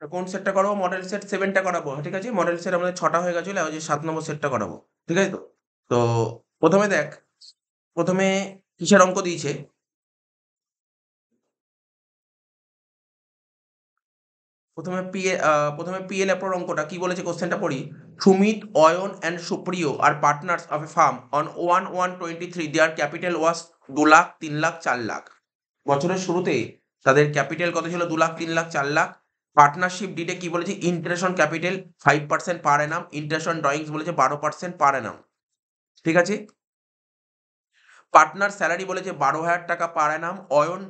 কোন সেটটা করাবো? মডেল সেট 7 টা করাবো। ঠিক আছে? মডেল সেট আমাদের 6 টা হয়ে গেছিল। এবার যে 7 নম্বর সেটটা করাবো। ঠিক আছে তো? তো ১ম এ দেখ, ১ম এ কিসের অঙ্ক দিয়েছে? ১ম এ PL/এর অঙ্কটা কি বলেছে কোয়েশ্চেনটা পড়ি। সুমিত, অয়ন অ্যান্ড সুপ্রিয় আর partners of a firm on 1/1/23 their capital was 2 lakh, 3 lakh, 4 lakh. বছরের শুরুতে তাদের ক্যাপিটাল কত ছিল? 2 লাখ, 3 লাখ, 4 লাখ। পার্টনারশিপ ডিডে কি বলেছে? Interest on capital 5% per annum. Interest on drawings বলেছে 12% পার অ্যানাম। ঠিক আছে? পার্টনার স্যালারি বলেছে 12,000 টাকা per annum. Ayan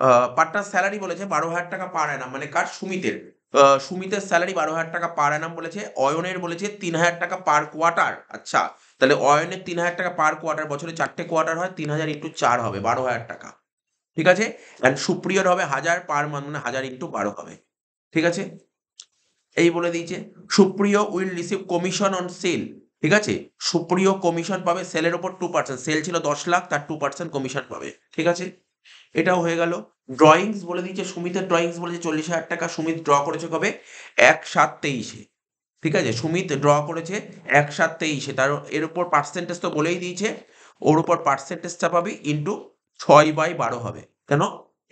a partner salary বলেছে 12,000 টাকা পার অ্যানাম। মানে কার? সুমিতের। সুমিতের স্যালারি 12,000 টাকা পার অ্যানাম বলেছে। অয়নের বলেছে 3,000 টাকা পার কোয়ার্টার। আচ্ছা, তাহলে অয়নের 3,000 টাকা পার কোয়ার্টার, বছরে ৪ টে কোয়ার্টার হয়, ৩,০০০ ইন্টু ৪ হবে 12,000 টাকা। ঠিক আছে? অ্যান্ড সুপ্রিয়র হবে ১,০০০ পার মান্থ, মানে ১,০০০ ইন্টু ১২ হবে। ঠিক আছে? এই বলে দিয়েছে। সুপ্রিয় will receive commission on sell. ঠিক আছে? সুপ্রিয় কমিশন পাবে সেলের উপর 2%। সেল ছিল ১০ লাখ, তার 2% কমিশন পাবে। ঠিক আছে? এটাও হয়ে গেল। ড্রয়িংস বলে দিয়েছে, সুমিতের ড্রয়িংস বলেছে ৪০,০০০ টাকা। সুমিত ড্র করেছে কবে? ১/৭/২৩ এ। ঠিক আছে? সুমিত ড্র করেছে ১/৭/২৩ এ। তার এর উপর পার্সেন্টেজ তো বলেই দিয়েছে। ওর উপর পার্সেন্টেজটা পাবি ইন্টু ৬/১২ হবে। কেন?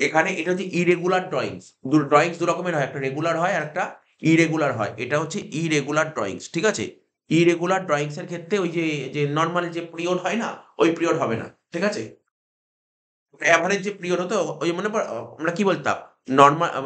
এখানে এটা হচ্ছে ইরেগুলার ড্রয়িংস। ড্রয়িংস ২ রকমের হয়। একটা রেগুলার হয়, আরেকটা ইরেগুলার হয়। এটা হচ্ছে ইরেগুলার ড্রয়িংস। ঠিক আছে? ইরেগুলার ড্রয়িংস এর ক্ষেত্রে ওই যে নরমাল যে পিরিয়ড হয় না? ওই পিরিয়ড হবে না। ঠিক আছে? এভারেজ যে পিরিয়ড হতো, ওই মনে আমরা কি বলতাম?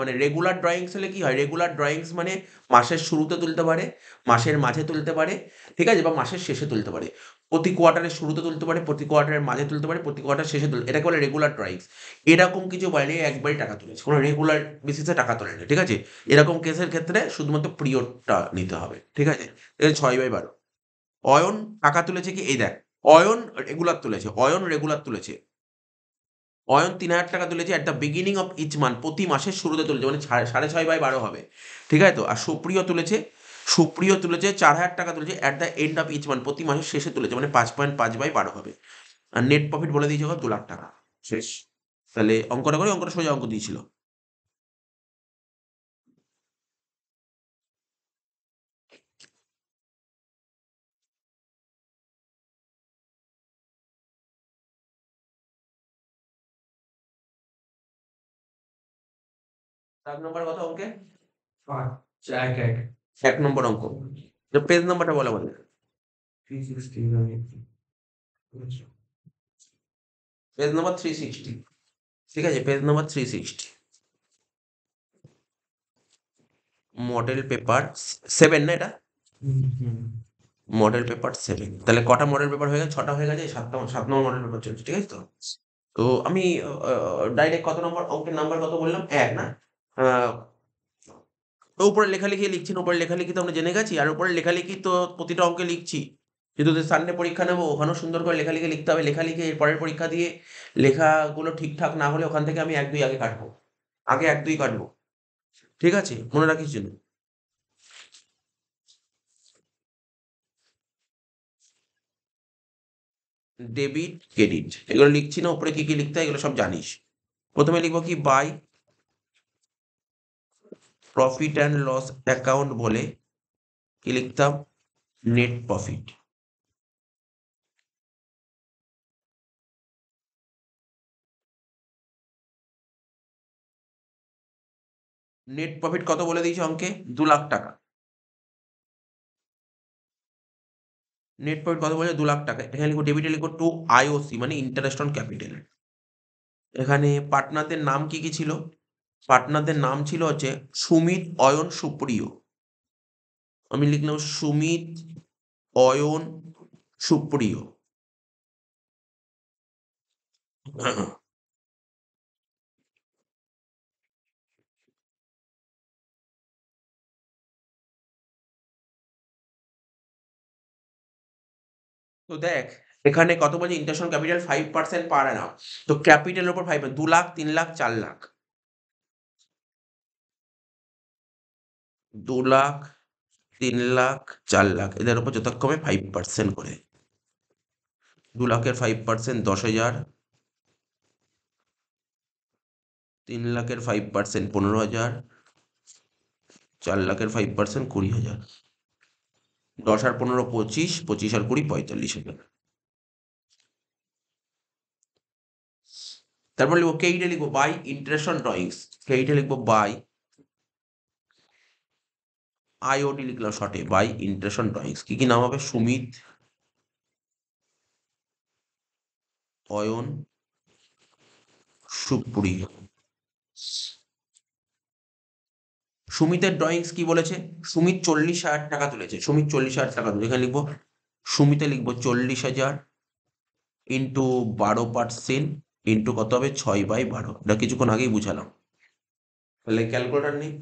মানে রেগুলার ড্রয়িংস হলে কি হয়? রেগুলার ড্রয়িংস মানে মাসের শুরুতে তুলতে পারে, মাসের মাঝে তুলতে পারে, ঠিক আছে? বা মাসের শেষে তুলতে পারে। প্রতি কোয়ার্টারের শুরুতে তুলতে পারে, প্রতি কোয়ার্টারের মাঝে তুলতে পারে, প্রতি কোয়ার্টার শেষে এটাকে বলে রেগুলার ড্রয়িংস। এরকম কিছু বলেনি একবারই টাকা তুলেছে। কোনো রেগুলার বেসিস এ টাকা তোলেনি। ঠিক আছে? এরকম কেসের ক্ষেত্রে শুধুমাত্র পিরিয়ডটা নিতে হবে। ঠিক আছে? এই ৬/১২। অয়ন টাকা তুলেছে কি? এই দেখ, অয়ন রেগুলার তুলেছে। অয়ন রেগুলার তুলেছে। অয়ন ৩,০০০ টাকা তুলেছে at the beginning of each month. প্রতি মাসের শুরুতে তুলেছে, মানে ৬.৫/১২ হবে। ঠিক আছে তো? আর সুপ্রিয় তুলেছে ৪,০০০ টাকা তুলেছে at the end of each month. প্রতি মাসের শেষে তুলেছে, মানে ৫.৫/১২ হবে। আর নেট প্রফিট বলে দিয়েছে কত? ২,০০,০০০ টাকা। শেষ। তাহলে অঙ্কটা করি, অঙ্কটা সোজা অঙ্ক দিয়েছিল। দাগ নম্বর কত অঙ্কে? ১ নম্বর অঙ্ক। পেজ নাম্বারটা বলো আমাদের। Page number 360। ঠিক আছে? Page number 360। মডেল পেপার 7 না এটা? Model paper 7। তাহলে কটা মডেল পেপার হয়ে গেছে? ৬ টা হয়ে গেছে। ৭ নম্বর মডেল পেপার চলছে। ঠিক আছে তো? তো আমি ডাইরেক্ট কত নম্বর অঙ্কের নাম্বার কত বললাম? ১ না? আ উপরে লেখালেখি লিখছি না। উপরে লেখালেখি তো আমরা জেনে গেছি। আর উপরে লেখালেখি তো প্রতিটা অঙ্কে লিখছি। যেহেতু ওদের সামনে পরীক্ষা নেবো, ওখানেও সুন্দর করে লেখালেখি লিখতে হবে। লেখালেখি এর পরের পরীক্ষা দিয়ে লেখাগুলো ঠিকঠাক না হলে ওখান থেকে আমি ১-২ আগে কাটবো। আগে ১-২ কাটবো। ঠিক আছে? মনে রাখিস যেন। ডেবিট, ক্রেডিট এগুলো লিখছি না। উপরে কি লিখতে হয় এগুলো সব জানিস। ১ম এ লিখব কি? By profit and loss account বলে কি লিখতাম? Net profit. নেট প্রফিট কত বলে দিয়েছে অঙ্কে? ২,০০,০০০ টাকা। নেট প্রফিট কত বলেছে? ২,০০,০০০ টাকা। এখানে লিখব ডেবিটে লিখব টু আইওসি, মানে ইন্টারেস্ট অন ক্যাপিটাল। এখানে পার্টনারদের নাম কি ছিল? পার্টনারদের নাম ছিল হচ্ছে সুমিত, অয়ন, সুপ্রিয়। আমি লিখলাম সুমিত, অয়ন, সুপ্রিয়। তো দেখ, এখানে কত বলছে? Interest on capital 5% per Anam. তো ক্যাপিটালের উপর ৫ ২ লাখ, ৩ লাখ, ৪ লাখ। ২ লাখ, ৩ লাখ, ৪ লাখ এদের উপর যথাক্রমে 5% করে। ২ লাখের 5% ১০,০০০, ৩ লাখের 5% ১৫,০০০, 4 লাখের 5% 20,000। 10 আর 15 25, 25 আর 20 45,000। তারপর লিখবো কেইটে লিখবো বাই ইন্টারেস্ট অন ড্রয়িংস। কেইটে লিখবো বাই, আইওটি লিখলাম শর্টে, বাই ইন্টারেস্ট অন ড্রয়িংস। কি কি নাম হবে? সুমিত, অয়ন, সুপ্রিয়। সুমিতের ড্রয়িংস কি বলেছে? সুমিত 40,000 টাকা তুলেছে। সুমিত 40,000 টাকা তুলেছে। এখানে লিখবো সুমিতে লিখবো 40,000 ইন্টু 12% ইন্টু কত হবে? 6/12। এটা কিছুক্ষণ আগেই বুঝালাম। তাহলে ক্যালকুলেটার নেই।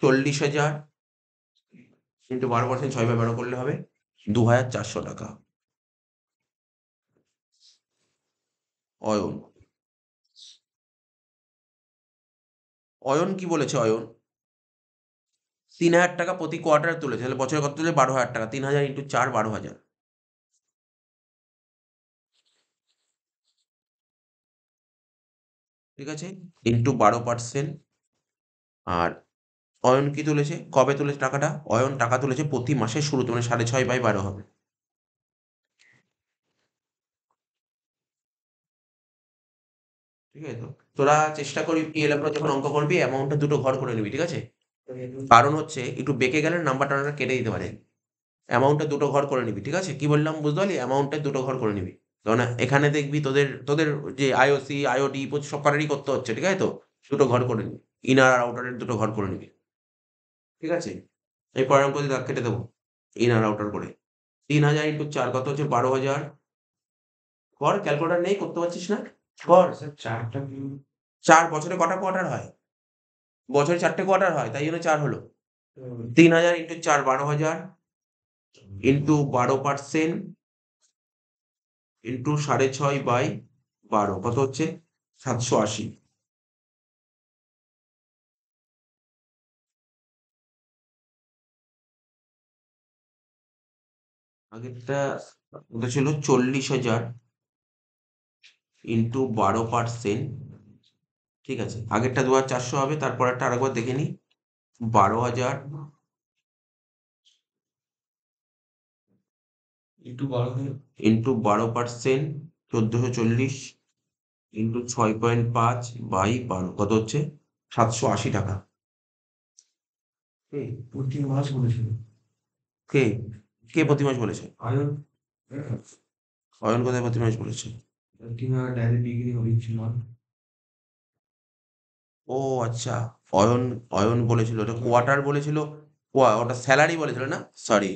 40,000 ইন্টু 12% 6/12 করলে হবে 2,400 টাকা। অয়ন, অয়ন কি বলেছে? অয়ন 3,000 টাকা প্রতি কোয়ার্টারে তুলেছে। তাহলে বছরে কত তুলে? 12,000 টাকা। 3,000 ইন্টু 4 12,000। ঠিক আছে, ইন্টু 12%। আর অয়ন কি তুলেছে? কবে তুলেছে টাকাটা? অয়ন টাকা তুলেছে প্রতি মাসের শুরুতে, মানে 6.5/12 হবে। ঠিক আছে, তো তোরা চেষ্টা করবি PLF যখন অঙ্ক করবি অ্যামাউন্টটা দুটো ঘর করে নিবি। ঠিক আছে, কারণ হচ্ছে একটু বেঁকে গেলে নাম্বারটা কেটে দিতে পারে। অ্যামাউন্টটা দুটো ঘর করে নিবি। ঠিক আছে, কি বললাম বুঝতে পারলি? অ্যামাউন্টটা দুটো ঘর করে নিবি। কারণ এখানে দেখবি তোদের তোদের যে আইওসি আইওডি সব কারেরই করতে হচ্ছে। ঠিক আছে, তো দুটো ঘর করে নিবি, ইনার আর আউটারের দুটো ঘর করে নিবি। ঠিক আছে, এই পরের অঙ্ক দাগ কেটে দেবো ইনার আউটার করে। 3,000 ইন্টু 4 কত হচ্ছে? 12,000। কর, ক্যালকুলেটার নেই, করতে পারছিস না? কর। স্যার 4টা 4 বছরে কটা কোয়ার্টার হয়? বছরে 4টে কোয়ার্টার হয়, তাই জন্য 4 হলো। 3,000 ইন্টু 4 12,000 ইন্টু 12% ইন্টু 6.5/12 কত হচ্ছে? 780। আগেরটা ওটা ছিল 40,000 ইন্টু 12%। ঠিক আছে, আগেরটা 2,400 হবে। তারপর একটা আরেকবার দেখে নি, 12,000 ইন্টু 12% 1,440 ইন্টু 6.5/12 কত হচ্ছে? 780 টাকা। প্রতি মাস বলেছিল। কে কে প্রতি মাস বলেছে? আয়ন অয়ন কোথায় প্রতি মাস বলেছে? ডাইরেক্ট বিক্রি হয়েছিল। ও আচ্ছা, অয়ন অয়ন বলেছিল ওটা কোয়ার্টার বলেছিল। ওটা স্যালারি বলেছিল না, সরি।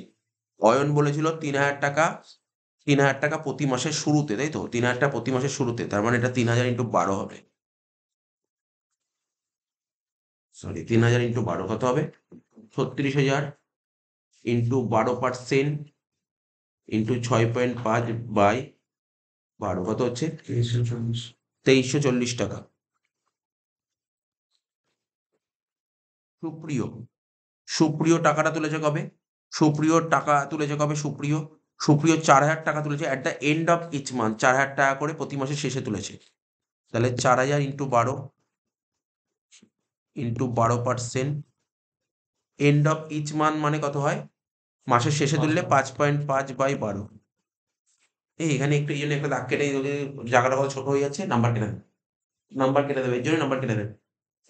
অয়ন বলেছিল 3,000 টাকা, 3,000 টাকা প্রতি মাসের শুরুতে, তাই তো? 3,000 টাকা প্রতি মাসের শুরুতে, তার মানে এটা 3,000 ইন্টু 12 হবে। সরি, 3,000 ইন্টু 12 কত হবে? 36,000 ইন্টু 12% ইন্টু 6.5/12 কত হচ্ছে? 2,340 টাকা। সুপ্রিয়, সুপ্রিয় টাকাটা তুলেছে কবে? সুপ্রিয় টাকা তুলেছে কবে? সুপ্রিয়, সুপ্রিয় 4,000 টাকা তুলেছে at the end of each month. 4,000 টাকা করে প্রতি মাসের শেষে তুলেছে। তাহলে 4,000 into 12 into 12% end of each month মানে কত হয়? মাসের শেষে তুললে 5.5/12। এখানে একটু এই জন্য একটা দাগ কেটে যদি জায়গাটা কত ছোট হয়ে যাচ্ছে, নাম্বার কেটে দেবে। নাম্বার কেটে দেবে, এর জন্য নাম্বার কেটে দেবে।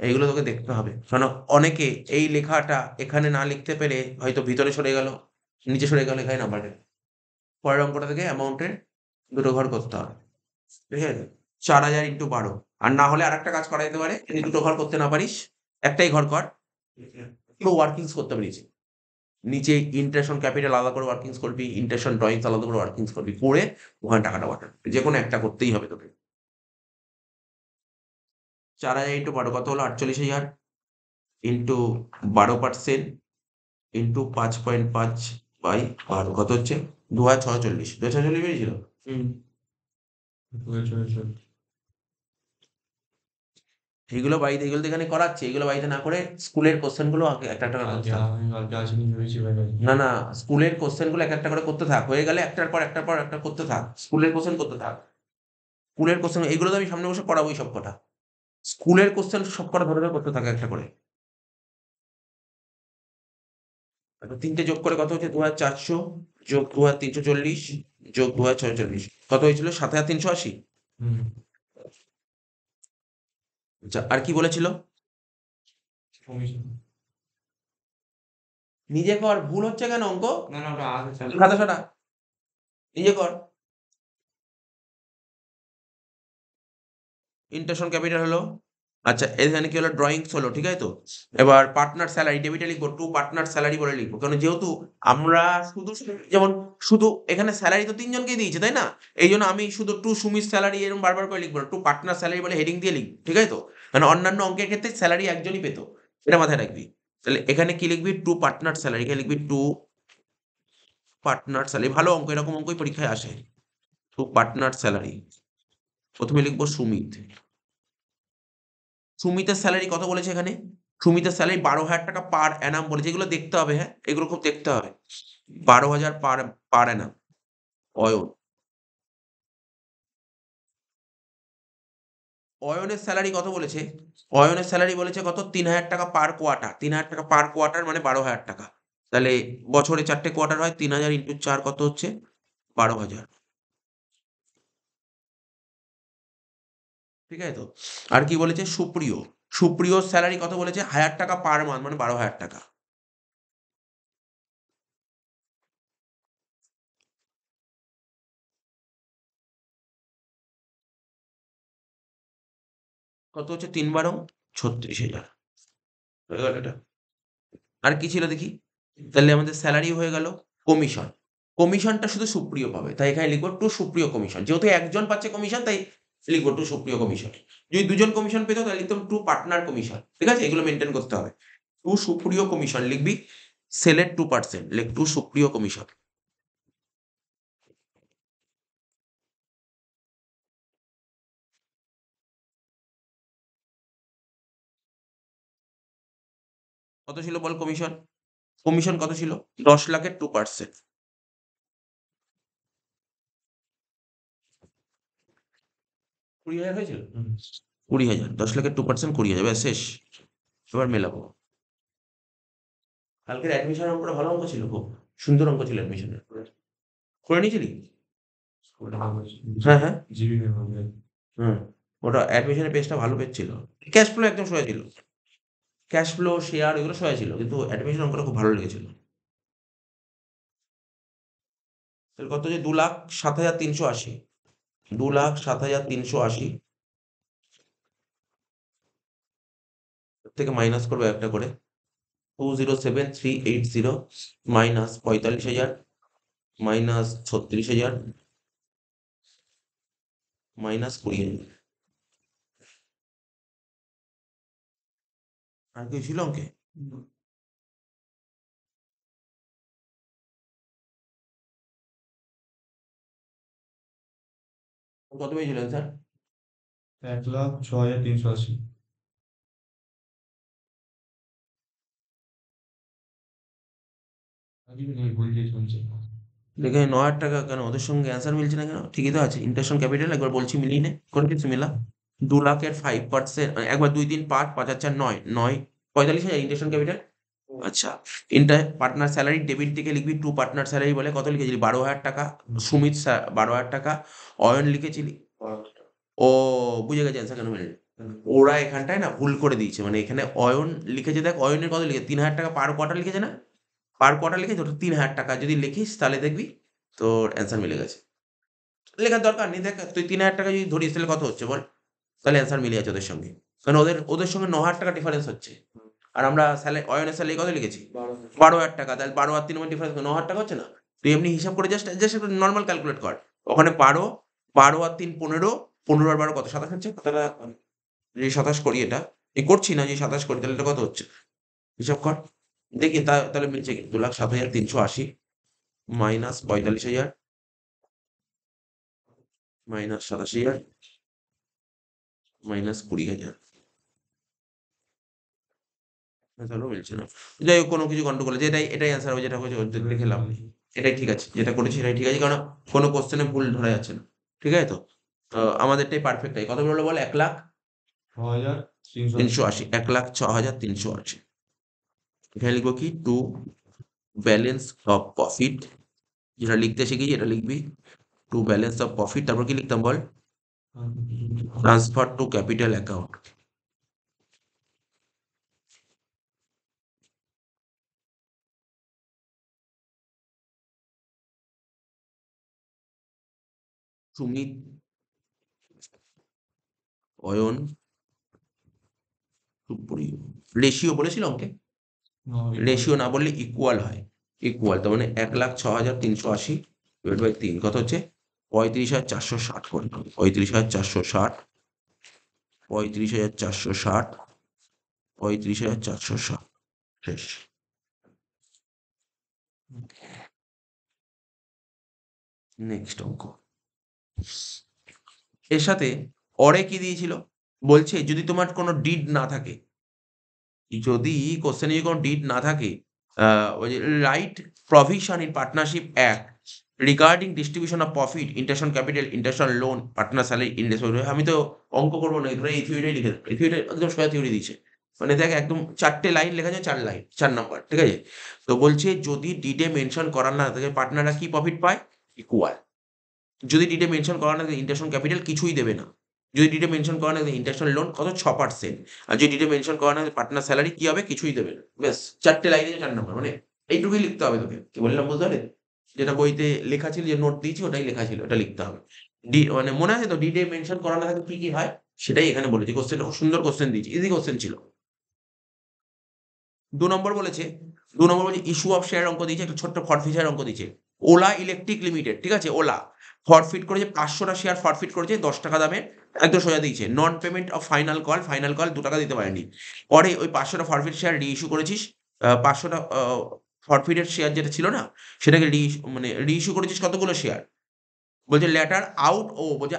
এইগুলো তোকে দেখতে হবে, কারণ অনেকে এই লেখাটা এখানে না লিখতে পেরে হয়তো ভিতরে সরে গেল, নিচে সরে গেল, এখানে নাম্বার কেটে। পরের অঙ্কটা থেকে অ্যামাউন্টের দুটো ঘর করতে হবে। ঠিক আছে, 4,000 ইন্টু 12। আর না হলে আরেকটা কাজ করা যেতে পারে, যদি দুটো ঘর করতে না পারিস, একটাই ঘর কর। পুরো ওয়ার্কিংস করতে পারিস, নিচে ইন্টারেস্ট অন ক্যাপিটাল আলাদা করে ওয়ার্কিংস করবি, ইন্টারেস্ট অন ড্রয়িংস আলাদা করে ওয়ার্কিংস করবি, করে ওখানে টাকাটা পাঠাবি। যে কোনো একটা করতেই হবে তোকে। 4,000 ইন্টু 12 কত হলো? 48,000 ইন্টু 12% ইন্টু 5.5/12 কত হচ্ছে? 2,640। 2,640 বেরিয়েছিল। এইগুলো বাড়িতে, এগুলো তো এখানে করাচ্ছে, এগুলো বাড়িতে না করে স্কুলের কোশ্চেন গুলো একটা একটা করে করতে থাক। না না, স্কুলের কোশ্চেন গুলো একটা একটা করে করতে থাক, হয়ে গেলে একটার পর একটার পর একটা করতে থাক, স্কুলের কোশ্চেন করতে থাক। স্কুলের কোশ্চেন এগুলো তো আমি সামনে বসে পড়াবোই সব কটা। স্কুলের কোশ্চেন সব কটা ধরে ধরে করতে থাকে একটা করে। তিনটে যোগ করে কত হচ্ছে 2400 যোগ 2340 যোগ 2640 কত হয়েছিল 7380। হুম আচ্ছা আর কি বলেছিল? কমিশন নিজে কর, ভুল হচ্ছে কেন অঙ্ক? না না ওটা আগে চালু খাতা সরা, নিজে কর। ইন্টারন্যাশনাল ক্যাপিটাল হলো, আচ্ছা এখানে কি হলো ড্রয়িংস হলো, ঠিক আছে তো। এবার পার্টনার স্যালারি ডেবিটে লিখবো টু পার্টনার স্যালারি বলে লিখবো, কারণ যেহেতু আমরা শুধু যেমন শুধু এখানে স্যালারি তো তিনজনকে দিয়েছে তাই না, এই জন্য আমি শুধু টু সুমিত স্যালারি এরকম বারবার করে লিখবো না, টু পার্টনার স্যালারি বলে হেডিং দিয়ে লিখবো, ঠিক আছে তো। মানে অন্যান্য অঙ্কের ক্ষেত্রে স্যালারি একজনই পেত, এটা মাথায় রাখবি। তাহলে এখানে কি লিখবি টু পার্টনার স্যালারি, এখানে লিখবি টু পার্টনার স্যালারি, ভালো অঙ্ক, এরকম অঙ্কই পরীক্ষায় আসে। টু পার্টনার স্যালারি, প্রথমে লিখবো সুমিত। সুমিতের স্যালারি কত বলেছে এখানে? সুমিতের স্যালারি 12,000 টাকা পার অ্যানাম বলেছে, এগুলো দেখতে হবে, হ্যাঁ এগুলো খুব দেখতে হবে। 12,000 পার অ্যানাম। অয়ন, অয়নের স্যালারি কত বলেছে? অয়নের স্যালারি বলেছে কত 3,000 টাকা পার কোয়ার্টার, 3,000 টাকা পার কোয়ার্টার মানে 12,000 টাকা। তাহলে বছরে 4টে কোয়ার্টার হয়, 3,000 ইন্টু 4 কত হচ্ছে 12,000, ঠিক আছে তো। আর কি বলেছে সুপ্রিয়, সুপ্রিয়র স্যালারি কত বলেছে 1,000 টাকা পার মান্থ মানে 12,000 টাকা। কত হচ্ছে 3 × 12 36,000, হয়ে গেল এটা। আর কি ছিল দেখি, তাহলে আমাদের স্যালারি হয়ে গেল। কমিশন, কমিশনটা শুধু সুপ্রিয় পাবে, তাই এখানে লিখবো টু সুপ্রিয় কমিশন, যেহেতু একজন পাচ্ছে কমিশন তাই লিখবো টু সুপ্রিয় কমিশন। যদি দুজন কমিশন পেতো তাহলে লিখতাম টু পার্টনার কমিশন, ঠিক আছে, এগুলো মেনটেন করতে হবে। টু সুপ্রিয় কমিশন লিখবি, সেলের 2% লিখ টু সুপ্রিয় কমিশন। কত ছিল বল কমিশন? কমিশন কত ছিল 10,00,000-এর 2%, 20,000 হয়েছিল, 20,000, 10,00,000-এর 2% 20,000, ব্যাস শেষ। এবার মেলাবো। কালকের অ্যাডমিশন অঙ্কটা ভালো অঙ্ক ছিল, খুব সুন্দর অঙ্ক ছিল অ্যাডমিশনের, করে নিয়েছিলি? হ্যাঁ হ্যাঁ জিবি মেমোরি হুম, ওটা অ্যাডমিশনের পেজটা ভালো পেজ ছিল, ক্যাশ ফ্লো একদম সোজা ছিল, ক্যাশ ফ্লো শেয়ার এগুলো সোজা ছিল, কিন্তু অ্যাডমিশন অঙ্কটা খুব ভালো লেগেছিল। তাহলে কত যে 2,07,380, 2,07,380 থেকে মাইনাস করবো একটা করে, 207,380 মাইনাস 45,000 মাইনাস 36,000 মাইনাস 20,000। আর কি ছিল অঙ্কে? কত পেয়েছিলেন স্যার? 1,06,380 জিবি নেই বই দিয়ে শুনছি দেখে 9,000 টাকা কেন ওদের সঙ্গে অ্যান্সার মিলছে না কেন? ঠিকই তো আছে, ইন্টারন্যাশনাল ক্যাপিটাল একবার বলছি মিলিয়ে নে, কোন কিছু মিলা। 2,00,000-এর 5%, একবার 2 3 5 5 আর 4 9 9 45,000 ইন্টারন্যাশনাল ক্যাপিটাল। আচ্ছা, পার্টনার স্যালারি ডেবিট দিকে লিখবি টু পার্টনার স্যালারি বলে কত লিখেছিলি 12,000 টাকা, সুমিত 12,000 টাকা, অয়ন লিখেছিলি। ও বুঝে গেছে অ্যান্সার কেন মিলেনি। ওরা এখানটায় না ভুল করে দিয়েছে, মানে এখানে অয়ন লিখেছে, দেখ অয়নের কত লিখেছে 3,000 টাকা পার কোয়ার্টার লিখেছে না, পার কোয়ার্টার লিখেছে, ওটা 3,000 টাকা যদি লিখিস তাহলে দেখবি তোর অ্যান্সার মিলে গেছে। লেখার দরকার নেই, দেখ তুই 3,000 টাকা যদি ধরিস তাহলে কত হচ্ছে বল, তাহলে অ্যান্সার মিলে যাচ্ছে ওদের সঙ্গে, কারণ ওদের ওদের সঙ্গে 9,000 টাকা ডিফারেন্স হচ্ছে। আর আমরা স্যালারি অয়নের স্যালারি কত লিখেছি 12,000 টাকা, তাহলে 12 আর 3 ডিফারেন্স 9,000 টাকা হচ্ছে না। তুই এমনি হিসাব করে জাস্ট জাস্ট একটু নর্মাল ক্যালকুলেট কর, ওখানে 12, 12 আর 3 15, 15 আর 12 কত 27 হচ্ছে, কতটা যদি 27 করি, এটা এই করছি না, যদি 27 করি তাহলে এটা কত হচ্ছে হিসাব কর দেখি, তাহলে মিলছে কি 2,07,380 মাইনাস 45,000 মাইনাস 87,000 মাইনাস 20,000, তাহলেও মিলছে না। যাই হোক কোনো কিছু গন্ডগোল আছে, এটাই অ্যান্সার হবে, যেটা হয়েছে দেখে লাভ নেই। এটাই ঠিক আছে, যেটা করেছি সেটাই ঠিক আছে, কারণ কোনো কোশ্চেনে ভুল ধরা যাচ্ছে না, ঠিক আছে তো। আমাদেরটাই পারফেক্ট, কত বেরোলো বল 1,03,380, 1,06,380। এখানে লিখবো কি টু ব্যালেন্স অফ প্রফিট, যেটা লিখতে শিখেছি এটা লিখবি, টু ব্যালেন্স অফ প্রফিট, তারপর কি লিখতাম বল, transfer to capital account. Sumit, Ayan, Supriyo. Ratio বলেছিল অঙ্কে, রেশিও না বললে ইকুয়াল হয়, ইকুয়াল তার মানে 1,06,380 ডিভাইড বাই 3 কত হচ্ছে 35,460 করে, 35,460, 35,460, 35,460 শেষ। নেক্সট অঙ্ক, এর সাথে অরে কি দিয়েছিল, বলছে যদি তোমার কোনো ডিড না থাকে, যদি কোশ্চেনে যদি কোনো ডিড না থাকে, ওই যে right provision in partnership act regarding distribution of profit, international capital, international loan, partner salary index. আমি তো অঙ্ক করবো না, ধরে এই থিওরিটাই লিখে দেবো, এই থিওরিটা একদম সোজা থিওরি দিচ্ছে, মানে দেখ একদম 4টে লাইন লেখা যায়, 4 লাইন 4 নাম্বার, ঠিক আছে। তো বলছে যদি ডিডে মেনশন করা না থাকে পার্টনাররা কি প্রফিট পায়, ইকুয়াল। যদি ডিডে মেনশন করা না থাকে ইন্টারন্যাশনাল ক্যাপিটাল কিছুই দেবে না, যদি ডিডে মেনশন করা না থাকে ইন্টারন্যাশনাল লোন কত 6%, আর যদি ডিডে মেনশন করা না থাকে পার্টনার স্যালারি কি হবে, কিছুই দেবে না। ব্যাস 4টে লাইনে 4 নাম্বার, মানে এইটুকুই লিখতে হবে তোকে, কি বললাম বুঝতে পারলে, যেটা বইতে লেখা ছিল, যে নোট দিয়েছি ওটাই লেখা ছিল, ওটা লিখতে হবে। মানে মনে আছে তো ডিডে মেনশন করা না থাকে কি কি হয়, সেটাই এখানে বলেছি। কোশ্চেনটা খুব সুন্দর কোশ্চেন দিয়েছি, ইজি কোশ্চেন ছিল। 2 নম্বর বলেছে, 2 নম্বর বলছে ইস্যু অফ শেয়ার অঙ্ক দিয়েছে, একটা ছোট্ট ফরফিচার অঙ্ক দিয়েছে। ওলা ইলেকট্রিক লিমিটেড, ঠিক আছে, ওলা ফরফিট করেছে 500টা শেয়ার ফরফিট করেছে 10 টাকা দামে, একদম সোজা দিয়েছে। Non payment of final call, final call 2 টাকা দিতে পারেনি। পরে ওই 500টা ফরফিট শেয়ার রিইস্যু করেছিস, 500টা ফরফিটেড শেয়ার যেটা ছিল না, সেটাকে মানে রিইস্যু করেছিস কতগুলো শেয়ার, বলছে লেটার আউট, ও বলছে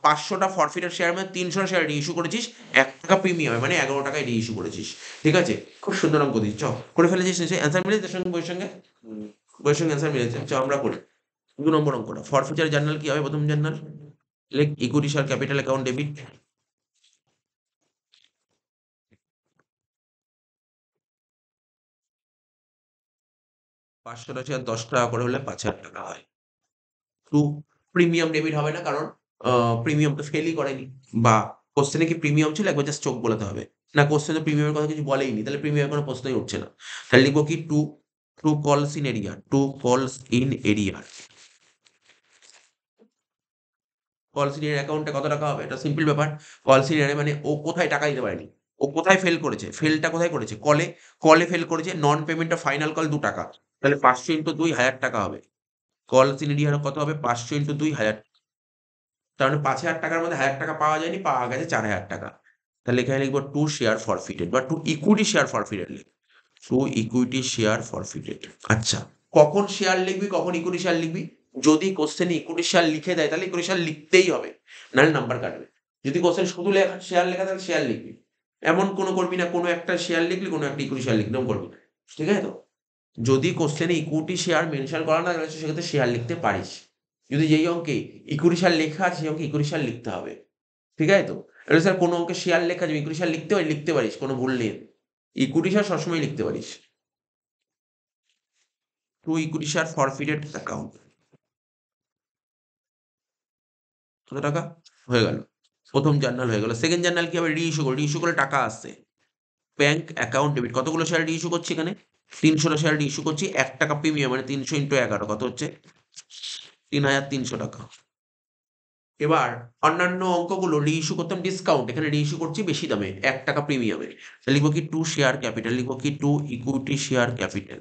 500টা ফরফিটেড শেয়ার মানে 300 শেয়ার রিইস্যু করেছিস 1 টাকা প্রিমিয়ামে, মানে 11 টাকায় রিইস্যু করেছিস, ঠিক আছে। খুব সুন্দর অঙ্ক দিচ্ছ, করে ফেলেছিস নিশ্চয়ই, অ্যান্সার মিলেছে সঙ্গে বইয়ের সঙ্গে, বইয়ের সঙ্গে অ্যান্সার মিলেছে। আমরা করি 2 নম্বর অঙ্কটা, ফরফিচার জার্নাল কি হবে, প্রথম জার্নাল লেখ equity share capital account debit, 500টা শেয়ার 10 টাকা করে হলে 5,000 টাকা হয়। 2 প্রিমিয়াম ডেবিট হবে না, কারণ প্রিমিয়াম তো ফেলই করেনি, বা কোশ্চেনে কি প্রিমিয়াম ছিল একবার জাস্ট চোখ বোলাতে হবে, না কোশ্চেনে প্রিমিয়ামের কথা কিছু বলেইনি, তাহলে প্রিমিয়ামের কোনো প্রশ্নই উঠছে না। তাহলে লিখবো কি টু, টু কলস ইন এরিয়া, টু কলস ইন এরিয়া। কলস ইন এরিয়া অ্যাকাউন্টে কত টাকা হবে, এটা সিম্পল ব্যাপার। কলস ইন এরিয়া মানে ও কোথায় টাকা দিতে পারেনি, ও কোথায় ফেল করেছে, ফেলটা কোথায় করেছে, কলে, কলে ফেল করেছে, non payment of final call 2 টাকা, তাহলে 500 ইন্টু 2 1000 টাকা হবে। কলস ইন এরিয়া কত হবে, 500 ইন্টু 2 1000, তার মানে 5,000 টাকার মধ্যে 1,000 টাকা পাওয়া যায়নি, পাওয়া গেছে 4,000 টাকা। তাহলে এখানে লিখবো টু শেয়ার ফরফিটেড, বা টু ইকুইটি শেয়ার ফরফিটেড লিখ, টু ইকুইটি শেয়ার ফরফিটেড। আচ্ছা, কখন শেয়ার লিখবি, কখন ইকুইটি শেয়ার লিখবি, যদি কোশ্চেনে ইকুইটি শেয়ার লিখে দেয় তাহলে ইকুইটি শেয়ার লিখতেই হবে, নাহলে নাম্বার কাটবে। যদি কোশ্চেন শুধু লেখা শেয়ার লেখা থাকে শেয়ার লিখবি, এমন কোনো করবি না কোনো একটা শেয়ার লিখলি কোনো একটা ইকুইটি শেয়ার লিখবি, এরকম করবি না, ঠিক আছে তো। যদি কোশ্চেনে ইকুইটি শেয়ার মেনশন করা না থাকে সেক্ষেত্রে শেয়ার লিখতে পারিস, যদি যেই অঙ্কে ইকুইটি শেয়ার লেখা আছে সেই অঙ্কে ইকুইটি শেয়ার লিখতে হবে, ঠিক আছে তো। এবার স্যার কোনো অঙ্কে শেয়ার লেখা আছে ইকুইটি শেয়ার লিখতে পারিস, কোনো ভুল নেই, ইকুইটি শেয়ার সবসময় লিখতে পারিস। Two equity share forfeited account কত টাকা হয়ে গেল, প্রথম জার্নাল হয়ে গেল। সেকেন্ড জার্নাল কি হবে, রিইস্যু করলে, রিইস্যু করলে টাকা আসছে, ব্যাংক অ্যাকাউন্ট ডেবিট, কতগুলো শেয়ার রিইস্যু করছি এখানে, 300টা শেয়ার রিইস্যু করছি, 1 টাকা প্রিমিয়াম, মানে 300 ইন্টু 11 কত হচ্ছে 3,300 টাকা। এবার অন্যান্য অঙ্কগুলো রিইস্যু করতাম ডিসকাউন্ট, এখানে রিইস্যু করছি বেশি দামে 1 টাকা প্রিমিয়ামে, লিখবো কি টু শেয়ার ক্যাপিটাল, লিখবো কি টু ইকুইটি শেয়ার ক্যাপিটাল।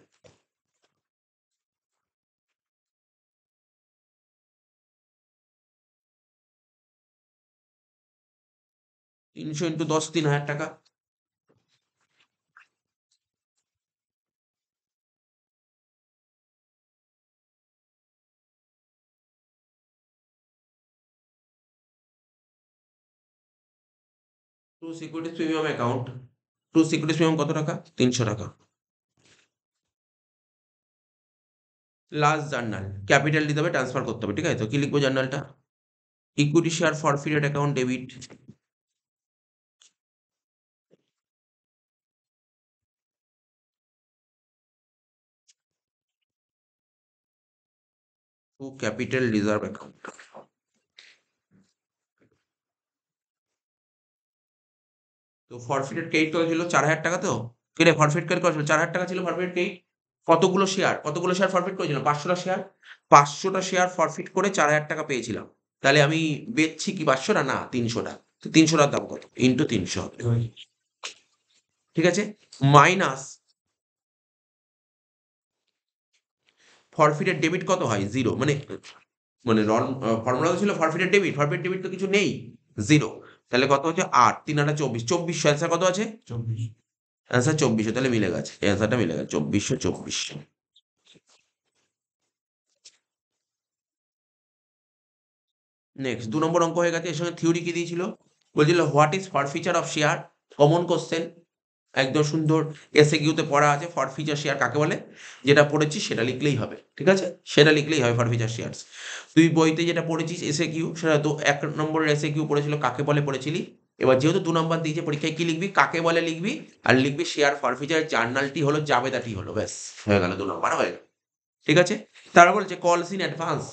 তিনশো ইন্টু 10 3,000 টাকা। To securities premium account, to securities premium কত টাকা 300 টাকা। লাস্ট জার্নাল ক্যাপিটাল দিতে হবে, ট্রান্সফার করতে হবে, ঠিক আছে তো। কি লিখবো জার্নালটা, equity share forfeited account debit, to capital reserve account. তো ফরফিটেড ক্রেডিট কত ছিল? 4,000 টাকা। তো কিরে ফরফিট ক্রেডিট কত ছিল? 4,000 টাকা ছিল ফরফিটেড ক্রেডিট। কতগুলো শেয়ার ফরফিট করেছিলাম? 500টা শেয়ার। 500টা শেয়ার ফরফিট করে 4,000 টাকা পেয়েছিলাম। তাহলে আমি বেচছি কি 500টা? না, 300টা। তো 300টার দাম কত? ইন্টু 300 হবে। ঠিক আছে, মাইনাস ফরফিটেড ডেবিট কত হয়? 0। মানে ফর্মুলা তো ছিল ফরফিটেড ডেবিট তো কিছু নেই, 0। তাহলে কত হচ্ছে? 8 3 8 24, 2400। অ্যান্সার কত আছে? 24। অ্যান্সার 2400। তাহলে মিলে গেছে, অ্যান্সারটা মিলে গেছে 2400। নেক্সট 2 নম্বর অঙ্ক হয়ে গেছে। এর সঙ্গে থিওরি কি দিয়েছিল? বলছিল what is forfeiture of share. Common question, একদম সুন্দর। এসএকিউতে পড়া আছে ফরফিচার শেয়ার কাকে বলে। যেটা পড়েছিস সেটা লিখলেই হবে, ঠিক আছে, সেটা লিখলেই হবে ফরফিচার শেয়ার্স। তুই বইতে যেটা পড়েছিস এসএকিউ, সেটা তো 1 নম্বরের এসএকিউ পড়েছিল কাকে বলে পড়েছিলি। এবার যেহেতু 2 নম্বর দিয়েছে পরীক্ষায়, কি লিখবি? কাকে বলে লিখবি, আর লিখবি শেয়ার ফরফিচার জার্নালটি হলো জাবেদাটি হলো, ব্যাস হয়ে গেল, 2 নম্বর হয়ে গেল। ঠিক আছে, তারা বলছে কলস ইন অ্যাডভান্স।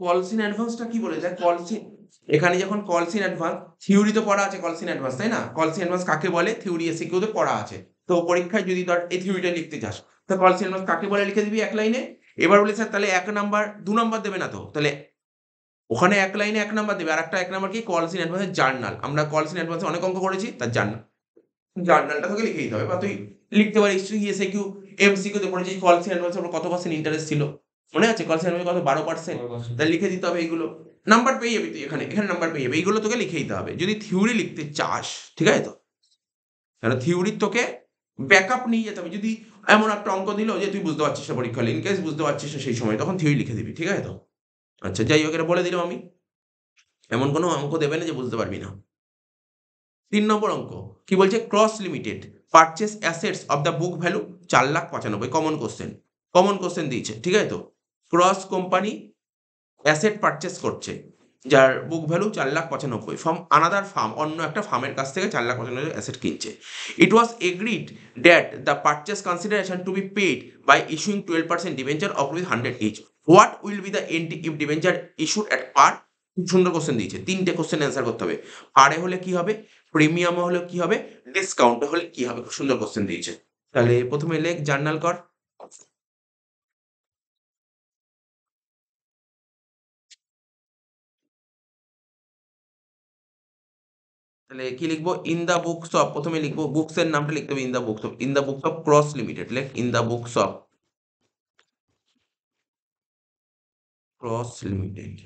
কলস ইন অ্যাডভান্সটা কি বলে যায়? এখানে যখন কলস ইন অ্যাডভান্স, থিওরি তো পড়া আছে কলস ইন অ্যাডভান্স, তাই না? কলস ইন অ্যাডভান্স কাকে বলে থিওরি এসএকিউ তে পড়া আছে। তো পরীক্ষায় যদি ধর এই থিওরিটা লিখতে চাস, তো কলস ইন অ্যাডভান্স কাকে বলে লিখে দিবি 1 লাইনে। এবার বলি স্যার তাহলে 1 নাম্বার 2 নাম্বার দেবে না তো? তাহলে ওখানে 1 লাইনে 1 নাম্বার দেবে, আর একটা 1 নাম্বার কি? কলস ইন অ্যাডভান্স এর জার্নাল। আমরা কলস ইন অ্যাডভান্স অনেক অঙ্ক করেছি, তার জার্নালটা তোকে লিখে দিতে হবে। বা তুই লিখতে পারিস তুই এসএকিউ এমসিকিউ তে পড়েছিস কলস ইন অ্যাডভান্স এর কত পার্সেন্ট ইন্টারেস্ট ছিল, মনে আছে? কলস ইন অ্যাডভান্স কত? 12%। তাহলে লিখে দিতে হবে এইগুলো। নাম্বার পেয়ে যাবি তুই, এখানে নাম্বার পেয়ে যাবি। এইগুলো তোকে লিখে দিতে হবে যদি থিওরি লিখতে চাস, ঠিক আছে তো? কারণ থিওরির তোকে ব্যাকআপ নিয়ে যেতে হবে। যদি এমন একটা অঙ্ক দিল যে তুই বুঝতে পারছিস না পরীক্ষা হলে, ইন কেস বুঝতে পারছিস না সেই সময়, তখন থিওরি লিখে দিবি, ঠিক আছে তো? আচ্ছা, যাই হোক, এটা বলে দিলাম আমি। এমন কোনো অঙ্ক দেবে না যে বুঝতে পারবি না। 3 নম্বর অঙ্ক কি বলছে? Cross limited purchase assets of the book value 4,95,000। Common question দিয়েছে, ঠিক আছে তো? ক্রস কোম্পানি অ্যাসেট পারচেস করছে যার book value 4,95,000 from another firm, অন্য একটা ফার্মের কাছ থেকে 4,95,000 অ্যাসেট কিনছে। It was agreed that the purchase consideration to be paid by issuing 12% debenture of rupees 100 each. What will be the entry if debenture issued at par? খুব সুন্দর question দিয়েছে, 3টে কোশ্চেন অ্যান্সার করতে হবে। পারে হলে কি হবে, প্রিমিয়ামে হলে কি হবে, ডিসকাউন্টে হলে কি হবে। খুব সুন্দর কোশ্চেন দিয়েছে। তাহলে প্রথমে লেখ, জার্নাল কর। তাহলে কি লিখবো? ইন দা বুকস অফ, প্রথমে লিখবো বুকস এর নামটা লিখতে হবে, in the books of Cross limited. লেখ in the books of Cross limited.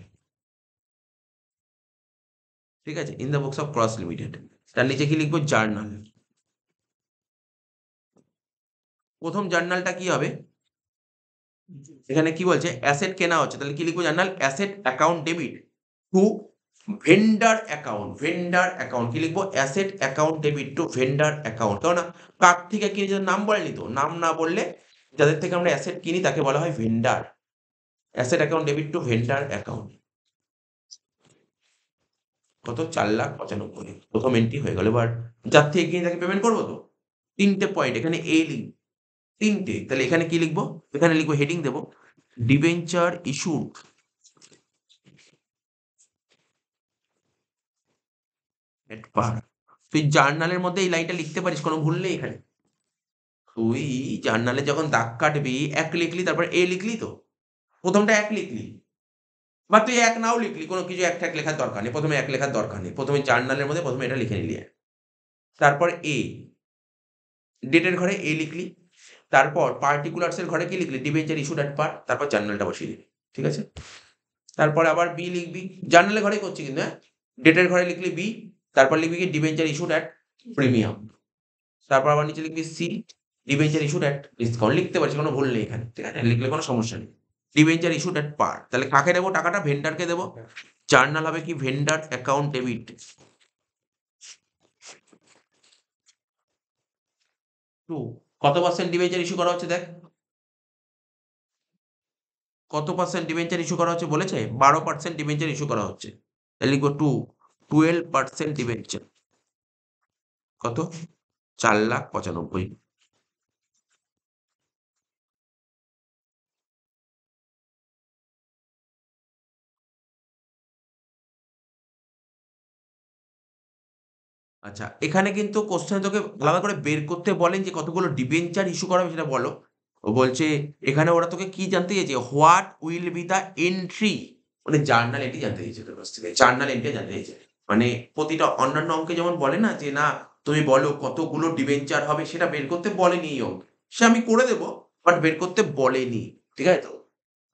ঠিক আছে, in the books of Cross limited. তার নিচে কি লিখবো? জার্নাল। প্রথম জার্নালটা কি হবে? এখানে কি বলছে? অ্যাসেট কেনা হচ্ছে, তাহলে কি লিখবো? Journal asset account debit two vendor account. কি লিখবো? Asset account debit two vendor account. কেননা কার থেকে কিনেছে নাম বলেনি তো, নাম না বললে যাদের থেকে আমরা অ্যাসেট কিনি তাকে বলা হয় vendor. Asset account debit two vendor account. কত? 4,95,000। প্রথম এন্ট্রি হয়ে গেল। এবার যার থেকে কিনে তাকে পেমেন্ট করবো তো। 3টে পয়েন্ট এখানে এ লিখ, 3টে। তাহলে এখানে কি লিখবো? এখানে লিখবো, হেডিং দেবো ডিবেঞ্চার ইস্যুড এট পার। তুই জার্নালের মধ্যে এই লাইনটা লিখতে পারিস, কোনো ভুল নেই এখানে। তুই জার্নালে যখন দাগ কাটবি 1 লিখলি, তারপর এ লিখলি তো। প্রথমটা 1 লিখলি, বা তুই 1 নাও লিখলি, কোনো কিছু 1 ঠ্যাক লেখার দরকার নেই। প্রথমে 1 লেখার দরকার নেই। প্রথমে জার্নালের মধ্যে প্রথমে এটা লিখে নিলি। তারপর এ, ডেটের ঘরে এ লিখলি। তারপর পার্টিকুলার্স এর ঘরে কি লিখলি? ডিবেঞ্চার ইস্যুড অ্যাট পার। তারপর জার্নালটা বসিয়ে দিবি, ঠিক আছে? তারপরে আবার বি লিখবি, জার্নালের ঘরেই করছি কিন্তু, হ্যাঁ। ডেটের ঘরে লিখলি বি, তারপর লিখবি কি? Debenture issued at premium. তারপর আবার নিচে লিখবি C, debenture issued at discount. লিখতে পারছিস, কোনো ভুল নেই এখানে, ঠিক আছে? লিখলে কোনো সমস্যা নেই। ডিবেঞ্চার ইস্যুড অ্যাট পার, তাহলে কাকে দেবো টাকাটা? ভেন্ডারকে দেবো। জার্নাল হবে কি? Vendor account debit. টু কত পার্সেন্ট ডিবেঞ্চার ইস্যু করা হচ্ছে দেখ কত পার্সেন্ট ডিবেঞ্চার ইস্যু করা হচ্ছে বলেছে 12% ডিবেঞ্চার ইস্যু করা হচ্ছে তাহলে লিখবো 12% ডিবেঞ্চার কত 4,95,000 আচ্ছা এখানে কিন্তু কোশ্চেন তোকে আলাদা করে বের করতে বলেন যে কতগুলো ডিবেঞ্চার ইস্যু করা হবে সেটা বলো ও বলছে এখানে ওরা তোকে কি জানতে চেয়েছে what will be the entry মানে জার্নাল এন্ট্রি জানতে চেয়েছে তোর কাছ থেকে জার্নাল এন্ট্রি জানতে চেয়েছে মানে প্রতিটা অন্যান্য অঙ্কে যেমন বলে না যে না তুমি বলো কতগুলো ডিবেঞ্চার হবে সেটা বের করতে বলেনি এই অঙ্ক সে আমি করে দেবো বাট বের করতে বলেনি ঠিক আছে তো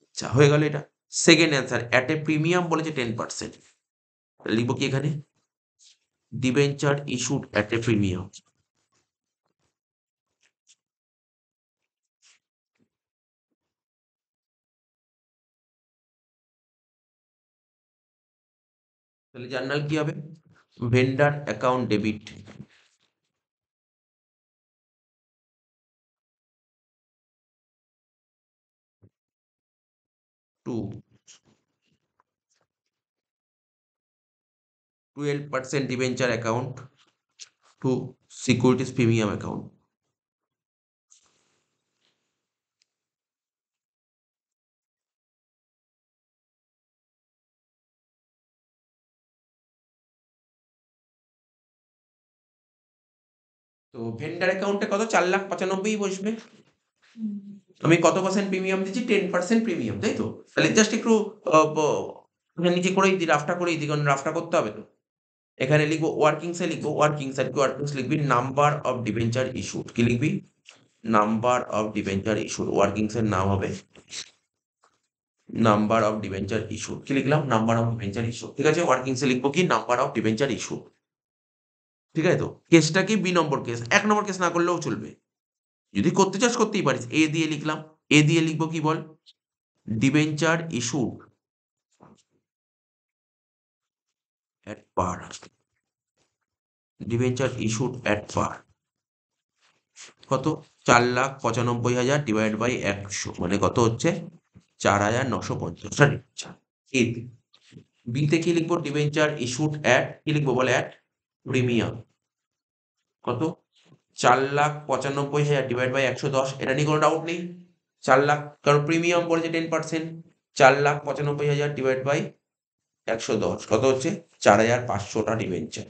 আচ্ছা হয়ে গেল এটা second answer at a premium বলেছে 10% লিখবো কি এখানে debenture issued at a premium তাহলে জার্নাল কি হবে vendor account debit two 12% debenture account to securities premium account তো ভেন্ডার অ্যাকাউন্টে কত 4,95,000 বসবে আমি কত পার্সেন্ট প্রিমিয়াম দিচ্ছি 10% প্রিমিয়াম তাই তো তাহলে জাস্ট একটু নিচে করেই দিই রাফটা করেই দিই কারণ রাফটা করতে হবে তো এখানে লিখবো ওয়ার্কিংসে লিখবো ওয়ার্কিংস আর কি ওয়ার্কিংস লিখবি নাম্বার অফ ডিবেঞ্চার ইস্যুড কি লিখবি number of debenture issued workings এর নাম হবে নাম্বার অফ ডিবেঞ্চার ইস্যু কি লিখলাম নাম্বার অফ ডিবেঞ্চার ইস্যু ঠিক আছে ওয়ার্কিংসে লিখবো কি নাম্বার অফ ডিবেঞ্চার ইস্যু ঠিক আছে তো কেসটা কি বি নম্বর কেস 1 নম্বর কেস না করলেও চলবে যদি করতে চাস করতেই পারিস এ দিয়ে লিখলাম এ দিয়ে লিখবো কি বল ডিবেঞ্চার ইস্যু এট পার ডিবেঞ্চার ইস্যুড এট পার কত 4,95,000 ডিভাইড বাই 100 মানে কত হচ্ছে 4,950 সরি এ বিতে কি লিখবো ডিবেঞ্চার ইস্যুড অ্যাট কি লিখবো বলে অ্যাট প্রিমিয়াম কত 4,95,000 ডিভাইড বাই 110 এটা নিয়ে কোনো ডাউট নেই 4,00,000 কারণ প্রিমিয়াম বলেছে 10% 4,95,000 ডিভাইড বাই 110 কত হচ্ছে 4,500টা ডিবেঞ্চার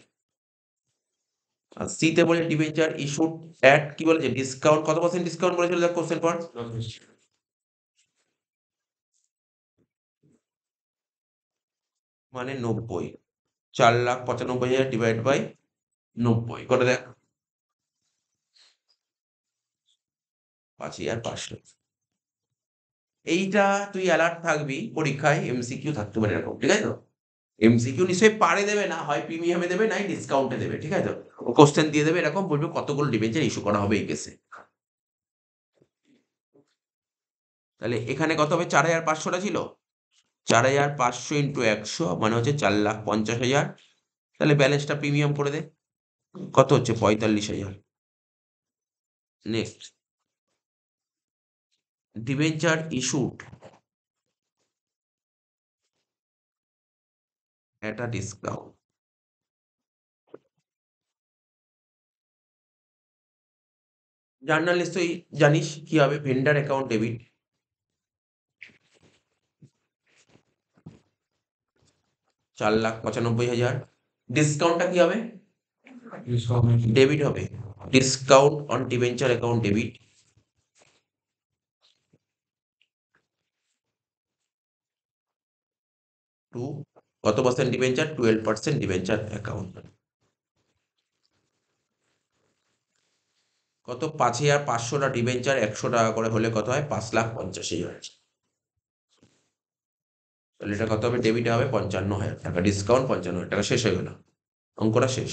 আর সিতে বলে ডিবেঞ্চার ইস্যুড অ্যাট কি বলেছে ডিসকাউন্ট কত পার্সেন্ট ডিসকাউন্ট বলেছিল দেখ কোশ্চেন পর মানে 90 4,95,000 ডিভাইড বাই 90 করে দেখ 5,500 এইটা তুই অ্যালার্ট থাকবি পরীক্ষায় এমসিকিউ থাকতে পারে এরকম ঠিক আছে তো এমসিকিউ নিশ্চয়ই পারে দেবে না হয় প্রিমিয়ামে দেবে নাই ডিসকাউন্টে দেবে ঠিক আছে তো কোশ্চেন দিয়ে দেবে এরকম বলবে কতগুলো ডিবেঞ্চার ইস্যু করা হবে এই কেসে তাহলে এখানে কত হবে 4,500টা ছিল 4,500 ইন্টু 100 মানে হচ্ছে 4,50,000 তাহলে ব্যালেন্সটা প্রিমিয়াম করে দে কত হচ্ছে 45,000 নেক্সট ডিবেঞ্চার ইস্যুড এট আ ডিসকাউন্ট জার্নাল নিশ্চয়ই জানিস কি হবে ভেন্ডার অ্যাকাউন্ট ডেবিট 4,95,000 ডিসকাউন্টটা কি হবে ডেবিট হবে discount on debenture account debit two কত পার্সেন্ট ডিবেঞ্চার 12% ডিবেঞ্চার অ্যাকাউন্ট কত 5,500টা ডিবেঞ্চার 100 টাকা করে হলে কত হয় 5,50,000 তাহলে এটা কত হবে ডেবিটে হবে 55,000 টাকা ডিসকাউন্ট 55,000 টাকা শেষ হয়ে গেল অঙ্কটা শেষ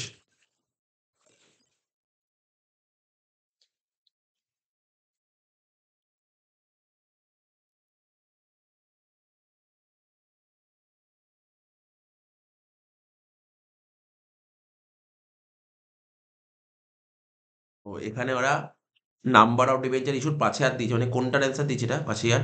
ও এখানে ওরা নাম্বার অফ ডিবেঞ্চার ইস্যুড 5,000 দিয়েছে, মানে কোনটার অ্যান্সার দিয়েছে এটা 5,000?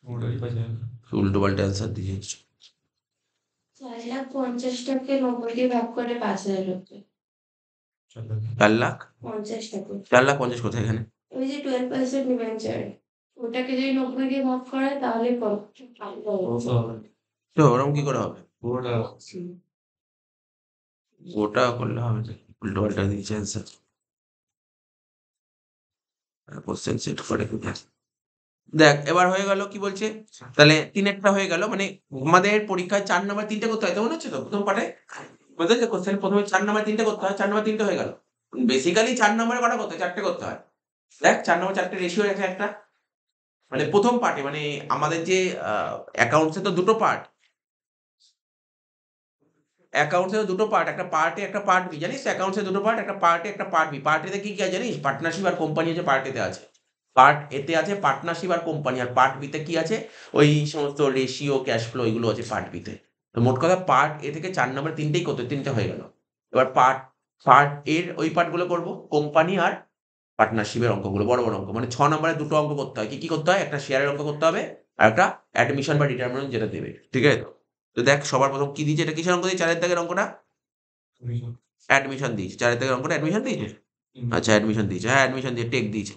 ওটাই পাচ্ছে না। উল্টো পাল্টা অ্যান্সার দিয়েছে। 4,50,000টাকে 90 দিয়ে ভাগ করে 5,000 হচ্ছে। চলো। 4,50,000? 50 টাকা। 4,50,000 কোথায় এখানে? ওই যে 12% ডিবেঞ্চার, ওটাকে যদি 90 দিয়ে ভাগ করে তাহলে কত? তো তো ওরকম কি করে হবে? পুরোটা ওটা করলে হবে না, উল্টো পাল্টা দিয়েছে অ্যান্সার। কোশ্চেন সেট করে দেখ এবার হয়ে গেল কি বলছে, তাহলে তিনেরটা হয়ে গেল, মানে আমাদের পরীক্ষায় 4 নাম্বার 3টে করতে হয়, তো মনে হচ্ছে তো প্রথম পার্টে বুঝলে যে কোশ্চেন প্রথমে 4 নাম্বার 3টে করতে হয়, 4 নাম্বার 3টে হয়ে গেল। বেসিক্যালি 4 নাম্বারে কটা করতে হয়? 4টে করতে হয়। দেখ 4 নাম্বার 4টে রেশিও আছে একটা, মানে প্রথম পার্টে, মানে আমাদের যে অ্যাকাউন্টসে তো দুটো পার্ট, অ্যাকাউন্টসে তো দুটো পার্ট, একটা পার্ট এ একটা পার্ট বি, জানিস অ্যাকাউন্টসে দুটো পার্ট, একটা পার্ট এ একটা পার্ট বি। পার্ট এতে কি কি আছে জানিস? পার্টনারশিপ আর কোম্পানি হচ্ছে পার্ট এতে আছে। পার্ট এতে আছে পার্টনারশিপ আর কোম্পানি, আর পার্ট বি তে কি আছে? ওই সমস্ত রেশিও, ক্যাশ ফ্লো এগুলো আছে পার্ট বি তে। তো মোট কথা পার্ট এ থেকে 4 নাম্বার 3টেই করতে, 3টে হয়ে গেল। এবার পার্ট পার্ট এর ওই পার্টগুলো করব, কোম্পানি আর পার্টনারশিপের অঙ্কগুলো, বড় বড় অঙ্ক, মানে 6 নাম্বারে দুটো অঙ্ক করতে হয়। কি কি করতে হয়? একটা শেয়ারের অঙ্ক করতে হবে, আর একটা অ্যাডমিশন বা ডিটারমিনেন্ট যেটা দেবে, ঠিক আছে? তো দেখ সবার প্রথম কি দিয়েছে, এটা কিসের অঙ্ক দিয়েছে? 4 দাগের অঙ্কটা অ্যাডমিশন দিয়েছে, 4 দাগের অঙ্কটা অ্যাডমিশন দিয়েছে। আচ্ছা অ্যাডমিশন দিয়েছে, হ্যাঁ অ্যাডমিশন দিয়ে টেক দিয়েছে।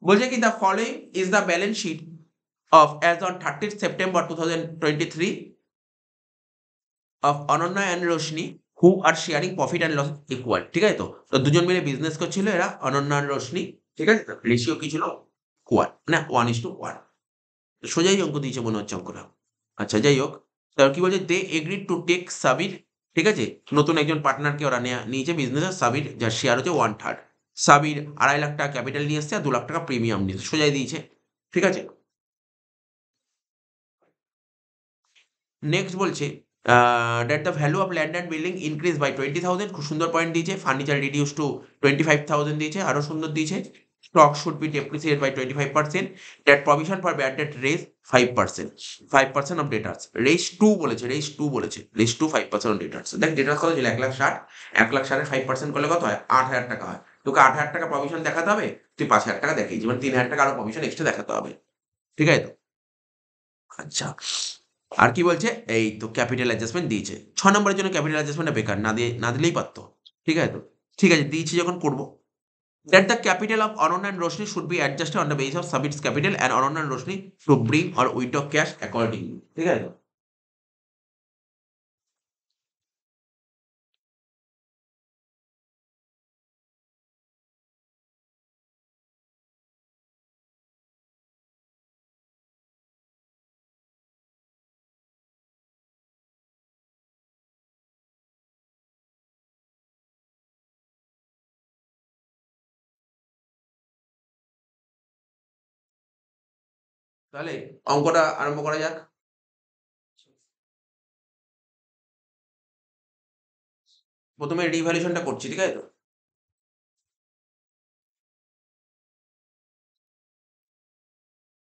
বলছে কি the following is the balance sheet of as on 30th September 2023 of Ananya and Roshni who are sharing profit and loss equal, ঠিক আছে? তো তো দুজন মিলে বিজনেস করছিল এরা, অনন্যা আর রোশনি, ঠিক আছে? রেশিও কি ছিল? ইকুয়াল, না 1:1। সোজাই অঙ্ক দিয়েছে মনে হচ্ছে অঙ্কটা। আচ্ছা যাই হোক, তারপর কি বলছে, দে এগ্রিড টু টেক সাবির, ঠিক আছে? নতুন একজন পার্টনারকে ওরা নিয়েছে বিজনেসে, সাবির যার শেয়ার হচ্ছে 1/3। সাবির 2.5 লাখ টাকা ক্যাপিটাল নিয়ে এসছে আর 2 লাখ টাকা প্রিমিয়াম নিয়েছে, সোজাই দিয়েছে, ঠিক আছে? নেক্সট বলছে that the value of land and building increase by 20,000, খুব সুন্দর পয়েন্ট দিয়েছে। ফার্নিচার রিডিউস টু 25,000 দিয়েছে, আরো সুন্দর দিয়েছে। Stock should be depreciated by 25%, that provision for bad debt raise 5%, 5% of debtors. Raise 2 বলেছে, রেজ 2 বলেছে, রেজ 2 5% অফ ডেটার্স। দেখ ডেটার্স কত ছিল? 1,60,000, 1,60,000 5% করলে কত হয়? 8,000 টাকা হয়। তোকে 8,000 টাকা প্রভিশন দেখাতে হবে, তুই 5,000 টাকা দেখিয়েছিস, মানে 3,000 টাকা আরো প্রভিশন এক্সট্রা দেখাতে হবে, ঠিক আছে তো? আচ্ছা, আর কি বলছে? এই তো ক্যাপিটাল অ্যাডজাস্টমেন্ট দিয়েছে। 6 নম্বরের জন্য ক্যাপিটাল অ্যাডজাস্টমেন্টটা বেকার, না দিলেই পারত, ঠিক আছে তো? ঠিক আছে দিয়েছি যখন করব। That the capital of Ananya and Roshni should be adjusted on the base of Sabit's capital and Ananya and Roshni to bring or withdraw cash accordingly, ঠিক আছে তো? তাহলে অঙ্কটা আরম্ভ করা যাক। প্রথমে রিভ্যালুয়েশনটা করছি, ঠিক আছে তো?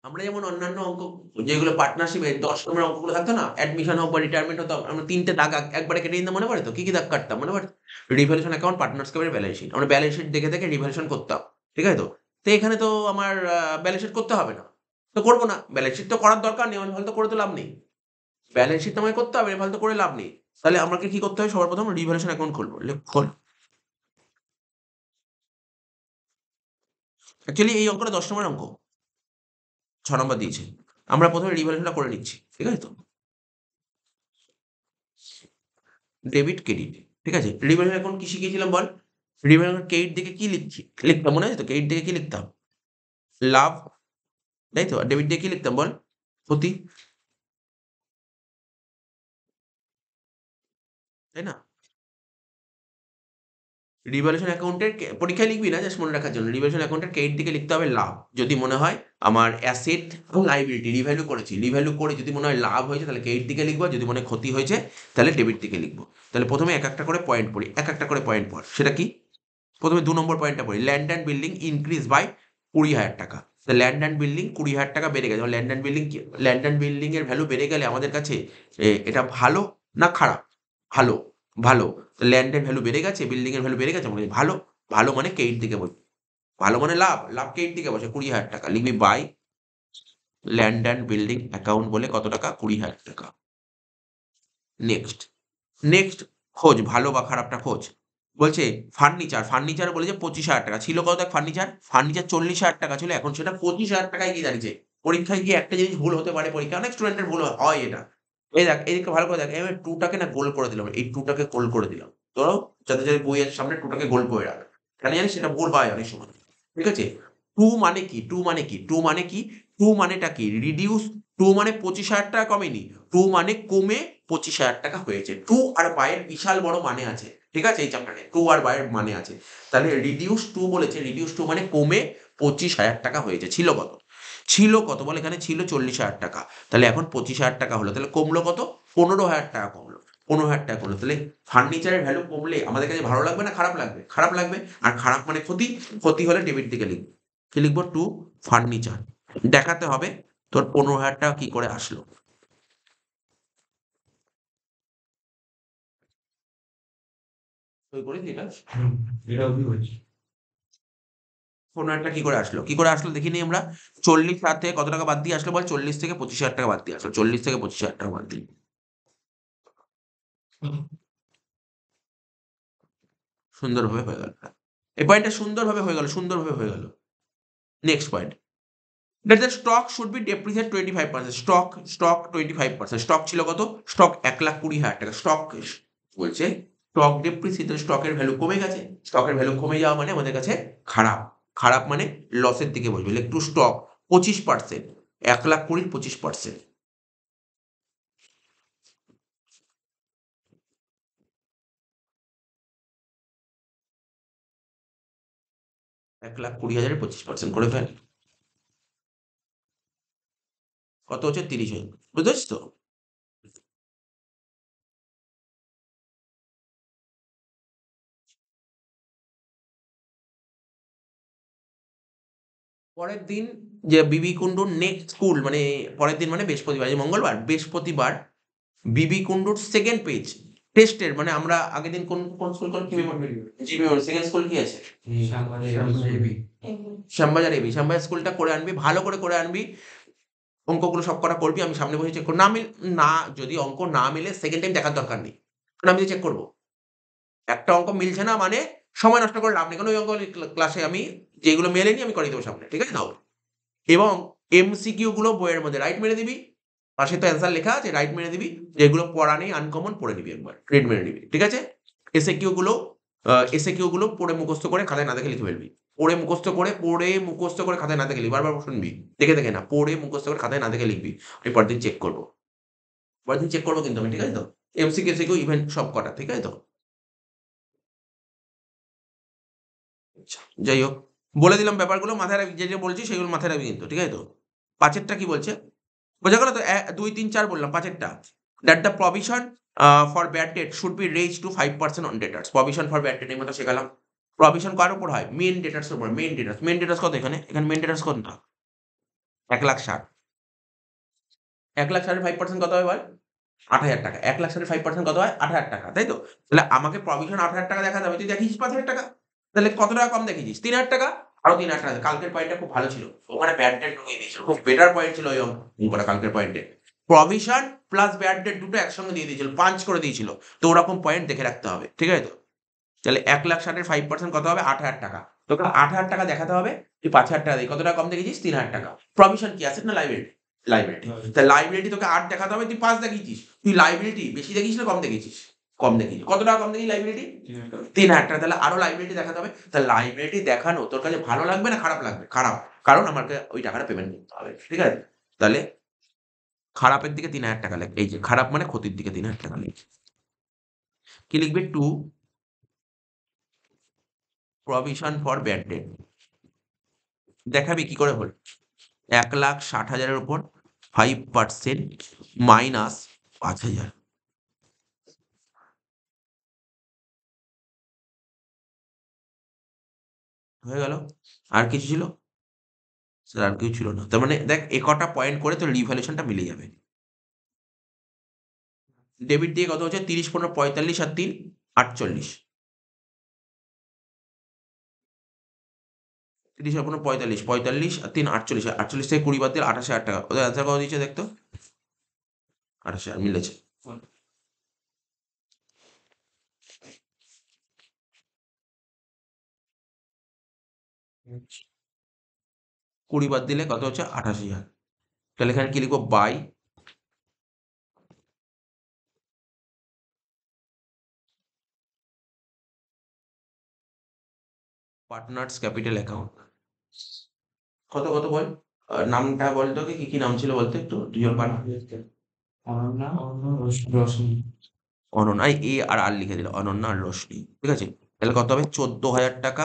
আমরা যেমন অন্যান্য অঙ্ক যেগুলো পার্টনারশিপের 10 নম্বরের অঙ্কগুলো থাকতো না, অ্যাডমিশন হোক বা রিটায়ারমেন্ট হতো, আমরা 3টে দাগ একবারে কেটে নিতাম, মনে পড়ে তো? কি কি দাগ কাটতাম মনে পড়ে? Revaluation account, partners capital, balance sheet. আমরা ব্যালেন্স শিট দেখে দেখে রিভ্যালুয়েশন করতাম, ঠিক আছে তো? তো এখানে তো আমার ব্যালেন্স শিট করতে হবে না, তো করবো না। ব্যালেন্স শিট তো করার দরকার নেই, আমি ফালতু করে তো লাভ নেই। ব্যালেন্স শিট তো আমাকে করতে হবে, ফালতু করে লাভ নেই। তাহলে আমাকে কি করতে হবে? সবার প্রথম রিভ্যালুয়েশন অ্যাকাউন্ট খুলবো, খোল। অ্যাকচুয়ালি এই অঙ্কটা 10 নম্বরের অঙ্ক, 6 নম্বর দিয়েছে। আমরা প্রথমে রিভ্যালুয়েশনটা করে নিচ্ছি, ঠিক আছে তো? ডেবিট, ক্রেডিট, ঠিক আছে? রিভ্যালুয়েশন অ্যাকাউন্ট কি শিখিয়েছিলাম বল? রিভ্যালুয়েশন ক্রেডিট দিকে কি লিখতাম মনে আছে তো? ক্রেডিট দিকে কি লিখতাম? লাভ, তাই তো? আর ডেবিট দিয়ে কি লিখতাম বল? ক্ষতি, তাই না? রিভ্যালুয়েশন অ্যাকাউন্টের পরীক্ষায় লিখবি না, জাস্ট মনে রাখার জন্য। রিভ্যালুয়েশন অ্যাকাউন্টের ক্রেডিট দিকে লিখতে হবে লাভ, যদি মনে হয় আমার অ্যাসেট এবং লাইবিলিটি রিভ্যালু করেছি, রিভ্যালু করে যদি মনে হয় লাভ হয়েছে তাহলে ক্রেডিট দিকে লিখবো, যদি মনে হয় ক্ষতি হয়েছে তাহলে ডেবিট দিকে লিখবো। তাহলে প্রথমে এক একটা করে পয়েন্ট পড়ি, এক একটা করে পয়েন্ট পড়। সেটা কি? প্রথমে 2 নম্বর পয়েন্টটা পড়ি, land and building increase by 20,000 টাকা। ল্যান্ড অ্যান্ড বিল্ডিং 20,000 টাকা বেড়ে গেছে। ল্যান্ড অ্যান্ড বিল্ডিং এর ভ্যালু বেড়ে গেলে আমাদের কাছে এটা ভালো না খারাপ? ভালো, ভালো। ল্যান্ড এর ভ্যালু বেড়ে গেছে, বিল্ডিং এর ভ্যালু বেড়ে গেছে মানে ভালো। ভালো মানে কে এর দিকে বসবে। ভালো মানে লাভ, লাভ কে এর দিকে বসে 20,000 টাকা। লিখবি by land and building account বলে কত টাকা? 20,000 টাকা। নেক্সট, নেক্সট খোঁজ ভালো বা খারাপটা খোঁজ। বলছে ফার্নিচার বলেছে 25,000 টাকা। ছিল কত দেখ ফার্নিচার? ফার্নিচার 40,000 টাকা ছিল, এখন সেটা 25,000 টাকায় গিয়ে দাঁড়িয়েছে। পরীক্ষায় গিয়ে একটা জিনিস ভুল হতে পারে, পরীক্ষায় অনেক স্টুডেন্টের ভুল হয় এটা। এই দেখ এদিকে ভালো করে দেখ, এবার 2 টাকে না গোল করে দিলাম। এই 2 টাকে গোল করে দিলাম। ধরো যাদের বইয়ের সামনে 2 টাকে গোল করে রাখ। কেন জানিস? সেটা ভুল হয় অনেক সময়। ঠিক আছে? 2 মানে কি? 2 মানে কি? 2 মানে কি? 2 মানেটা কি? রিডিউস 2 মানে 25,000 টাকা কমেনি। 2 মানে কমে 25,000 টাকা হয়েছে। 2 আর বাই এর বিশাল বড় মানে আছে। ঠিক আছে? এই চ্যাপ্টারে 2 আর বাই এর মানে আছে। তাহলে রিডিউস 2 বলেছে, রিডিউস 2 মানে কমে 25,000 টাকা হয়েছে। ছিল কত? ছিল কত? বল এখানে ছিল 40,000 টাকা। তাহলে এখন 25,000 টাকা হলো। তাহলে কমলো কত? 15,000 টাকা কমলো। 15,000 টাকা কমলো। তাহলে ফার্নিচারের ভ্যালু কমলে আমাদের কাছে ভালো লাগবে না খারাপ লাগবে? খারাপ লাগবে। আর খারাপ মানে ক্ষতি, ক্ষতি হলে ডেবিট দিকে লিখবো। কি লিখবো? To furniture. দেখাতে হবে তোর 15,000 টাকা কি করে আসলো। সই করিস এটা? এটা অবধি হয়েছে। 15,000 টাকা কি করে আসলো? কি করে আসলো দেখি নিই আমরা। 40,000 থেকে কত টাকা বাদ দিয়ে আসলো বল? 40 থেকে 25,000 টাকা বাদ দিয়ে আসলো। 40 থেকে 25,000 টাকা বাদ দিই। সুন্দরভাবে হয়ে গেল। এই পয়েন্টটা সুন্দরভাবে হয়ে গেল, সুন্দরভাবে হয়ে গেল। Next point. That the stock should be depreciated 25%. Stock 25%। Stock ছিল কত? স্টক 1,20,000 টাকা। স্টক বলছে স্টক ডেপ্রিসিয়েট, স্টকের ভ্যালু কমে গেছে। স্টকের ভ্যালু কমে যাওয়া মানে আমাদের কাছে খারাপ। খারাপ মানে লসের দিকে বসবে। একটু স্টক 25%। 1,20,000 25%। 1,20,000 25% করে ফেল। কত হচ্ছে? 30 হয়ে গেল। বুঝতে পারছিস তো? পরের দিন যে বিবি কুণ্ডুর নেক্সট স্কুল মানে পরের দিন মানে বৃহস্পতিবার, আজ মঙ্গলবার। বৃহস্পতিবার বিবি কুণ্ডুর সেকেন্ড পেজ টেস্টের মানে আমরা আগের দিন কোন স্কুল করে কি memory? GB memory. Second school কি আছে? শ্যামবাজার এবি। শ্যামবাজার স্কুলটা করে আনবি, ভালো করে আনবি। অঙ্কগুলো সব করা করবি, আমি সামনে বসে চেক করব। না যদি অঙ্ক না মিলে সেকেন্ড টাইম দেখার দরকার নেই। কারণ আমি চেক করব। একটা অঙ্ক মিলছে না মানে সময় নষ্ট করে লাভ নেই। কারণ ওই অঙ্ক ক্লাসে আমি যেগুলো মেলেনি আমি করিয়ে দেবো সামনে। ঠিক আছে তো? এবং এমসিকিউ গুলো বইয়ের মধ্যে রাইট মেরে দিবি। পাশে তো অ্যান্সার লেখা আছে, রাইট মেরে দিবি। যেগুলো পড়া নেই আনকমন পড়ে নিবি একবার। রেড মেরে নিবি। ঠিক আছে? এসএকিউ গুলো পড়ে মুখস্থ করে খাতায় না দেখে লিখে ফেলবি। পড়ে মুখস্থ করে খাতায় না দেখে লিখবি। বারবার শুনবি। দেখে না। পড়ে মুখস্থ করে খাতায় না দেখে লিখবি। আমি পরের দিন চেক করব। পরের দিন চেক করব কিন্তু আমি। ঠিক আছে তো? এমসিকিউ ইভেন সব কটা। ঠিক আছে তো? আচ্ছা, যাই হোক। বলে দিলাম ব্যাপারগুলো মাথায় রাখবি। যে বলছি সেগুলো মাথায় রাখবি কিন্তু। ঠিক আছে তো? ৫ এরটা কি বলছে? বোঝা গেল তো? ২, ৩, ৪ বললাম। ৫ এরটা। That the provision for bad debt should be raised to 5% on debtors. Provision for bad debt এই মাত্র শেখালাম। প্রভিশন কার উপর হয়? মেইন ডেটার্স এর উপর। মেইন ডেটার্স কত এখানে? এখানে মেইন ডেটার্স কতটা? ১,৬০,০০০। ১,৬০,০০০ এর 5% কত হয় বল? ৮,০০০ টাকা। ১,৬০,০০০ এর 5% কত হয়? ৮,০০০ টাকা। তাই তো? তাহলে আমাকে প্রভিশন ৮,০০০ টাকা দেখাতে হবে। তুই দেখিয়েছিস ৫,০০০ টাকা। তাহলে কত টাকা কম দেখিয়েছিস? ৩,০০০ টাকা। আরো ৩,০০০ টাকা। কালকের পয়েন্টটা খুব ভালো ছিল। ওখানে ব্যাড ডেট ঢুকিয়ে দিয়েছিল। খুব বেটার পয়েন্ট ছিল ওই অঙ্কটা কালকের পয়েন্টে। প্রভিশন প্লাস ব্যাড ডেট দুটো একসঙ্গে দিয়ে দিয়েছিল। পাঞ্চ করে দিয়েছিল। তো ওরকম পয়েন্ট দেখে রাখতে হবে। ঠিক আছে তো? তাহলে ১,৬০,০০০ এর 5% কত হবে? ৮,০০০ টাকা। তোকে ৮,০০০ টাকা দেখাতে হবে। তুই ৫,০০০ টাকা দিয়ে কত টাকা কম দেখিয়েছিস? ৩,০০০ টাকা। প্রভিশন কি অ্যাসেট না লায়াবিলিটি? লায়াবিলিটি। তাহলে লায়াবিলিটি তোকে ৮ দেখাতে হবে, তুই ৫ দেখিয়েছিস। তুই লায়াবিলিটি বেশি দেখিয়েছিস না কম দেখিয়েছিস? কম দেখিয়েছিস। কত টাকা কম দেখিয়েছিস লায়াবিলিটি? ৩,০০০ টাকা। তাহলে আরো লায়াবিলিটি দেখাতে হবে। তাহলে লায়াবিলিটি দেখানো তোর কাছে ভালো লাগবে না খারাপ লাগবে? খারাপ। কারণ আমাকে ওই টাকাটা পেমেন্ট করতে হবে। ঠিক আছে? তাহলে খারাপের দিকে ৩,০০০ টাকা লেখ। এই যে খারাপ মানে ক্ষতির দিকে ৩,০০০ টাকা লিখ। কি লিখবি? To provision for bad debt. দেখাবি কি করে হলো? ১,৬০,০০০ এর উপর 5% মাইনাস ৫,০০০। হয়ে গেল? আর কিছু ছিল? স্যার আর কেউ ছিল না। তার মানে দেখ এ কটা পয়েন্ট করে তোর রিভ্যালুয়েশনটা মিলে যাবে। ডেবিট দিয়ে কত হচ্ছে 30, 15, 45 আর 3 48। 30 আর 15 45, 45 আর 3 48, 48 থেকে 20 বাদ দিলে 28,000 টাকা। ওদের অ্যান্সার কত দিচ্ছে দেখতো? 28,000 মিলেছে। আচ্ছা। 20 বাদ দিলে কত হচ্ছে? 28,000। তাহলে এখানে কি লিখবো? By partners capital account. কত কত বল? নামটা বল তোকে, কি কি নাম ছিল বলতো একটু দুজন পার্টনার। অনন্যা, রোশনি। অনন্যা, এ আর আর লিখে দিল, অনন্যা আর রোশনি, ঠিক আছে। তাহলে কত হবে? 14,000 টাকা,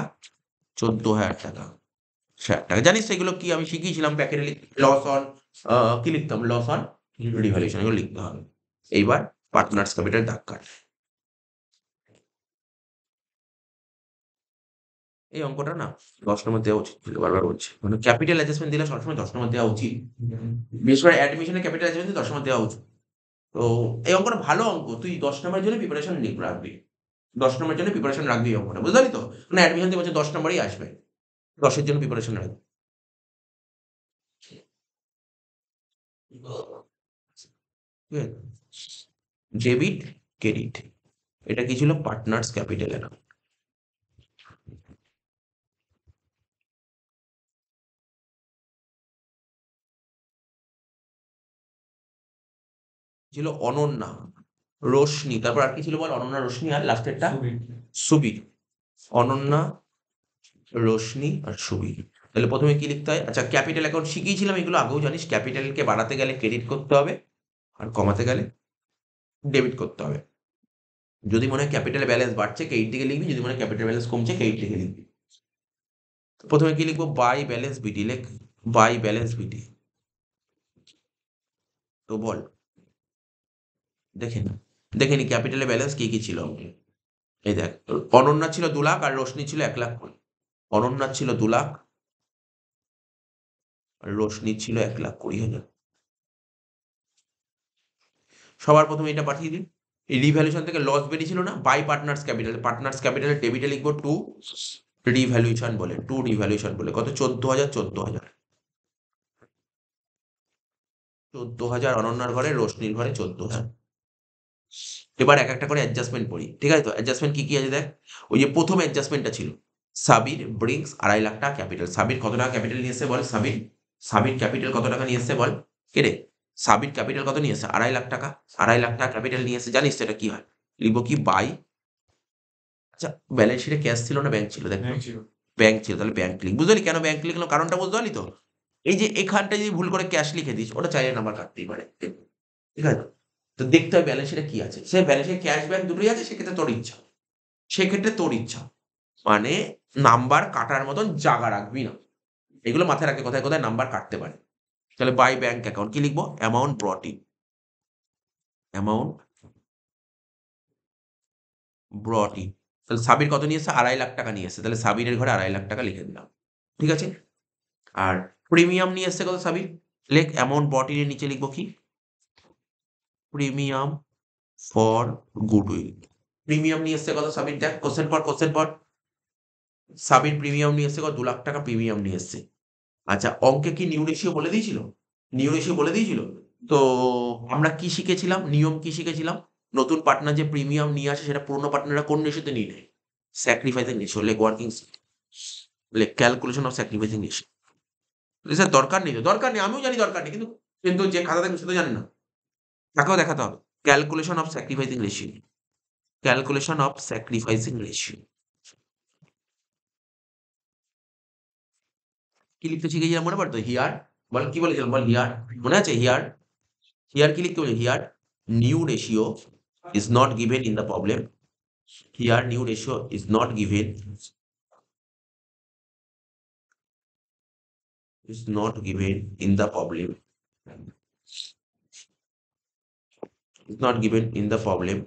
14,000 টাকা, 60 টাকা। জানিস তো এগুলো কি আমি শিখিয়েছিলাম প্যাকেটে লস অন, কি লিখতাম? লস অন রিভ্যালুয়েশন, এগুলো লিখতে হবে। এইবার পার্টনার্স ক্যাপিটাল দাগ কাট। এই অঙ্কটা না 10 নম্বর দেওয়া উচিত ছিল, বারবার বলছি। মানে ক্যাপিটাল অ্যাডজাস্টমেন্ট দিলে সবসময় 10 নম্বর দেওয়া উচিত। বিশেষ করে অ্যাডমিশনে ক্যাপিটাল অ্যাডজাস্টমেন্ট 10 নম্বর দেওয়া উচিত। তো এই অঙ্কটা ভালো অঙ্ক, তুই 10 নম্বরের জন্য প্রিপারেশন রাখবি। 10 নম্বরের জন্য প্রিপারেশন রাখবি এই অঙ্কটা, বুঝতে পারলি তো? মানে অ্যাডমিশন দিয়ে বলছে 10 নম্বরই আসবে, 10 এর জন্য প্রিপারেশন রাখবি। ঠিক আছে? ডেবিট ক্রেডিট, এটা কি ছিল? Partners capital account. ছিল অনন্যা, রোশনি, তারপর আর কি ছিল বল? অনন্যা, রোশনি আর লাস্টেরটা সুবীর। অনন্যা, রোশনি আর সুবীর। তাহলে প্রথমে কি লিখতে হয়? আচ্ছা, ক্যাপিটাল অ্যাকাউন্ট শিখিয়েছিলাম, এগুলো আগেও জানিস। ক্যাপিটালকে বাড়াতে গেলে ক্রেডিট করতে হবে, আর কমাতে গেলে ডেবিট করতে হবে। যদি মনে হয় ক্যাপিটাল ব্যালেন্স বাড়ছে, ক্রেডিট দিকে লিখবি। যদি মনে হয় ক্যাপিটাল ব্যালেন্স কমছে, ক্রেডিট দিকে লিখবি। প্রথমে কি লিখবো? বাই ব্যালেন্স বিটি। লেখ বাই ব্যালেন্স বিটি। তো বল, দেখে নি, দেখে নি ক্যাপিটালের ব্যালেন্স কি কি ছিল। এই দেখ, অনন্যা ছিল 2 লাখ আর রোশনি ছিল 1 লাখ করে। অনন্যা ছিল 2 লাখ আর রোশনি ছিল 1,20,000। সবার প্রথমে এটা পাঠিয়ে দিন। এই রিভ্যালুয়েশন থেকে লস বেরিয়েছিল না, বাই পার্টনার্স ক্যাপিটাল। পার্টনার্স ক্যাপিটালের ডেবিটে লিখবো টু রিভ্যালুয়েশন বলে, টু রিভ্যালুয়েশন বলে। কত? 14,000, 14,000, 14,000 অনন্যার ঘরে, রোশনির ঘরে 14,000। এবার এক একটা করে অ্যাডজাস্টমেন্ট পড়ি, ঠিক আছে? তো অ্যাডজাস্টমেন্ট কি কি আছে দেখ। ওই যে প্রথম অ্যাডজাস্টমেন্টটা ছিল, সাবির ব্রিংস 2.5 লাখ টাকা ক্যাপিটাল। সাবির কত টাকা ক্যাপিটাল নিয়ে এসছে বল? সাবির ক্যাপিটাল কত টাকা নিয়ে এসছে বল? কে রে? সাবির ক্যাপিটাল কত নিয়ে এসছে? 2.5 লাখ টাকা। 2.5 লাখ টাকা ক্যাপিটাল নিয়ে এসছে। জানিস তো এটা কি হয়? লিখবো কি? বাই, আচ্ছা ব্যালেন্স শিটে ক্যাশ ছিল না ব্যাংক ছিল? দেখ, ব্যাংক ছিল, তাহলে ব্যাংক লিখ। বুঝলি কেন ব্যাংক লিখলাম? কারণটা বুঝতে পারলি তো? এই যে এখানটায় যদি ভুল করে ক্যাশ লিখে দিস, ওটা চাইলে নাম্বার কাটতেই পারে, ঠিক আছে? তো দেখতে হবে ব্যালেন্স শিটে কি আছে। সে ব্যালেন্স শিটে ক্যাশ ব্যাংক দুটোই আছে, সেক্ষেত্রে তোর ইচ্ছা, সেক্ষেত্রে তোর ইচ্ছা। মানে নাম্বার কাটার মতন জায়গা রাখবি না। এগুলো মাথায় রাখবে, কোথায় কোথায় নাম্বার কাটতে পারে। তাহলে বাই ব্যাংক অ্যাকাউন্ট কি লিখবো? Amount ব্রট in, amount ব্রট in. তাহলে সাবির কত নিয়ে এসছে? 2.5 লাখ টাকা নিয়ে এসছে। তাহলে সাবিরের ঘরে 2.5 লাখ টাকা লিখে দিলাম, ঠিক আছে? আর প্রিমিয়াম নিয়ে এসছে কত সাবির? লেখ অ্যামাউন্ট ব্রট ইন এর নিচে লিখবো কি? Premium for goodwill. প্রিমিয়াম নিয়ে এসছে কত সাবির? দেখ, কোশ্চেন পর কোশ্চেন পর। সাবির প্রিমিয়াম নিয়ে এসছে কত? 2 লাখ টাকা প্রিমিয়াম নিয়ে এসছে। আচ্ছা, অঙ্কে কি নিউ রেশিও বলে দিয়েছিল? নিউ রেশিও বলে দিয়েছিল। তো আমরা কি শিখেছিলাম? নিয়ম কি শিখেছিলাম? নতুন পার্টনার যে প্রিমিয়াম নিয়ে আসে, সেটা পুরনো পার্টনাররা কোন রেশিওতে নিয়ে নেয়? Sacrificing ratio. লেখ ওয়ার্কিং, লেখ calculation of sacrificing ratio. Sir দরকার নেই তো, দরকার নেই, আমিও জানি দরকার নেই, কিন্তু কিন্তু যে খাতা দেখবে সে তো জানে না, তাকেও দেখাতে হবে। Calculation of sacrificing ratio, calculation of sacrificing ratio. কি লিখতে শিখেছিলাম মনে পড়ে তো? হিয়ার, বল কি বলেছিলাম বল? হিয়ার মনে আছে? হিয়ার, হিয়ার কি লিখতে বলছে? Here new ratio is not given in the problem. Here new ratio is not given, is not given in the problem, is not given in the problem.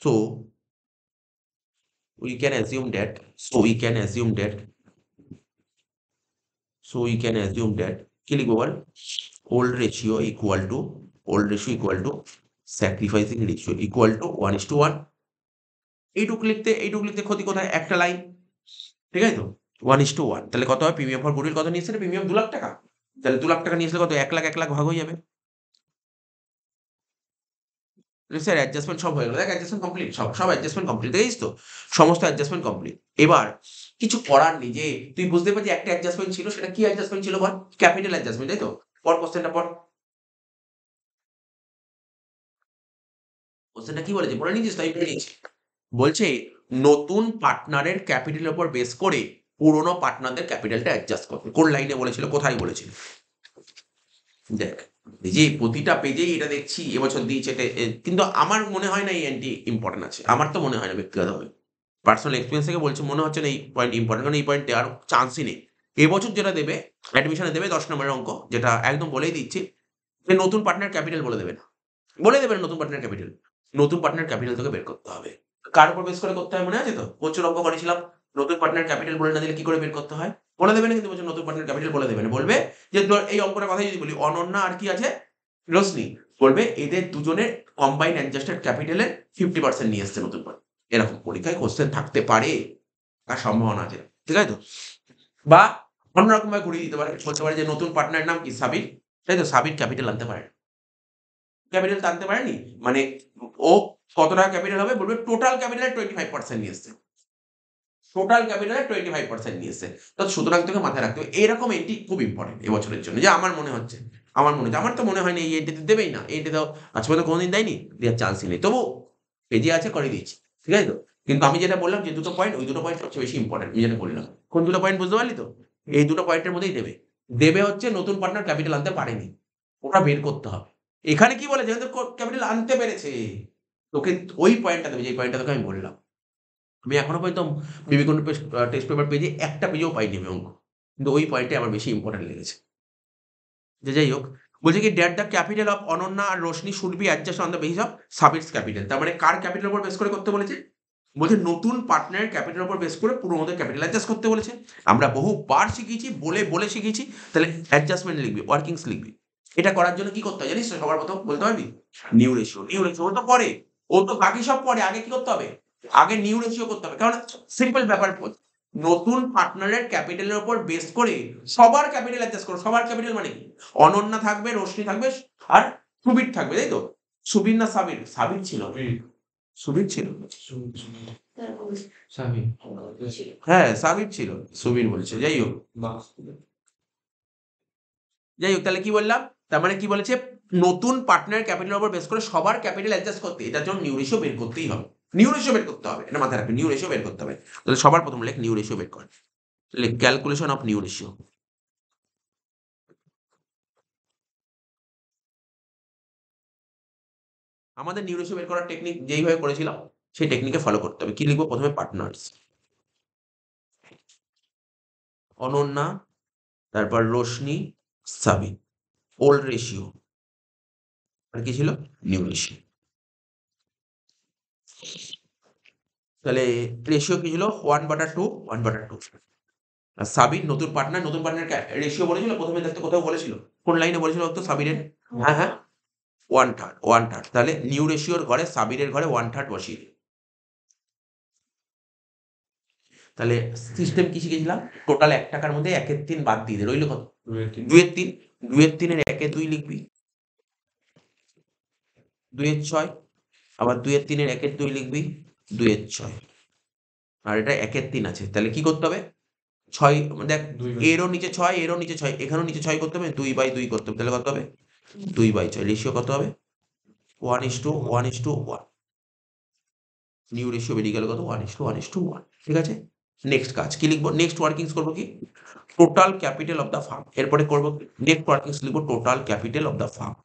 So we can assume that, so we can assume that, so we can assume that কি লিখবো বল, old ratio equal to sacrificing ratio equal to 1:1। এইটুক লিখতে ক্ষতি কোথায়, একটা line, ঠিক আছে তো, 1:1। তাহলে কত হয়, প্রিমিয়াম ফর গুডউইল কত নিয়েছে রে, প্রিমিয়াম 2 লাখ টাকা। তাহলে 2 লাখ টাকা নিয়ে আসলে কত, 1 লাখ ভাগ হয়ে যাবে। স্যার অ্যাডজাস্টমেন্ট সব হয়ে গেল, দেখ অ্যাডজাস্টমেন্ট কমপ্লিট, সব অ্যাডজাস্টমেন্ট কমপ্লিট, দেখেছিস তো, সমস্ত অ্যাডজাস্টমেন্ট কমপ্লিট। এবার কিছু করার নেই, যে তুই বুঝতে পারছি একটা অ্যাডজাস্টমেন্ট ছিল, সেটা কি অ্যাডজাস্টমেন্ট ছিল বল, ক্যাপিটাল অ্যাডজাস্টমেন্ট, তাই তো। পর কোশ্চেনটা পর, কোশ্চেনটা কি বলেছে পড়ে নিয়েছিস, তাই পড়ে নিয়েছি। বলছে নতুন পার্টনারের ক্যাপিটালের উপর বেস করে পুরোনো পার্টনারদের ক্যাপিটালটা অ্যাডজাস্ট করবে। কোন লাইনে বলেছিল, কোথায় বলেছিল, দেখ এই যে প্রতিটা পেজেই এটা দেখছি এবছর দিয়েছে কিন্তু আমার মনে হয় না এই এন্টি ইম্পর্টেন্ট আছে, আমার তো মনে হয় না ব্যক্তিগতভাবে, পার্সোনাল এক্সপিরিয়েন্স থেকে বলছি, মনে হচ্ছে না এই পয়েন্ট ইম্পর্টেন্ট, কারণ এই পয়েন্ট দেওয়ার চান্সই নেই। এবছর যেটা দেবে অ্যাডমিশনে দেবে 10 নম্বরের অঙ্ক, যেটা একদম বলেই দিচ্ছি, যে নতুন পার্টনার ক্যাপিটাল বলে দেবে না, নতুন পার্টনার ক্যাপিটাল, নতুন পার্টনার ক্যাপিটাল থেকে বের করতে হবে। কার উপর বেস করে করতে হয় মনে আছে তো, প্রচুর অঙ্ক করেছিলাম, নতুন পার্টনার ক্যাপিটাল বলে না দিলে কি করে বের করতে হয়, বলে দেবে না, কিন্তু বলছে নতুন পার্টনার ক্যাপিটাল বলে দেবে না, বলবে যে ধর এই অঙ্কটার কথাই যদি বলি, অনন্যা আর কি আছে, রোশনি, বলবে এদের দুজনের কম্বাইন অ্যাডজাস্টেড ক্যাপিটালের 50% নিয়ে এসছে নতুন পার্টনার। এরকম পরীক্ষায় কোশ্চেন থাকতে পারে, তার সম্ভাবনা আছে, ঠিক আছে তো। বা অন্যরকম ভাবে ঘুরিয়ে দিতে পারে, বলতে পারে যে নতুন পার্টনারের নাম কি, সাবির, তাই তো, সাবির ক্যাপিটাল আনতে পারে, ক্যাপিটাল তো আনতে পারেনি, মানে ও কত টাকা ক্যাপিটাল হবে, বলবে টোটাল ক্যাপিটালের 25% নিয়ে এসছে, টোটাল ক্যাপিটালের 25% নিয়ে এসছে। তো সুতরাং তোকে মাথায় রাখতে হবে, এরকম এন্ট্রি খুব ইম্পর্টেন্ট এবছরের জন্য, যে আমার মনে হচ্ছে, আমার তো মনে হয় না এই এন্ট্রিতে দেবেই না, এই এন্ট্রি তো আজ পর্যন্ত কোনোদিন দেয়নি, দেওয়ার চান্সই নেই, তবু পেজে আছে করে দিয়েছি, ঠিক আছে তো। কিন্তু আমি যেটা বললাম যে দুটো পয়েন্ট, ওই দুটো পয়েন্ট সবচেয়ে বেশি ইম্পর্টেন্ট, আমি যেটা বললাম, কোন দুটো পয়েন্ট বুঝতে পারলি তো, এই দুটো পয়েন্টের মধ্যেই দেবে, দেবে হচ্ছে নতুন পার্টনার ক্যাপিটাল আনতে পারেনি, ওটা বের করতে হবে। এখানে কি বলেছে, ক্যাপিটাল আনতে পেরেছে, তোকে ওই পয়েন্টটা দেবে, যে পয়েন্টটা তোকে আমি বললাম। আমি এখনো পর্যন্ত বিবেকানন্দ টেস্ট পেপার পেজে একটা পেজেও পাইনি আমি অঙ্ক, কিন্তু ওই পয়েন্টে আমার বেশি ইম্পর্টেন্ট লেগেছে। যে যাই হোক, বলছে কি that the capital of Ananya আর Roshni should be adjust on the basis of Sabir's capital. তার মানে কার ক্যাপিটালের উপর বেস করে করতে বলেছে, বলছে নতুন পার্টনারের ক্যাপিটালের উপর বেস করে পুরোনোদের ক্যাপিটাল অ্যাডজাস্ট করতে বলেছে। আমরা বহুবার শিখিয়েছি, বলে শিখিয়েছি। তাহলে অ্যাডজাস্টমেন্ট লিখবি, ওয়ার্কিংস লিখবি। এটা করার জন্য কি করতে হয় জানিস তো, সবার প্রথম বলতে পারবি, নিউ রেশিও ও তো পরে, ও তো বাকি সব পরে, আগে কি করতে হবে, আগে নিউ রেশিও করতে হবে, কারণ সিম্পল ব্যাপার, নতুন পার্টনারের ক্যাপিটালের উপর বেস করে সবার ক্যাপিটাল অ্যাডজাস্ট করো। সবার ক্যাপিটাল মানে কি, অনন্যা থাকবে, রোশনি থাকবে, আর সুবীর থাকবে, তাই তো। সুবীর না সাবির, সাবির ছিল, সুবীর ছিল, তারপর স্বামী ছিল। হ্যাঁ সাবির ছিল, সুবীর বলছে, যাই হোক, তাহলে কি বললাম, তার মানে কি বলেছে, নতুন পার্টনার ক্যাপিটালের উপর বেস করে সবার ক্যাপিটাল অ্যাডজাস্ট করতে, এটার জন্য নিউ রেশিও বের করতেই হবে, নিউ রেশিও বের করতে হবে, এটা মাথায় রাখবে, নিউ রেশিও বের করতে হবে। তাহলে সবার প্রথম লেখ নিউ রেশিও বের কর, লেখ ক্যালকুলেশন অফ নিউ রেশিও। আমাদের নিউ রেশিও বের করার টেকনিক যেইভাবে করেছিলাম, সেই টেকনিকে ফলো করতে হবে। কি লিখবো প্রথমে, পার্টনার্স, অনন্যা, তারপর রোশনি, সাবির, ওল্ড রেশিও, আর কি ছিল, নিউ রেশিও। তাহলে রেশিও কি ছিল, 1/2, 1/2। আর সাবির নতুন পার্টনার রেশিও বলেছিল প্রথমে, দেখতে কোথাও বলেছিল, কোন লাইনে বলেছিল তো সাবিরের, হ্যাঁ হ্যাঁ, 1/3। তাহলে নিউ রেশিওর ঘরে সাবিরের ঘরে 1/3 বসিয়ে দিই। তাহলে সিস্টেম কি শিখেছিলাম, টোটাল 1 টাকার মধ্যে 1/3 বাদ দিয়ে দে, রইল কত, 2/3, 2/3 1/2 লিখবি, 2/6, আবার 2/3 1/2 লিখবি, 2/6, আর এটা 1/3 আছে, তাহলে কি করতে হবে, 6, দেখ এরও নিচে 6, এরও নিচে 6, এখানেও নিচে 6 করতে হবে, 2/2 করতে হবে, তাহলে কত হবে, 2/6। রেশিও কত হবে, 1:1:1। নিউ রেশিও বেরিয়ে গেল কত, 1:1:1। ঠিক আছে, নেক্সট কাজ কি লিখবো, নেক্সট ওয়ার্কিংস করবো কি, total capital of the firm. এরপরে করবো নেক্সট ওয়ার্কিংস লিখবো, total capital of the firm.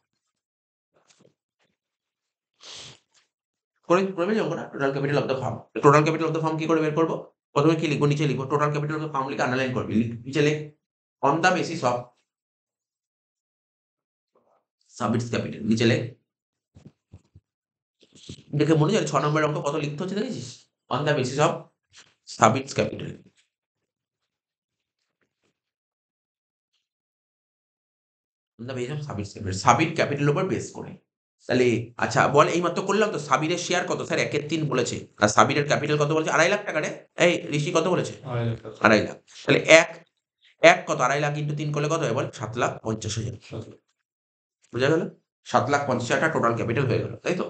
করে যাবো না, total capital of the firm. Total capital of the firm কি করে বের করবো, প্রথমে কি লিখবো, নিচে লিখবো total capital of the firm, লিখে আন্ডারলাইন করবি, নিচে লিখ on the basis of Sabit's capital, নিচে লিখ, দেখে মনে যায় 6 নম্বরের অঙ্ক কত লিখতে হচ্ছে দেখেছিস, on the basis of Sabit's capital. The base of Sabir share, Sabir ক্যাপিটালের উপর বেস করে। তাহলে আচ্ছা বল, এইমাত্র করলাম তো, সাবিরের শেয়ার কত স্যার? 1/3 বলেছে, আর সাবিরের ক্যাপিটাল কত বলেছে? 2.5 লাখ টাকা রে। এই ঋষি কত বলেছে? 2.5 লাখ। তাহলে এক কত? 2.5 লাখ ইন্টু 3 করলে কত হয় বল? 7,50,000। বুঝা গেল? 7,50,000 টাকা টোটাল ক্যাপিটাল হয়ে গেল, তাই তো?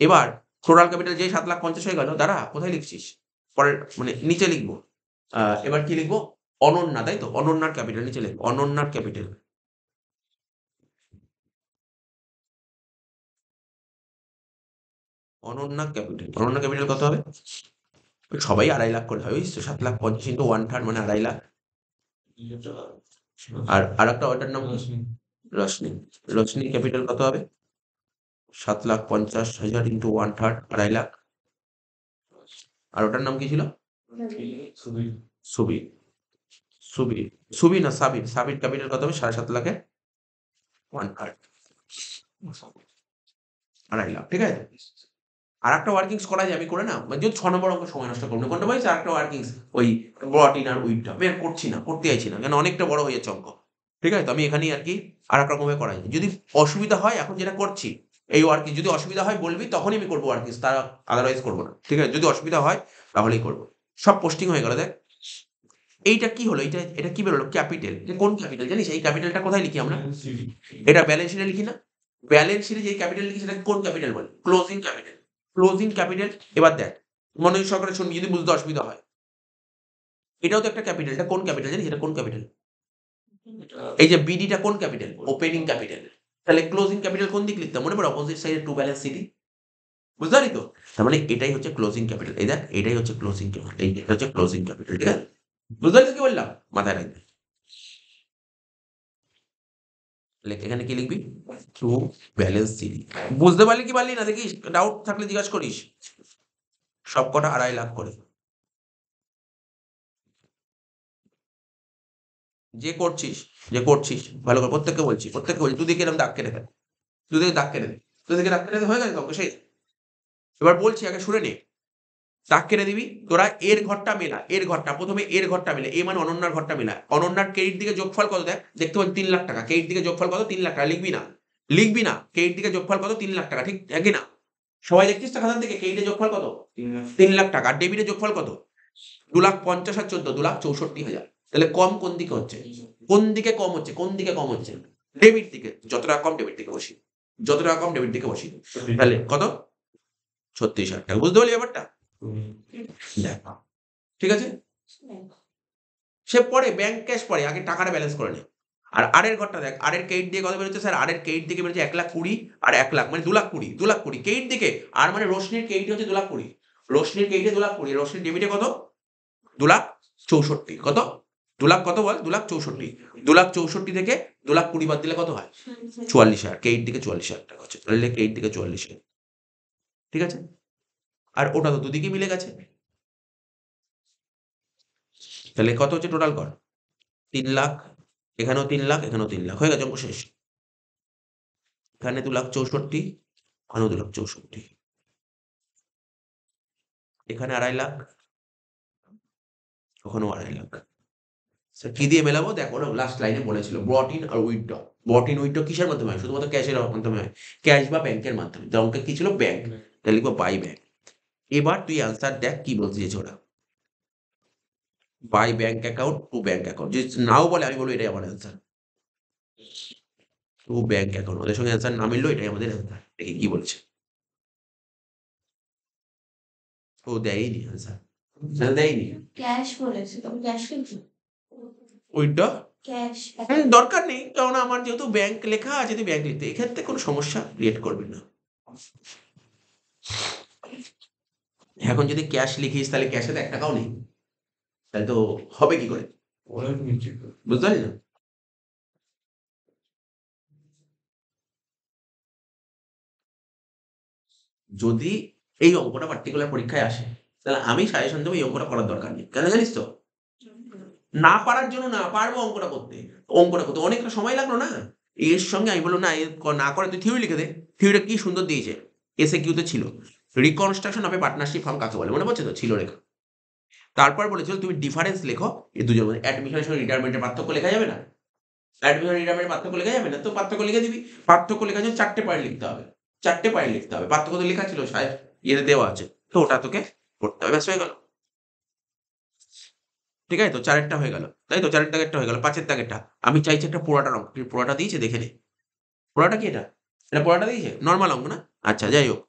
এবার টোটাল ক্যাপিটাল যেই 7,50,000 হয়ে গেল, দাঁড়া কোথায় লিখছিস? পরের মানে নিচে লিখবো। এবার কি লিখবো? অনন্যা, তাই তো? অনন্যার ক্যাপিটাল নিচে লিখবো, অনন্যার ক্যাপিটাল। অনন্যা ক্যাপিটাল কত হবে? সবাই 2.5 লাখ করে হয়, বুঝিস তো? 7,50,000 ইন্টু 1/3 মানে 2.5 লাখ। আর একটা ওটার নাম কি? রশনি। রশনির ক্যাপিটাল কত হবে? 7,50,000 ইন্টু 1/3 2.5 লাখ। আর ওটার নাম কি ছিল? সুবীর। সুবীর না সাবির। সাবির ক্যাপিটাল কত হবে? 7.5 লাখের 1/3 2.5 লাখ, ঠিক আছে? আর একটা ওয়ার্কিংস করা যায়, আমি করে না, যদি 6 নম্বর অঙ্ক সময় নষ্ট করবো না, কোনটা বলছি? আর একটা ওয়ার্কিংস, ওই ব্রট ইন আর উইথটা বের করছি না, করতে চাইছি না, কেন অনেকটা বড় হয়ে যাচ্ছে অঙ্ক, ঠিক আছে? তো আমি এখানেই আর কি আর এক রকমভাবে করা যায়। যদি অসুবিধা হয়, এখন যেটা করছি এই ওয়ার্কিং, যদি অসুবিধা হয় বলবি, তখনই আমি করবো ওয়ার্কিংস, তারা আদারওয়াইজ করবো না, ঠিক আছে? যদি অসুবিধা হয় তাহলেই করবো। সব পোস্টিং হয়ে গেল, দেখ এইটা কি হলো, এটা কি বেরোলো? ক্যাপিটাল। কোন ক্যাপিটাল জানিস? এই ক্যাপিটালটা কোথায় লিখি আমরা? এটা ব্যালেন্স শিটে লিখি না? ব্যালেন্স শিটে যে ক্যাপিটাল লিখি সেটা কোন ক্যাপিটাল বলে? Closing capital. Closing capital. এবার দেখ, মনোযোগ সহকারে শুনবি যদি বুঝতে অসুবিধা হয়। এটাও তো একটা ক্যাপিটাল, এটা কোন ক্যাপিটাল জানিস? এটা কোন ক্যাপিটাল? এই যে বিডিটা কোন ক্যাপিটাল? Opening capital. তাহলে ক্লোজিং ক্যাপিটাল কোন দিক লিখতাম? মনে পড়ে? অপোজিট সাইডে টু ব্যালেন্স সিটি। বুঝতে পারলি তো? তার মানে এটাই হচ্ছে ক্লোজিং ক্যাপিটাল। এই দেখ, এটাই হচ্ছে ক্লোজিং ক্যাপিটাল, এটা হচ্ছে ক্লোজিং ক্যাপিটাল, ঠিক আছে? বুঝতে পারলি কি বললাম? মাথায় রাখবি। এখানে কি লিখবি? To balance city. বুঝতে পারলি কি পারলি না দেখিস? ডাউট থাকলে জিজ্ঞাসা করিস। সব কটা 2.5 লাখ করে। যে করছিস ভালো করে, প্রত্যেককে বলছি, তুই দেখে এরকম দাগ কেটে ফেল। তুই দেখে দাগ কেটে দে। হয়ে গেছে তো সেই। এবার বলছি, আগে শুনে নে। দাগ কেটে দিবি, তোরা এর ঘরটা মেলা, এর ঘরটা প্রথমে, এর ঘরটা মেলা, এ মানে অনন্যার ঘরটা মেলা। অনন্যার ক্রেডিট দিকে যোগফল কত? দেখ, দেখতে পাচ্ছি 3 লাখ টাকা। ক্রেডিট দিকে যোগফল কত? 3 লাখ টাকা। লিখবি না। ক্রেডিট দিকে যোগফল কত? 3 লাখ টাকা, ঠিক একই না? সবাই দেখছিস তো খাতার দিকে? ক্রেডিটের যোগফল কত? 3 লাখ টাকা। আর ডেবিটের যোগফল কত? 2,50,000 আর 14, 2,64,000। তাহলে কম কোন দিকে হচ্ছে? কোন দিকে কম হচ্ছে? ডেবিট দিকে। যত টাকা কম ডেবিট দিকে বসি, তাহলে কত? 36,000 টাকা। বুঝতে পারলি ব্যাপারটা? দেখ, ঠিক আছে? সে পরে ব্যাংক ক্যাশ পরে, আগে টাকাটা ব্যালেন্স করে নে। আর এর ঘরটা দেখ, এর ক্রেডিট দিয়ে কত বেরোচ্ছে স্যার? এর ক্রেডিট দিকে বেরোচ্ছে 1,20,000 আর 1 লাখ, মানে 2,20,000 ক্রেডিট দিকে। আর মানে রোশনির ক্রেডিট হচ্ছে 2,20,000, রোশনির ক্রেডিটে 2,20,000, রোশনির ডেবিটে কত? 2,64,000। কত? 2 লাখ কত বল? 2,64,000। 2,64,000 থেকে 2,20,000 বাদ দিলে কত হয়? 44,000। ক্রেডিট দিকে 44,000 টাকা হচ্ছে, তাহলে ক্রেডিট দিকে 44,000, ঠিক আছে? আর ওটা তো দুদিকেই মিলে গেছে। তাহলে কত হচ্ছে টোটাল কর? 3 লাখ, এখানেও 3 লাখ, এখানেও 3 লাখ, হয়ে গেছে, অঙ্ক শেষ। এখানে 2,64,000, এখানেও 2,64,000, এখানে 2.5 লাখ, ওখানেও 2.5 লাখ। স্যার কি দিয়ে মেলাবো? দেখো না, লাস্ট লাইনে বলেছিল brought in or withdraw. Brought in withdraw কিসের মাধ্যমে হয়? শুধুমাত্র ক্যাশের মাধ্যমে হয়। ক্যাশ বা ব্যাংকের মাধ্যমে। তো অঙ্কে কি ছিল? ব্যাংক। তাহলে লিখবো বাই ব্যাংক। এবার তুই অ্যান্সার দেখ কি বলতে চেয়েছে ওরা। By bank account to bank account. যদি নাও বলে, আমি বলবো এটাই আমার অ্যান্সার। টু ব্যাংক অ্যাকাউন্ট, ওদের সঙ্গে অ্যান্সার না মিললো, এটাই আমাদের অ্যান্সার। দেখি কি বলছে। ও দেয়নি অ্যান্সার, দেয়নি। ক্যাশ বলেছে, তুমি ক্যাশ কিন্তু উইথড্র ক্যাশ দরকার নেই, কারণ আমার যেহেতু ব্যাংক লেখা আছে, তুই ব্যাংক লিখতে, এক্ষেত্রে কোনো সমস্যা ক্রিয়েট করবি না। এখন যদি ক্যাশ লিখিস, তাহলে ক্যাশে তো 1 টাকাও নেই, তাহলে তো হবে কি করে? বুঝতে পারলি না? যদি এই অঙ্কটা পার্টিকুলার পরীক্ষায় আসে, তাহলে আমি সাজেশন দেবো এই অঙ্কটা করার দরকার নেই। কেন জানিস তো? না পারার জন্য না, পারবো অঙ্কটা করতে। অনেকটা সময় লাগলো না? এর সঙ্গে আমি বললাম না, না করে তুই থিওরি লিখে দে। থিওরিটা কি সুন্দর দিয়েছে, এসএ কিউতে ছিল। Reconstruction of A partnership firm কাকে বলে? মনে পড়ছে তো? ছিল লেখা। তারপর বলেছিল তুমি ডিফারেন্স লেখো এই দুজনের মধ্যে, অ্যাডমিশনের সঙ্গে রিটায়ারমেন্টের পার্থক্য লেখা যাবে না? অ্যাডমিশন রিটার্নের পার্থক্য লেখা যাবে না, তো পার্থক্য লিখে দিবি। পার্থক্য লেখার জন্য 4টে পয়েন্ট লিখতে হবে, 4টে পয়েন্ট লিখতে হবে। পার্থক্য তো লেখা ছিল, ইয়েতে দেওয়া আছে, তো ওটা তোকে করতে হবে, ব্যাস হয়ে গেল। ঠিক আছে, তো 4-এরটা হয়ে গেল, তাই তো 4-এর দাগেরটা হয়ে গেল। 5-এর দাগেরটা আমি চাইছি একটা পোড়াটার অঙ্ক। পোড়াটা দিয়েছে দেখে নে। পোড়াটা কি এটা? এটা পোড়াটা দিয়েছে? নরমাল অঙ্ক না? আচ্ছা, যাই হোক।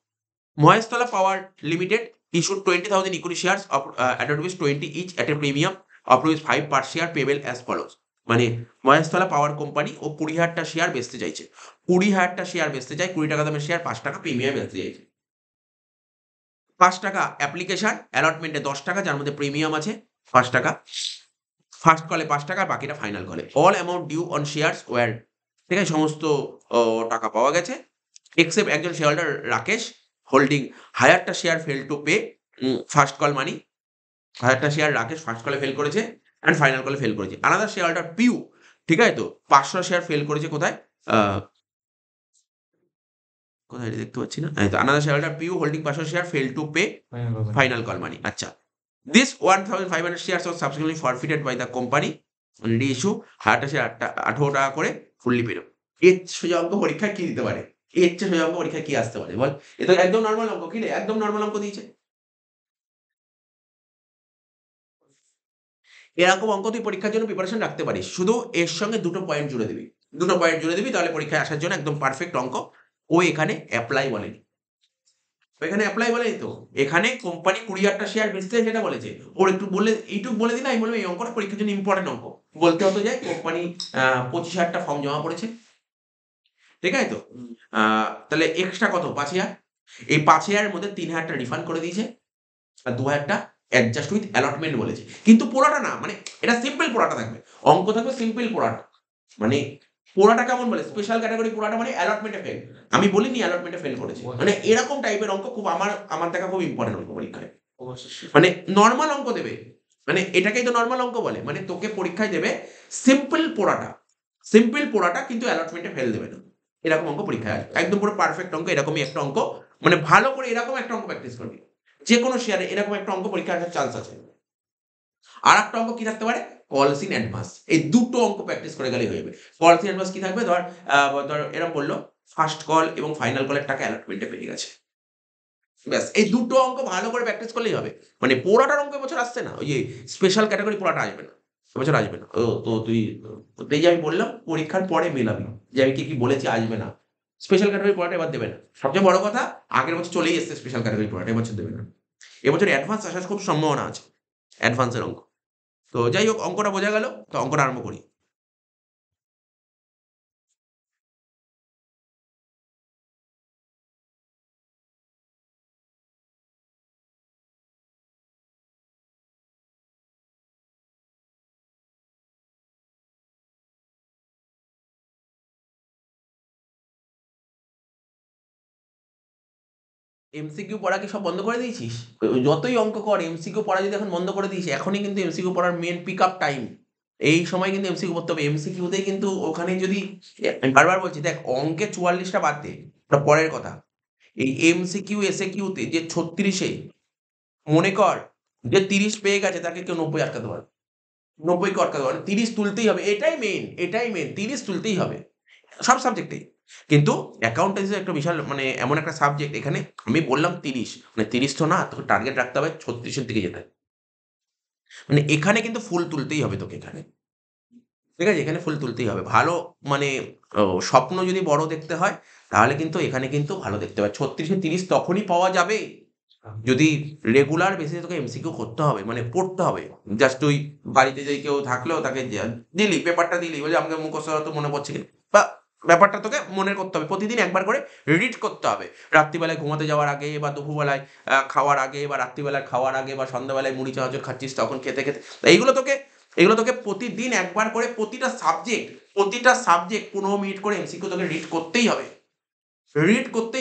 মহেশতলা পাওয়ার limited issued 20,000 equity shares of at ₹20 each at a premium of ₹5 per share payable as follows. মানে মহেশতলা পাওয়ার কোম্পানি ও 20,000টা শেয়ার বেচতে চাইছে। 20,000টা শেয়ার বেচতে চায়, 20 টাকা দামের শেয়ার 5 টাকা প্রিমিয়াম বেচতে চাইছে। 5 টাকা অ্যাপ্লিকেশন, অ্যালটমেন্টে 10 টাকা, যার মধ্যে প্রিমিয়াম আছে 5 টাকা। ফার্স্ট কলে 5 টাকা, বাকিটা ফাইনাল কলে। All amount due on shares were, ঠিক আছে, সমস্ত টাকা পাওয়া গেছে। এক্সেপ্ট একজন শেয়ার হোল্ডার রাকেশ হোল্ডিং হায়ারটা share fail to pay first call money. হায়ারটা শেয়ার রাকেশ ফার্স্ট কলে ফেল করেছে অ্যান্ড ফাইনাল কলে ফেল করেছে। আনাদার শেয়ার হোল্ডার পিউ, ঠিক আছে, তো 500 শেয়ার ফেল করেছে কোথায়? কোথায় এটা দেখতে পাচ্ছি না। এই তো another share holder Piu holding 500 share fail to pay final call money. আচ্ছা, this 1,500 shares was subsequently forfeited by the company on reissue। হায়ারটা শেয়ার 18 টাকা করে ফুললি পেড। এর সোজা অঙ্ক পরীক্ষায় কি দিতে পারে? এর চেয়ে সোজা অঙ্ক পরীক্ষায় কি আসতে পারে বল? এ তো একদম নরমাল অঙ্ক, কি রে, একদম নরমাল অঙ্ক দিয়েছে। এরকম অঙ্ক তুই পরীক্ষার জন্য প্রিপারেশন রাখতে পারিস, শুধু এর সঙ্গে 2টো পয়েন্ট জুড়ে দিবি। 2টো পয়েন্ট জুড়ে দিবি, তাহলে পরীক্ষায় আসার জন্য একদম পারফেক্ট অঙ্ক। ও এখানে অ্যাপ্লাই বলেনি, এখানে অ্যাপ্লাই বলেনি তো, এখানে কোম্পানি 20,000টা শেয়ার বেচতে সেটা বলেছে। ওর একটু বলে এইটুকু বলে দিলে আমি বলবো এই অঙ্কটা পরীক্ষার জন্য ইম্পর্টেন্ট অঙ্ক। বলতে হতো যে কোম্পানি 25,000টা ফর্ম জমা পড়েছে, ঠিক আছে তো। তাহলে এক্সট্রা কত? 5,000। এই 5,000 এর মধ্যে 3,000টা রিফান্ড করে দিয়েছে আর 2,000টা অ্যাডজাস্ট উইথ অ্যালটমেন্ট বলেছে। কিন্তু পোড়াটা না, মানে এটা সিম্পল পোড়াটা থাকবে, অঙ্ক থাকবে সিম্পল পোড়াটা। মানে পোড়াটা কেমন বলে, স্পেশাল ক্যাটাগরি পোড়াটা মানে অ্যালটমেন্টে ফেল। আমি বলিনি অ্যালটমেন্টে ফেল করেছে, মানে এরকম টাইপের অঙ্ক খুব আমার দেখা খুব ইম্পর্টেন্ট অঙ্ক পরীক্ষায়। মানে নরমাল অঙ্ক দেবে, মানে এটাকেই তো নরমাল অঙ্ক বলে। মানে তোকে পরীক্ষায় দেবে সিম্পল পোড়াটা, সিম্পল পোড়াটা, কিন্তু অ্যালটমেন্টে ফেল দেবে না। এরকম অঙ্ক পরীক্ষায় আসবে, একদম পুরো পারফেক্ট অঙ্ক। এরকমই একটা অঙ্ক, মানে ভালো করে এরকম একটা অঙ্ক প্র্যাকটিস করবি। যে কোনো শেয়ারে এরকম একটা অঙ্ক পরীক্ষায় আসার চান্স আছে। আর একটা অঙ্ক কি থাকতে পারে? কলস ইন অ্যাডভান্স। এই দুটো অঙ্ক প্র্যাকটিস করে গেলেই হয়ে যাবে। কলস ইন অ্যাডভান্স কি থাকবে? ধর এরকম বললো ফার্স্ট কল এবং ফাইনাল কলের টাকা অ্যালটমেন্টে পেয়ে গেছে, ব্যাস। এই দুটো অঙ্ক ভালো করে প্র্যাকটিস করলেই হবে। মানে পোড়াটার অঙ্ক এবছর আসছে না, ওই যে স্পেশাল ক্যাটাগরি পোড়াটা আসবে না, এবছর আসবে না। তো তুই এই যে আমি বললাম পরীক্ষার পরে মেলাবি যে আমি কি কি বলেছি আসবে না। স্পেশাল ক্যাটাগরি পড়াটা এবার দেবে না। সবচেয়ে বড় কথা, আগের বছর চলেই এসছে স্পেশাল ক্যাটাগরি পড়াটা, এবছর দেবে না। এবছর অ্যাডভান্স আসার খুব সম্ভাবনা আছে, অ্যাডভান্সের অঙ্ক। তো যাই হোক, অঙ্কটা বোঝা গেল, তো অঙ্কটা আরম্ভ করি। এমসিকিউ পড়া কি সব বন্ধ করে দিয়েছিস? যতই অঙ্ক কর, এমসিকিউ পড়া যদি এখন বন্ধ করে দিস, এখনই কিন্তু এমসিকিউ পড়ার মেন পিক আপ টাইম। এই সময় কিন্তু এমসিকিউ পড়তে হবে। এমসিকিউতেই কিন্তু ওখানে যদি, আমি বারবার বলছি দেখ, অঙ্কে 44টা বাদ দে, ওটা পরের কথা। এই এমসিকিউ এসএকিউতে যে 36-এ মনে কর যে 30 পেয়ে গেছে, তাকে কেউ 90 আটকাতে পারবে, 90 কে আটকাতে পারবে, 30 তুলতেই হবে। এটাই মেন, এটাই মেন, 30 তুলতেই হবে সব সাবজেক্টেই। কিন্তু অ্যাকাউন্টেন্সি একটা বিশাল, মানে এমন একটা সাবজেক্ট, এখানে আমি বললাম 30, মানে 30 তো না, তোকে টার্গেট রাখতে হবে 36-এর দিকে যেতে। মানে এখানে কিন্তু ফুল তুলতেই হবে তোকে এখানে, ঠিক আছে? এখানে ফুল তুলতেই হবে। ভালো, মানে স্বপ্ন যদি বড় দেখতে হয়, তাহলে কিন্তু এখানে কিন্তু ভালো দেখতে হবে। 36-এ 30 তখনই পাওয়া যাবে যদি রেগুলার বেসিসে তোকে এমসিকিউ করতে হবে, মানে পড়তে হবে। জাস্ট তুই বাড়িতে যদি কেউ থাকলেও তাকে দিলি, পেপারটা দিলি, বলে আমাকে মুখস্থ তো মনে পড়ছে কিনা, বা ব্যাপারটা তোকে মনে করতে হবে। প্রতিদিন একবার করে রিড করতে হবে। রাত্রিবেলায় ঘুমাতে যাওয়ার আগে, বা দুপুরবেলায় খাওয়ার আগে, বা রাত্রিবেলায় খাওয়ার আগে, বা সন্ধ্যাবেলায় মুড়ি চানাচুর খাচ্ছিস তখন খেতে খেতে। এইগুলো তোকে প্রতিদিন একবার করে প্রতিটা সাবজেক্ট 15 মিনিট করে এমসিকিউ তোকে রিড করতেই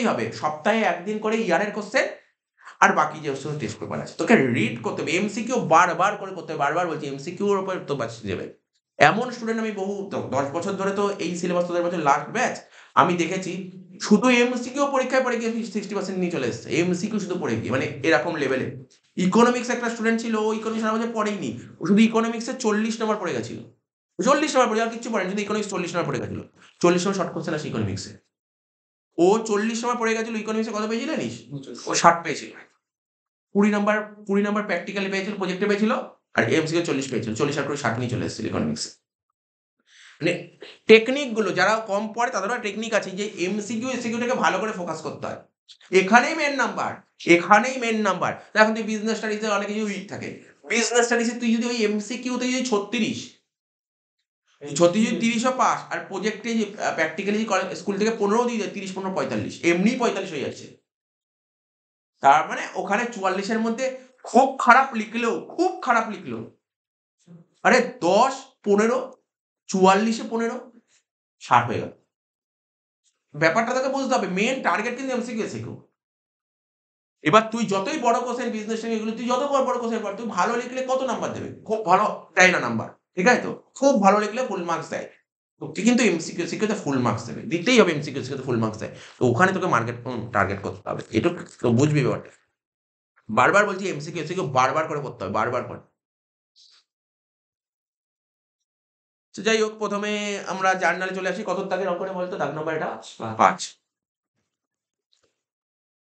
হবে। সপ্তাহে একদিন করে ইয়ারের কোশ্চেন, আর বাকি যে টেস্ট পেপার আছে তোকে রিড করতে হবে। এমসিকিউ বারবার করে করতে হবে, বারবার বলছি, এমসিকিউর উপর তো বাঁচ যাবে। এমন স্টুডেন্ট আমি বহু 10 বছর ধরে, তো এই সিলেবাস তোদের বছর লাস্ট ব্যাচ, আমি দেখেছি শুধু এমসিকিউ পরীক্ষায় পড়ে গিয়ে 60% নিয়ে চলে এসেছে, এমসিকিউ শুধু পড়ে গিয়ে, মানে এরকম লেভেলে। ইকোনমিক্স একটা স্টুডেন্ট ছিল, ও ইকোনমিক্স আমার বছর পড়েইনি, ও শুধু ইকোনমিক্সে 40 নম্বর পড়ে গেছিল। 40 নম্বর পড়ে আর কিচ্ছু পড়েনি, কিন্তু ইকোনমিক্স 40 নম্বর পড়ে গেছিল। 40 নম্বর শর্ট কোশ্চেন আসে ইকোনমিক্সে। ও 40 নম্বর পড়ে গেছিল, ইকোনমিক্সে কত পেয়েছিল জানিস? ও 60 পেয়েছিল। 20 নাম্বার প্র্যাকটিক্যালি পেয়েছিল, প্রজেক্টে পেয়েছিল, আর এমসিকিউ 40 পেয়েছিল। 40 আর 60 নিয়ে চলে এসেছিল ইকোনমিক্সে। মানে টেকনিক গুলো যারা কম পড়ে তাদেরও টেকনিক আছে যে এমসিকিউ এসিকিউটাকে ভালো করে ফোকাস করতে হয়। এখানেই মেন নাম্বার, এখানেই মেন নাম্বার। এখন তুই বিজনেস স্টাডিজে অনেক কিছু উইক থাকে। বিজনেস স্টাডিজে তুই যদি ওই এমসিকিউ তে যদি 36 যদি 30ও পাস, আর প্রজেক্টে যে প্র্যাকটিক্যালি স্কুল থেকে 15 দিয়ে দেয়, 30 15 45 এমনি 45 হয়ে যাচ্ছে। তার মানে ওখানে 44 এর মধ্যে খুব খারাপ লিখলেও আরে 10 15 44 এ 15 60 হয়ে গেল। ব্যাপারটা তোকে বুঝতে হবে, মেন টার্গেট কিন্তু এমসিকিউ এসিকিউ। এবার তুই যতই বড় কোশ্চেন বিজনেস এগুলো তুই যত বড় কোশ্চেন পড়, তুই ভালো লিখলে কত নাম্বার দেবে? খুব ভালো দেয় না নাম্বার, ঠিক আছে তো? খুব ভালো লিখলে ফুল মার্কস দেয়। তো তুই কিন্তু এমসিকিউ এসিকিউতে ফুল মার্কস দেবে, দিতেই হবে। এমসিকিউ এসিকিউতে ফুল মার্কস দেয়, তো ওখানে তোকে টার্গেট করতে হবে। এটা তো বুঝবি ব্যাপারটা। বারবার বলছি এমসিকিউ এসিকিউ বারবার করে করতে হবে, বারবার করে। তো যাই হোক, প্রথমে আমরা জার্নালে চলে আসি। কত দাগের অঙ্ক করে বলতো? দাগ নম্বর এটা 5।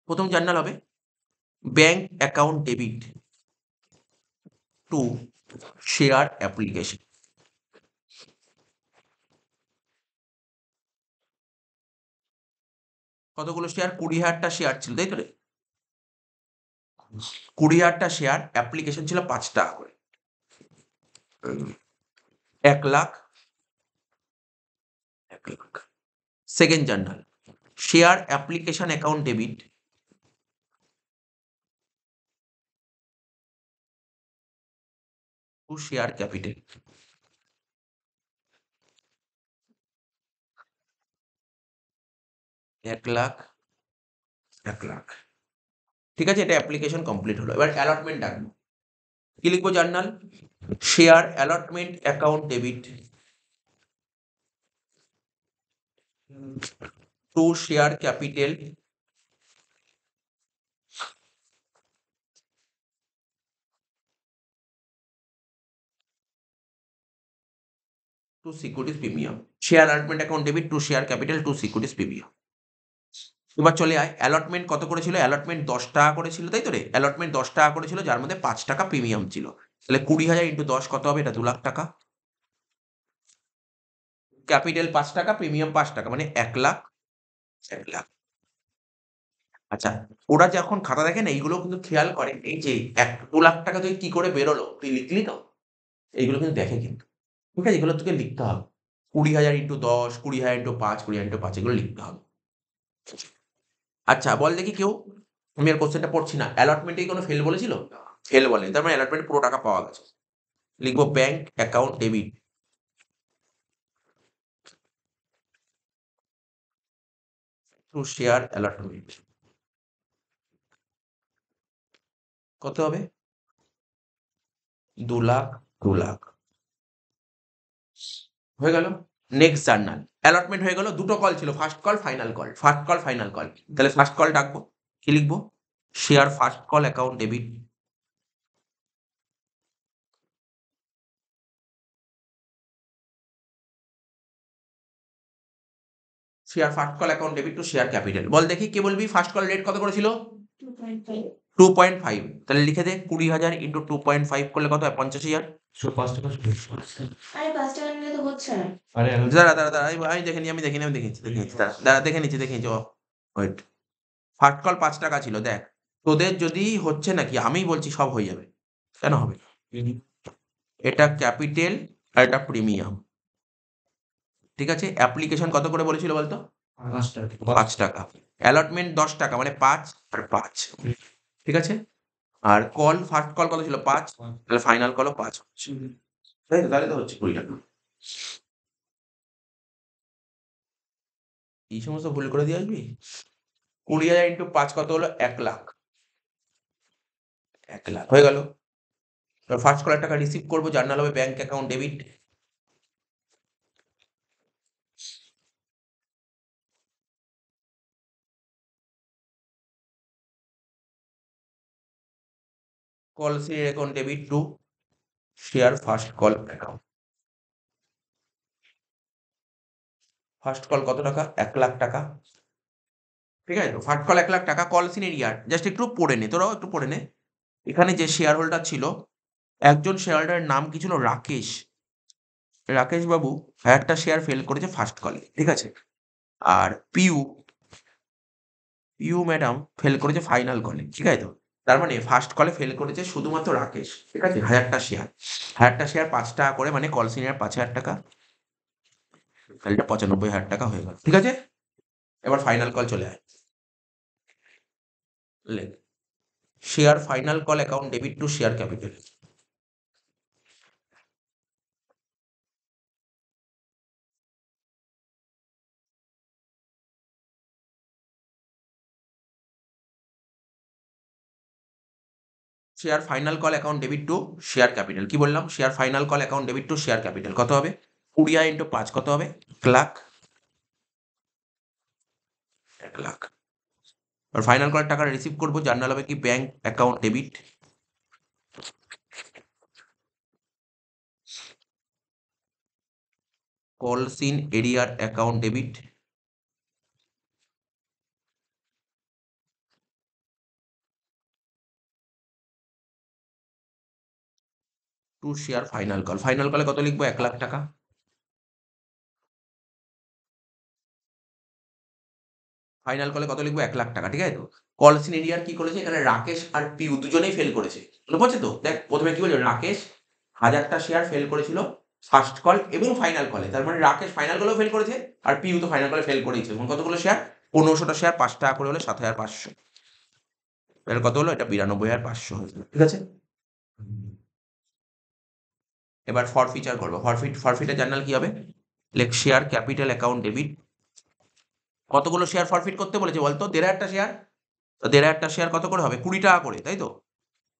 প্রথম জার্নাল হবে bank account debit to share application. কতগুলো শেয়ার? 20,000টা শেয়ার ছিল, তাই তো রে? 20,000টা শেয়ার, অ্যাপ্লিকেশন ছিল 5 টাকা করে। 1 lakh. Second journal share application account debit to share capital. 1 lakh, 1 lakh. ঠিক আছে, এটা অ্যাপ্লিকেশন কমপ্লিট হলো। এবার অ্যালটমেন্ট ডাকবো। কি লিখবো? Journal share allotment account debit to share capital to securities premium. Share allotment account debit to share capital to securities premium. এবার চলে আয়, অ্যালটমেন্ট কত করে ছিল? অ্যালটমেন্ট 10 টাকা করে ছিল, তাই তো রে? অ্যালটমেন্ট 10 টাকা করে ছিল, যার মধ্যে 5 টাকা প্রিমিয়াম ছিল। তাহলে 20,000 ইন্টু 10 কত হবে? এটা 2 লাখ টাকা। ক্যাপিটাল 5 টাকা, প্রিমিয়াম 5 টাকা, মানে 1 লাখ, 1 লাখ। আচ্ছা, ওরা যখন খাতা দেখে না, এইগুলো কিন্তু খেয়াল করে, এই যে 2 লাখ টাকা তুই কি করে বেরোলো? তুই লিখলি তো? এইগুলো কিন্তু দেখে কিন্তু। ঠিক আছে? এগুলো তোকে লিখতে হবে। 20,000 ইন্টু 10, 20,000 ইন্টু 5, 20,000 ইন্টু 5 এগুলো লিখতে হবে। আচ্ছা বল দেখি কেউ, আমি আর কোশ্চেনটা পড়ছি না। অ্যালটমেন্টে কি কোনো ফেল বলেছিল? ফেল বলেনি। তার মানে অ্যালটমেন্ট পুরো টাকা পাওয়া গেছে। লিখবো bank account debit to share allotment. কত হবে? 2 লাখ, 2 লাখ। হয়ে গেল। নেক্সট জার্নাল অ্যালটমেন্ট হয়ে গেল। দুটো কল ছিল, first call final call, first call final call. তাহলে ফার্স্ট কল ডাকবো। কি লিখবো? Share first call account debit share first call account debit to share capital. বল দেখি কে বলবি ফার্স্ট কল রেট কত করে ছিল? 2.5। 2.5। তাহলে লিখে দে 20,000 ইন্টু 2.5 করলে কত হয়? 50,000। 5 টাকা শুধু। আরে 5 টাকা নিলে তো হচ্ছে না। আরে দাঁড়া, আমি দেখিনি, আমি দেখেছি। দাঁড়া, দেখে নিচ্ছি। ওয়েট। ফার্স্ট কল 5 টাকা ছিল। দেখ, তোদের যদি হচ্ছে নাকি, আমি বলছি সব হয়ে যাবে। কেন হবে? এটা ক্যাপিটাল আর এটা প্রিমিয়াম। ঠিক আছে? অ্যাপ্লিকেশন কত করে বলেছিল বলতো? 5 টাকা। 5 টাকা। অ্যালটমেন্ট 10 টাকা, মানে 5 আর 5। ঠিক আছে? আর কল, ফার্স্ট কল কত ছিল? 5। তাহলে ফাইনাল কলও 5 হচ্ছে। তাই তো? তাহলে তো হচ্ছে 20 টাকা। এই সমস্ত ভুল করে দিয়ে আসবি? 20,000 ইন্টু 5 কত হলো? 1 লাখ। 1 লাখ হয়ে গেল। এবার ফার্স্ট কলের টাকা রিসিভ করবো। জার্নাল হবে bank account debit call share account debit to share first call account. First call কত টাকা? 1,00,000 টাকা। ঠিক আছে তো? ফার্স্ট কল 1,00,000 টাকা। কল সিন এরিয়ার জাস্ট একটু পড়ে নে, তোরাও একটু পড়ে নে। এখানে যে শেয়ার হোল্ডার ছিল, একজন শেয়ার হোল্ডারের নাম কি ছিল? রাকেশ। রাকেশ বাবু একটা শেয়ার ফেল করেছে ফার্স্ট কলে। ঠিক আছে? আর পিউ ম্যাডাম ফেল করেছে ফাইনাল কলে। ঠিক আছে তো? তার মানে ফার্স্ট কলে ফেল করেছে শুধুমাত্র রাকেশ। ঠিক আছে? 1,000টা শেয়ার। 1,000টা শেয়ার ৫ টাকা করে, মানে কল সিনিয়র ৫,০০০ টাকা। তাহলে এটা ৯৫,০০০ টাকা হয়ে গেল। ঠিক আছে? এবার ফাইনাল কল চলে আয়। লেখ share final call account debit to share capital. Share final call account debit to share capital. কি বললাম? Share final call account debit to share capital কত হবে? ২০ ইন্টু ৫ কত হবে? ১,০০,০০০। ১,০০,০০০। আর ফাইনাল কলের টাকা রিসিভ করবো, যার নাম হবে কি? Bank account debit. Calls in arrear account debit to share final call. Final কলে কত লিখবো? ১,০০,০০০ টাকা। ফাইনাল কলে কত লিখবো? ১,০০,০০০ টাকা। ঠিক আছে তো? কল সিন এরিয়ার কি করেছে? এখানে রাকেশ আর পিউ দুজনেই ফেল করেছে। মনে পড়ছে তো? দেখ প্রথমে কি বলছে? রাকেশ ১,০০০টা শেয়ার ফেল করেছিল ফার্স্ট কল এবং ফাইনাল কলে। তার মানে রাকেশ ফাইনাল কলেও ফেল করেছে আর পিউ তো ফাইনাল কলে ফেল করেইছে। এবং কতগুলো শেয়ার? ১৫০০টা শেয়ার ৫ টাকা করে হলে ৭,৫০০। তাহলে কত হলো? এটা ৯২,৫০০ হয়েছিল। ঠিক আছে? এবার ফরফিচার করবো। ফরফিটের জার্নাল কি হবে? লেখ শেয়ার ক্যাপিটাল অ্যাকাউন্ট ডেবিট। কতগুলো শেয়ার ফরফিট করতে বলেছে বলতো? ১,৫০০টা শেয়ার। তো ১,৫০০টা শেয়ার কত করে হবে? ২০ টাকা করে, তাই তো?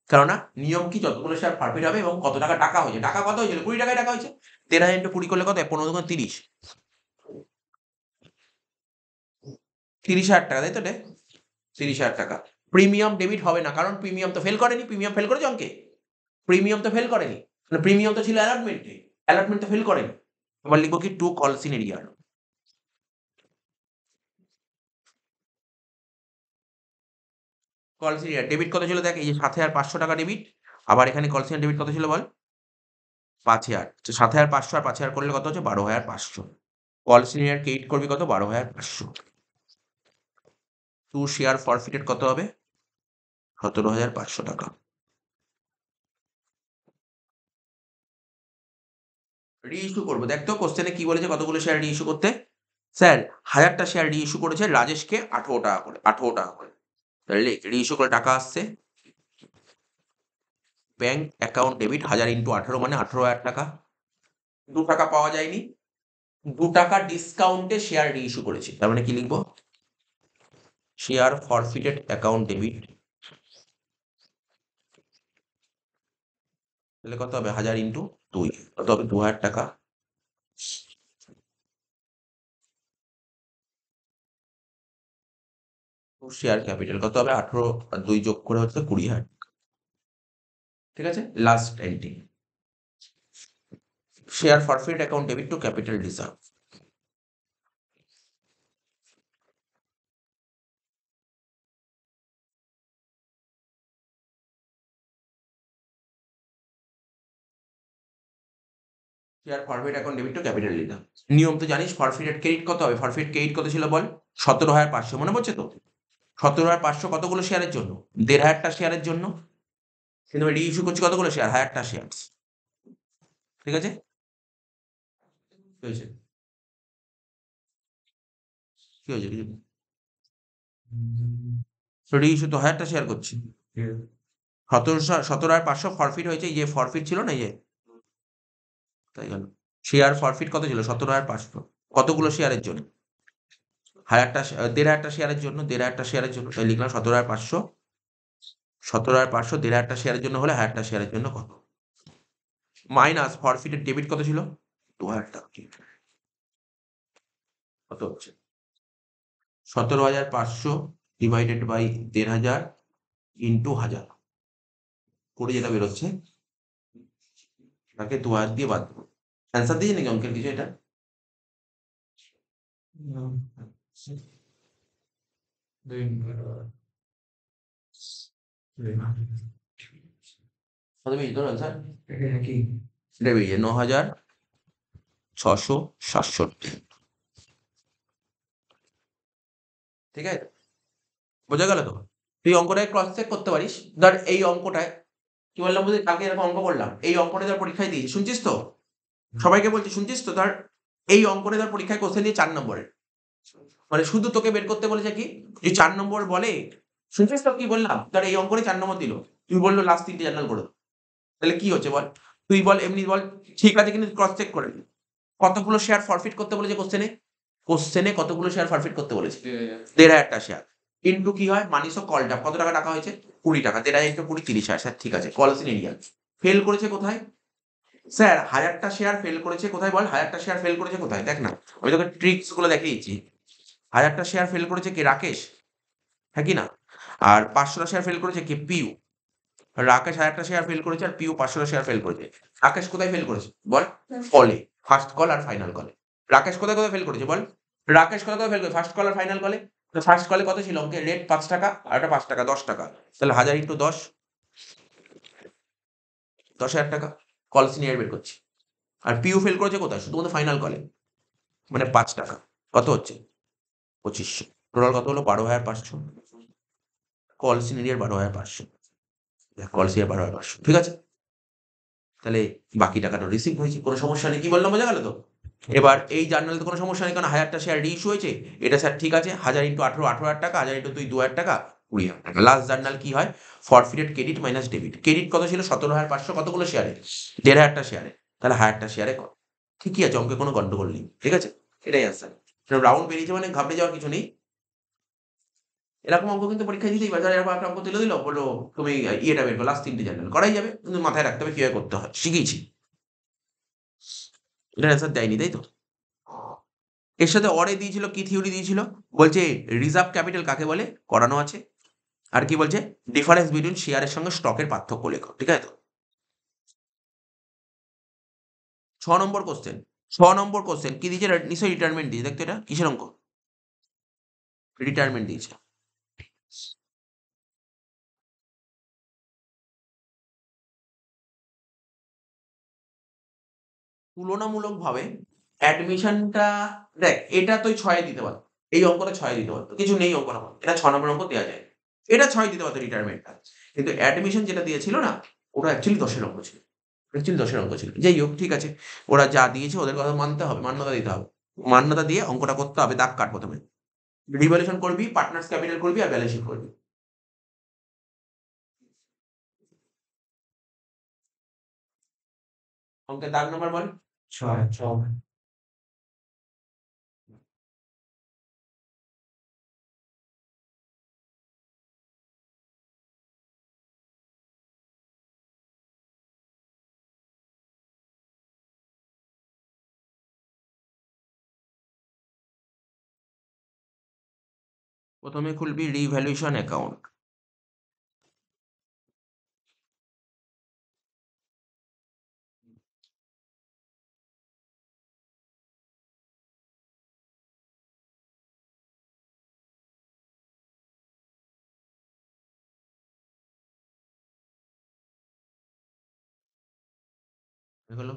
কেননা নিয়ম কি? যতগুলো শেয়ার ফরফিট হবে এবং কত টাকা টাকা হয়েছে। টাকা কত হয়েছিল? ২০ টাকায় টাকা হয়েছে। ১৩,০০০ ইন্টু ২০ করলে কত হয়? ১৫ দুগুণে ৩০। ৩০,০০০ টাকা, তাই তো? ৩০,০০০ টাকা। প্রিমিয়াম ডেবিট হবে না, কারণ প্রিমিয়াম তো ফেল করেনি। প্রিমিয়াম ফেল করেছে অঙ্কে? প্রিমিয়াম তো ফেল করেনি। মানে প্রিমিয়াম তো ছিল অ্যালটমেন্টে। অ্যালটমেন্ট তো ফেল করেনি। এবার লিখবো কি? টু কল সিন এরিয়ার। কল সিন এরিয়ার ডেবিট কত ছিল? দেখ এই যে ৭,৫০০ টাকা ডেবিট। আবার এখানে কল সিন ডেবিট কত ছিল বল? ৫,০০০। তো ৭,৫০০ আর ৫,০০০ করলে কত হচ্ছে? ১২,৫০০। কল সিনিয়র ক্রেডিট করবি কত? ১২,৫০০। টু শেয়ার ফরফিটেড কত হবে? ১৭,৫০০ টাকা। রি-ইস্যু করবো। দেখ তো কোশ্চেনে কি বলেছে কতগুলো শেয়ার রি-ইস্যু করতে? স্যার ১,০০০টা শেয়ার রি-ইস্যু করেছে রাজেশকে ১৮ টাকা করে। ১৮ টাকা করে। তাহলে রি-ইস্যু করে টাকা আসছে। ব্যাংক অ্যাকাউন্ট ডেবিট ১,০০০ ইন্টু ১৮ মানে ১৮,০০০ টাকা। ২ টাকা পাওয়া যায়নি। ২ টাকা ডিসকাউন্টে শেয়ার রি-ইস্যু করেছে। তার মানে কি লিখবো? Share forfeited account debit. তাহলে কত হবে? ১,০০০ ইন্টু ২। কত হবে? ২,০০০ টাকা। শেয়ার ক্যাপিটাল কত হবে? ১৮ আর ২ যোগ করে হচ্ছে ২০,০০০। ঠিক আছে? Last entry. Share four feet account debit to capital reserve. Share four feet account debit to capital reserve. নিয়ম তো জানিস। ফরফিটেড ক্রেডিট কত হবে? ফরফিট ক্রেডিট কত ছিল বল? ১৭,৫০০। মনে পড়ছে তো? ১৭,৫০০ কতগুলো শেয়ারের জন্য? ১,৫০০টা শেয়ারের জন্য। কিন্তু আমি রি-ইস্যু করছি কতগুলো শেয়ার? ১,০০০টা শেয়ার। ঠিক আছে? কি হয়েছে? কি হয়েছে? কিছু রি-ইস্যু তো ১,০০০টা শেয়ার করছি। ১৭,৫০০ ফরফিট হয়েছে। এই যে ফরফিট ছিল না, এই যে, তাই গেল। শেয়ার ফরফিট কত ছিল? ১৭,৫০০। কতগুলো শেয়ারের জন্য? ১,০০০টা ১,৫০০টা শেয়ারের জন্য। ১,৫০০টা শেয়ারের জন্য। তাই লিখলাম ১৭,৫০০। ১৭,৫০০ ১,৫০০টা শেয়ারের জন্য হলে ১,০০০টা শেয়ারের জন্য কত? মাইনাস ফরফিটের ডেবিট কত ছিল? ২,০০০ টাকা। কত হচ্ছে? ১৭,৫০০ ডিভাইডেড বাই ১,৫০০ ইন্টু ১,০০০ করে যেটা বেরোচ্ছে তাকে ২,০০০ দিয়ে বাদ দেবো। অ্যান্সার দিয়েছি নাকি অঙ্কের কিছু এটা? কত বেরিয়েছে তোর আনসার? এটা কি এটা বেরিয়েছে 9,667। ঠিক আছে, বোঝা গেল তো? তুই অঙ্কটায় ক্রস চেক করতে পারিস। ধর এই অঙ্কটায় কি বললাম বুঝলি, কালকে এরকম অঙ্ক করলাম, এই অঙ্কটা ধর পরীক্ষায় দিয়েছি, শুনছিস তো? সবাইকে বলছি শুনছিস তো? ধর এই অঙ্কটা ধর পরীক্ষায় কোশ্চেন দিয়ে 4 নম্বরের, মানে শুধু তোকে বের করতে বলেছে কি, যে 4 নম্বর বলে, শুনছিস তো কি বললাম? ধর এই অঙ্করে 4 নম্বর দিল, তুই বললো লাস্ট 3টে জার্নাল করে দাও। তাহলে কি হচ্ছে বল? তুই বল, এমনি বল ঠিক আছে, কিন্তু ক্রস চেক করে নি। কতগুলো শেয়ার ফরফিট করতে বলেছে কোশ্চেনে? কোশ্চেনে কতগুলো শেয়ার ফরফিট করতে বলেছে? 1,500 শেয়ার। ইনটু কি হয়, মানিস কলটা কত টাকা টাকা হয়েছে? 20 টাকা। 1,500 ইনটু 20 30,000। স্যার ঠিক আছে, কলসিন এরিয়া ফেল করেছে কোথায়? স্যার 1000টা শেয়ার ফেল করেছে কোথায় বল? 1000টা শেয়ার ফেল করেছে কোথায়? দেখ না, আমি তোকে ট্রিক্স গুলো দেখিয়ে দিচ্ছি। 1000টা শেয়ার ফেল করেছে কে? রাকেশ, হ্যাঁ কি না? আর 500টা শেয়ার ফেল করেছে কে? পিউ। রাকেশ 1000টা শেয়ার ফেল করেছে আর পিউ 500টা শেয়ার ফেল করেছে। রাকেশ কোথায় ফেল করেছে বল? কলে, ফার্স্ট কল আর ফাইনাল কলে। রাকেশ কোথায় কোথায় ফেল করেছে বল? রাকেশ কোথায় কোথায় ফেল করেছে? ফার্স্ট কল আর ফাইনাল কলে। তো ফার্স্ট কলে কত ছিল অঙ্কে? রেট 5 টাকা আর এটা 5 টাকা, 10 টাকা। তাহলে 1000 ইন্টু 10, 10,000 টাকা। কল সিনিয়র বের করছি। আর পিউ ফেল করেছে কোথায়? শুধুমাত্র ফাইনাল কলে, মানে 5 টাকা। কত হচ্ছে? 2500। টোটাল কত হলো? 12,500। Call senior 12,500। কল সিনিয়র 12,500, ঠিক আছে? তাহলে বাকি টাকাটা রিসিভ হয়েছে, কোনো সমস্যা নেই। কি বললাম বোঝা গেল তো? এবার এই জার্নালে তো কোনো সমস্যা নেই, কারণ 1000টা শেয়ার রিইস্যু হয়েছে। এটা স্যার ঠিক আছে, 1000 ইন্টু 18, 18,000 টাকা। 1000 ইন্টু 2, 2,000 টাকা, 20,000 টাকা। লাস্ট জার্নাল কি হয়? ফরফিটেড ক্রেডিট মাইনাস ডেবিট। ক্রেডিট কত ছিল? 17,500। কতগুলো শেয়ারে? 1,500টা শেয়ারে। তাহলে 1000টা শেয়ারে কত? ঠিকই আছে, অঙ্কে কোনো গন্ডগোল নেই, ঠিক আছে? এটাই আনসার। রাউন্ড বেরিয়েছে মানে ঘাবড়ে যাওয়ার কিছু নেই। এরকম অঙ্ক কিন্তু পরীক্ষায় দিতেই পারে। ধর এরকম একটা অঙ্ক তুলে দিল, বললো তুমি ইয়েটা বের করো, লাস্ট 3টে জার্নাল করাই যাবে, কিন্তু মাথায় রাখতে হবে কিভাবে করতে হয়, শিখিয়েছি। এটার অ্যান্সার দেয়নি, তাই তো? এর সাথে অরে দিয়েছিল, কি থিওরি দিয়েছিল? বলছে রিজার্ভ ক্যাপিটাল কাকে বলে, করানো আছে। আর কি বলছে? ডিফারেন্স বিটুইন শেয়ারের সঙ্গে স্টকের পার্থক্য লেখো, ঠিক আছে তো? 6 নম্বর কোশ্চেন। 6 নম্বর কোশ্চেন কি দিয়েছে? নিশ্চয়ই রিটায়ারমেন্ট দিয়েছে। দেখতো এটা কিসের অঙ্ক? রিটায়ারমেন্ট দিয়েছে। তুলনামূলকভাবে অ্যাডমিশনটা, দেখ এটা তুই 6-এ দিতে পারত। এই অঙ্কটা 6-এ দিতে পারত। কিছু নেই অঙ্কটা, এটা 6 নম্বর অঙ্ক দেয়া যায়। এটা 6 দিতে পারত রিটায়ারমেন্টটা। কিন্তু অ্যাডমিশন যেটা দিয়েছিল না, ওটা অ্যাকচুয়ালি 10-এর অঙ্ক ছিল। অ্যাকচুয়ালি 10-এর অঙ্ক ছিল। যাই হোক, ঠিক আছে। ওরা যা দিয়েছে ওদের কথা মানতে হবে, মান্যতা দিতে হবে। মান্যতা দিয়ে অঙ্কটা করতে হবে, দাগ কাট ১ম এ। রিভ্যালুয়েশন করবি, পার্টনার্স ক্যাপিটাল করবি আর ব্যালেন্স শিট করবি। অঙ্কের দাগ নাম্বার বল? 6 ১ম এ খুলবি রিভ্যালুয়েশন অ্যাকাউন্ট। হয়ে গেল?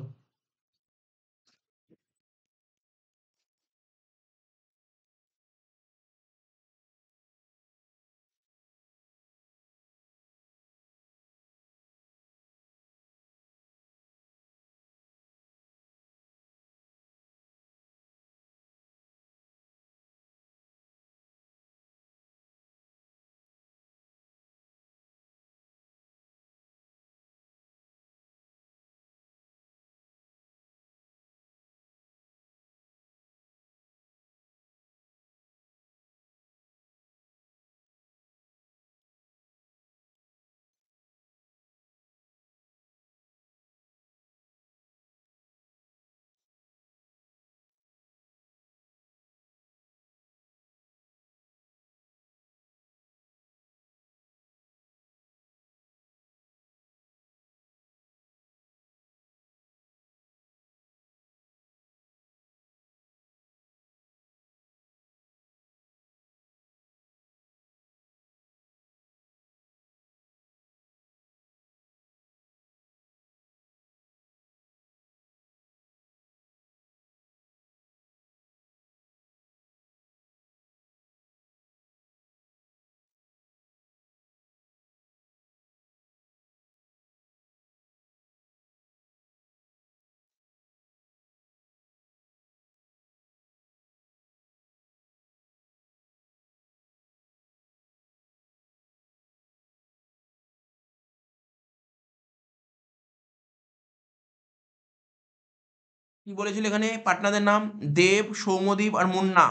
কি বলেছিল এখানে পার্টনারদের নাম? দেব, সৌম্যদীপ আর মুন্না।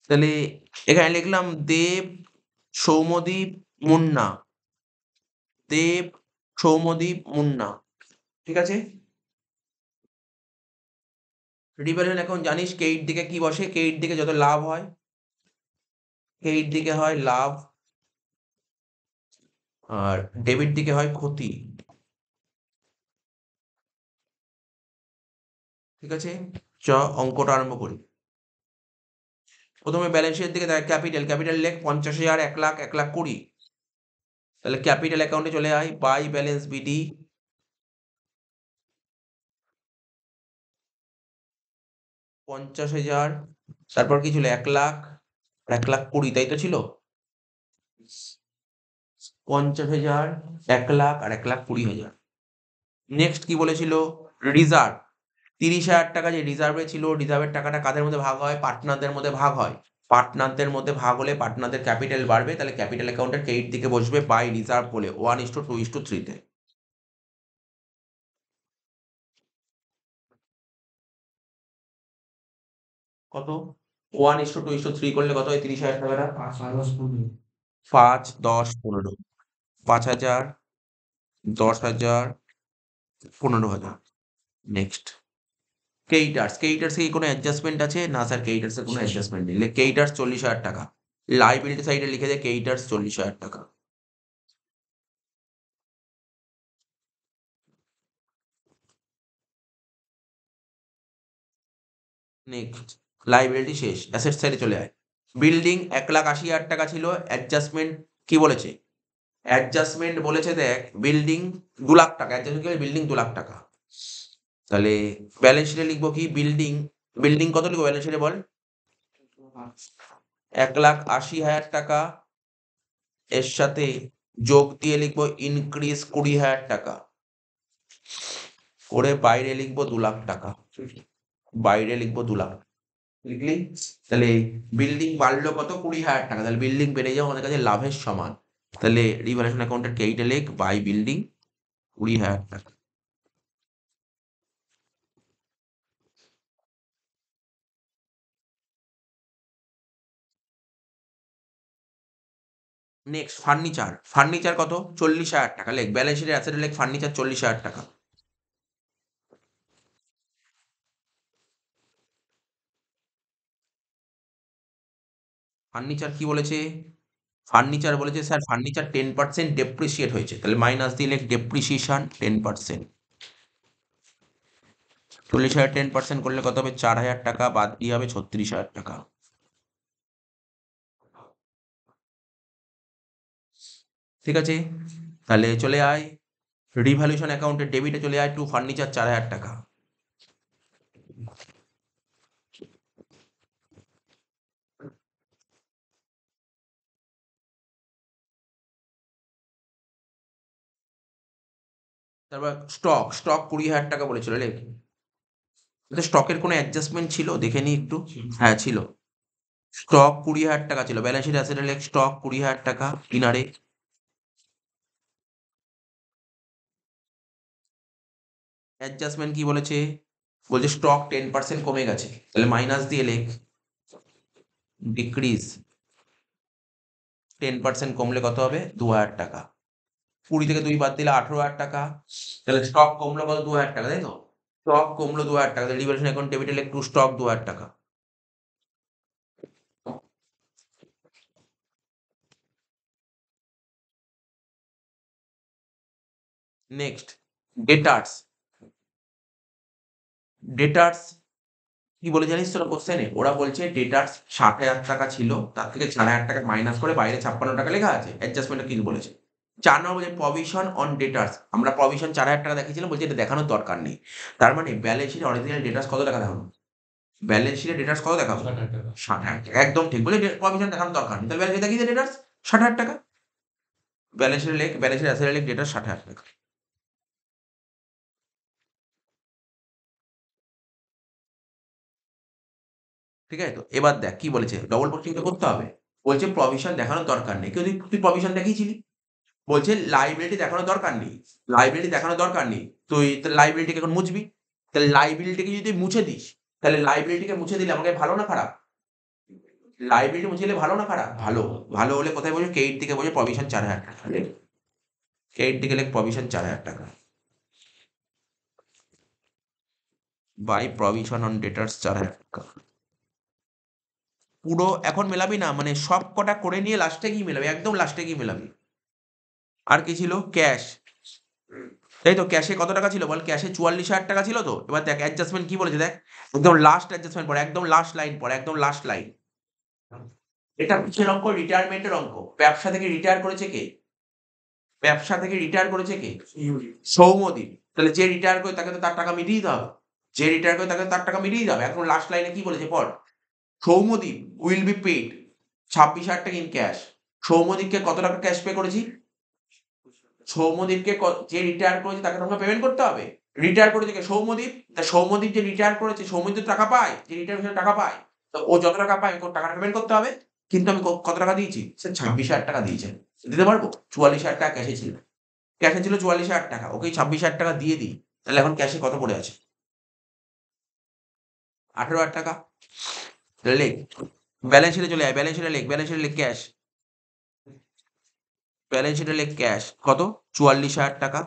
তাহলে এখানে লিখলাম দেব, সৌম্যদীপ, মুন্না। দেব, সৌম্যদীপ, মুন্না। ঠিক আছে? রিভ্যালুয়েশন অ্যাকাউন্ট জানিস কেইট দিকে কি বসে? কেইট দিকে যত লাভ হয়, কেইট দিকে হয় লাভ, আর ডেবিট দিকে হয় ক্ষতি। ঠিক আছে? চ অঙ্কটা আরম্ভ করি। প্রথমে ব্যালেন্স শিটের দিকে দেখ, ক্যাপিটাল লেখ 50,000, 1 লাখ, 1 লাখ 20। তাহলে ক্যাপিটাল অ্যাকাউন্টে চলে আয়, বাই ব্যালেন্স বিডি। 50,000, তারপর কি ছিল? 1 লাখ, 1 লাখ 20, তাই তো ছিল? 50,000, 1 লাখ আর 1 লাখ 20,000। নেক্সট কি বলেছিল? রিজার্ভ 30,000 টাকা যে রিজার্ভে ছিল, রিজার্ভের টাকাটা কাদের মধ্যে ভাগ হয়? পার্টনারদের মধ্যে ভাগ হয়। পার্টনারদের মধ্যে ভাগ হলে পার্টনারদের ক্যাপিটাল বাড়বে, তাহলে ক্যাপিটাল অ্যাকাউন্টের ক্রেডিট দিকে বসবে বাই রিজার্ভ বলে 1:2:3 তে। কত? 1:2:3 করলে কত হয় 30,000 টাকাটা? 5 আর 10 15 5, 10, 15। 5,000, 10,000, 15,000। Next creditors. ক্রেডিটার্সে কি কোনো অ্যাডজাস্টমেন্ট আছে? না স্যার, ক্রেডিটার্সে কোনো অ্যাডজাস্টমেন্ট নেই। ক্রেডিটার্স 40,000 টাকা। লাইবিলিটি সাইডে লিখে দেয় ক্রেডিটার্স 40,000 টাকা। নেক্সট লাইবিলিটি শেষ, অ্যাসেট সাইডে চলে আয়। বিল্ডিং 1,80,000 টাকা ছিল, অ্যাডজাস্টমেন্ট কি বলেছে? অ্যাডজাস্টমেন্ট বলেছে দেখ, বিল্ডিং 2 লাখ টাকা, অ্যাডজাস্টমেন্ট কি? বিল্ডিং 2 লাখ টাকা। তাহলে ব্যালেন্স শিটে লিখবো কি? বিল্ডিং, বিল্ডিং কত লিখবো ব্যালেন্স শিটে বল? 1,80,000 টাকা, এর সাথে যোগ দিয়ে লিখবো ইনক্রিজ 20,000 টাকা, করে বাইরে লিখবো 2 লাখ টাকা। বাইরে লিখবো 2 লাখ। লিখলি? তাহলে বিল্ডিং বাড়লো কত? 20,000 টাকা। তাহলে বিল্ডিং বেড়ে যাওয়া আমাদের কাছে লাভের সমান। তাহলে রিভ্যালুয়েশন অ্যাকাউন্টের ক্রেডিটে লিখ বাই বিল্ডিং 20,000 টাকা। Next furniture. ফার্নিচার কত? 40,000 টাকা। লেখ ব্যালেন্স শিটের অ্যাসেটে লেখ ফার্নিচার 40,000 টাকা। ফার্নিচার কি বলেছে? ফার্নিচার বলেছে স্যার ফার্নিচার 10% ডেপ্রিসিয়েট হয়েছে, তাহলে মাইনাস দিয়ে লেখ ডেপ্রিসিয়েশন 10%। 40,000 10% করলে কত হবে? 4,000 টাকা, বাদ দিয়ে হবে 36,000 টাকা। ঠিক আছে? তাহলে চলে আয় রিভ্যালুয়েশন অ্যাকাউন্টের ডেবিটে চলে আয় টু ফার্নিচার 4,000 টাকা। তারপর স্টক, স্টক 20,000 টাকা বলেছিল, লেখ। স্টকের কোনো অ্যাডজাস্টমেন্ট ছিল? দেখে নি একটু। হ্যাঁ ছিল। স্টক 20,000 টাকা ছিল, ব্যালেন্স শিট অ্যাসেটে লেখ স্টক 20,000 টাকা কিনারে। অ্যাডজাস্টমেন্ট কি বলেছে? বলছে স্টক 10% কমে গেছে, তাহলে মাইনাস দিয়ে লেখ ডিক্রিজ 10% কমলে কত হবে? 2,000 টাকা। 20 থেকে 2 বাদ দিলে 18,000 টাকা। তাহলে স্টক কমলো কত? 2,000 টাকা, তাই তো? স্টক কমলো 2,000 টাকা, তাহলে রিভ্যালুয়েশন অ্যাকাউন্ট ডেবিটে লেখ টু স্টক 2,000 টাকা। নেক্সট ডেটার্স। ডেটার্স কি বলে জানিস তোরা কোশ্চেনে? ওরা বলছে ডেটার্স 60,000 টাকা ছিল, তার থেকে 4,000 টাকা মাইনাস করে বাইরে 56 টাকা লেখা আছে। অ্যাডজাস্টমেন্টটা কি বলেছে? 4 নম্বর বলছে প্রভিশন অন ডেটার্স। আমরা প্রভিশন 4,000 টাকা দেখিয়েছিলাম, বলছে এটা দেখানোর দরকার নেই। তার মানে ব্যালেন্স শিটে অরিজিনাল ডেটার্স কত টাকা দেখানো? ব্যালেন্স শিটে ডেটার্স কত দেখাবো? 60,000 টাকা। 60,000 টাকা। একদম ঠিক বলে, প্রভিশন দেখানোর দরকার নেই। তাহলে ব্যালেন্স শিটে দেখিয়েছে ডেটার্স 60,000 টাকা। ব্যালেন্স শিটে লেখ, ব্যালেন্স শিটে অ্যাসেটে লেখ ডেটার্স 60,000 টাকা। ঠিক আছে তো? এবার দেখ কি বলেছে, ডবল পোস্টিং তো করতে হবে। বলছে প্রভিশন দেখানোর দরকার নেই। কিন্তু তুই প্রভিশন দেখিয়েছিলি। বলছে লাইবিলিটি দেখানোর দরকার নেই। লাইবিলিটি দেখানোর দরকার নেই। তুই লাইবিলিটিকে এখন মুছবি। তাহলে লাইবিলিটিকে যদি মুছে দিস, তাহলে লাইবিলিটিকে মুছে দিলে আমাকে ভালো না খারাপ? লাইবিলিটি মুছে দিলে ভালো না খারাপ? ভালো। ভালো হলে কোথায় বলছো? ক্রেডিট দিকে বলছো প্রভিশন 4,000 টাকা। ক্রেডিট দিকে লেখ প্রভিশন 4,000 টাকা। বাই প্রভিশন অন ডেটার্স 4,000 টাকা। পুরো এখন মেলাবি না, মানে সব কটা করে নিয়ে লাস্টে গিয়ে মেলাবি, একদম লাস্টে গিয়ে মেলাবি। আর কি ছিল? ক্যাশ, তাই তো। ক্যাশে কত টাকা ছিল বল? ক্যাশে 44,000 টাকা ছিল তো। এবার দেখ অ্যাডজাস্টমেন্ট কি বলেছে, দেখ একদম লাস্ট অ্যাডজাস্টমেন্ট পড়ে, একদম লাস্ট লাইন পড়ে, একদম লাস্ট লাইন। এটা কিসের অঙ্ক? রিটায়ারমেন্টের অঙ্ক। ব্যবসা থেকে রিটায়ার করেছে কে? ব্যবসা থেকে রিটায়ার করেছে কে? সৌম্যদীপ। তাহলে যে রিটায়ার করে তাকে তো তার টাকা মিটিয়ে দিতে হবে। যে রিটায়ার করে তাকে তার টাকা মিটিয়ে দিতে হবে। এখন লাস্ট লাইনে কি বলেছে পড়। সৌম্যদীপ উইল বি পেড 26,000 টাকা ইন ক্যাশ। সৌম্যদীপকে কত টাকা ক্যাশ পে করেছি? সৌম্যদীপকে যে রিটায়ার করেছে তাকে তোমাকে পেমেন্ট করতে হবে। রিটায়ার করেছে কে? সৌম্যদীপ। তা সৌম্যদীপ যে রিটায়ার করেছে, সৌম্যদীপ টাকা পায়, যে রিটায়ার টাকা পায়, তো ও যত টাকা পায় টাকাটা পেমেন্ট করতে হবে। কিন্তু আমি কত টাকা দিয়েছি? সে 26,000 টাকা দিয়েছে। দিতে পারবো? 44,000 টাকা ক্যাশে ছিল। ক্যাশে ছিল 44,000 টাকা, ওকেই 26,000 টাকা দিয়ে দিই। তাহলে এখন ক্যাশে কত পড়ে আছে? 18,000 টাকা। তাহলে লেখ, ব্যালেন্স শিটে চলে আয়, ব্যালেন্স শিটে লেখ, ব্যালেন্স শিটে লেখ ক্যাশ, ব্যালেন্স শিটে লেখ ক্যাশ কত? 44,000 টাকা।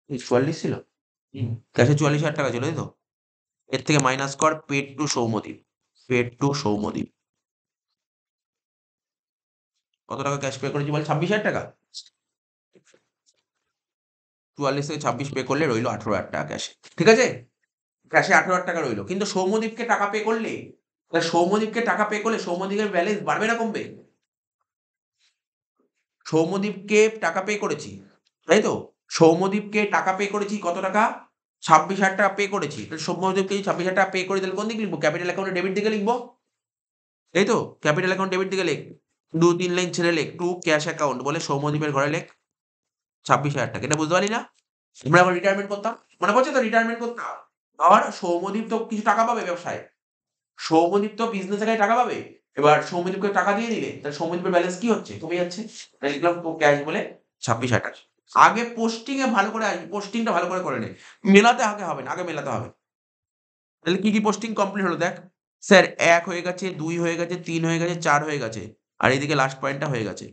44 ছিল? ক্যাশে 44,000 টাকা ছিল, তাই তো। এর থেকে মাইনাস কর paid to Soumyadip, paid to Soumyadip. কত টাকা ক্যাশ পে করেছি বল? 26,000 টাকা। 44 থেকে 26 পে করলে রইলো 18,000 টাকা ক্যাশে। ঠিক আছে, ক্যাশে 18,000 টাকা রইলো। কিন্তু সৌম্যদীপকে টাকা পে করলে, সৌম্যদীপকে টাকা পে করলে সৌম্যদীপের ব্যালেন্স বাড়বে না কমবে? সৌম্যদীপকে টাকা পে করেছি, তাই তো। সৌম্যদীপকে টাকা পে করেছি কত টাকা? 26,000 টাকা পে করেছি। তাহলে সৌম্যদীপকে 26,000 টাকা পে করে দিলে কোন দিকে লিখবো? ক্যাপিটাল অ্যাকাউন্টে ডেবিট দিকে লিখবো, তাই তো। ক্যাপিটাল অ্যাকাউন্ট ডেবিট দিকে লেখ, 2-3 লাইন ছেড়ে লেখ টু ক্যাশ অ্যাকাউন্ট বলে সৌম্যদীপের ঘরে লেখ 26,000 টাকা। এটা বুঝতে পারলি না? আমরা এখন রিটায়ারমেন্ট করতাম, মনে পড়ছে তো? রিটায়ারমেন্ট করতাম। আর সৌম্যদীপ তো কিছু টাকা পাবে ব্যবসায়, সৌম্যদীপ তো বিজনেস থেকে টাকা পাবে। এবার সৌম্যদীপকে টাকা দিয়ে দিলে তাহলে সৌম্যদীপের ব্যালেন্স কি হচ্ছে? কমে যাচ্ছে। তাই লিখলাম তো ক্যাশ বলে 26,000 টাকা। আগে পোস্টিং এ ভালো করে আসবি, পোস্টিংটা ভালো করে করে নে। মেলাতে আগে হবে না, আগে মেলাতে হবে। তাহলে কি কি পোস্টিং কমপ্লিট হলো দেখ। স্যার 1 হয়ে গেছে, 2 হয়ে গেছে, 3 হয়ে গেছে, 4 হয়ে গেছে। আর এদিকে লাস্ট পয়েন্টটা হয়ে গেছে।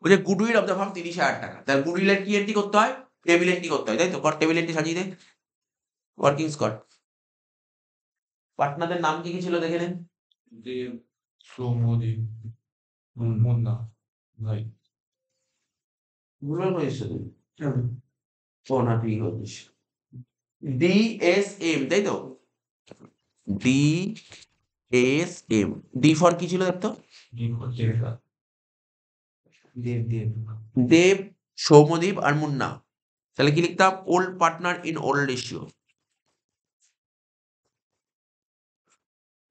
ওই যে গুডউইল অফ দ্য ফার্ম 30,000 টাকা। তাহলে গুডউইলের কি এন্ট্রি করতে হয়? টেবিল এন্ট্রি করতে হয়, তাই তো। কর টেবিল এন্ট্রি সাজিয়ে দে, ওয়ার্কিংস কর। পার্টনারদের নাম কি কি ছিল দেখে নে। দেব, সৌম্যদীপ, মুন্না, ভাই। ভুলভাল করেছিস তো তুই। ও না, ঠিক করেছিস। DSM, তাই তো। DSM, ডি ফর কি ছিল দেখতো? দেব, দেব। দেব, সৌম্যদীপ আর মুন্না। তাহলে কি লিখতাম? Old partner in old ratio,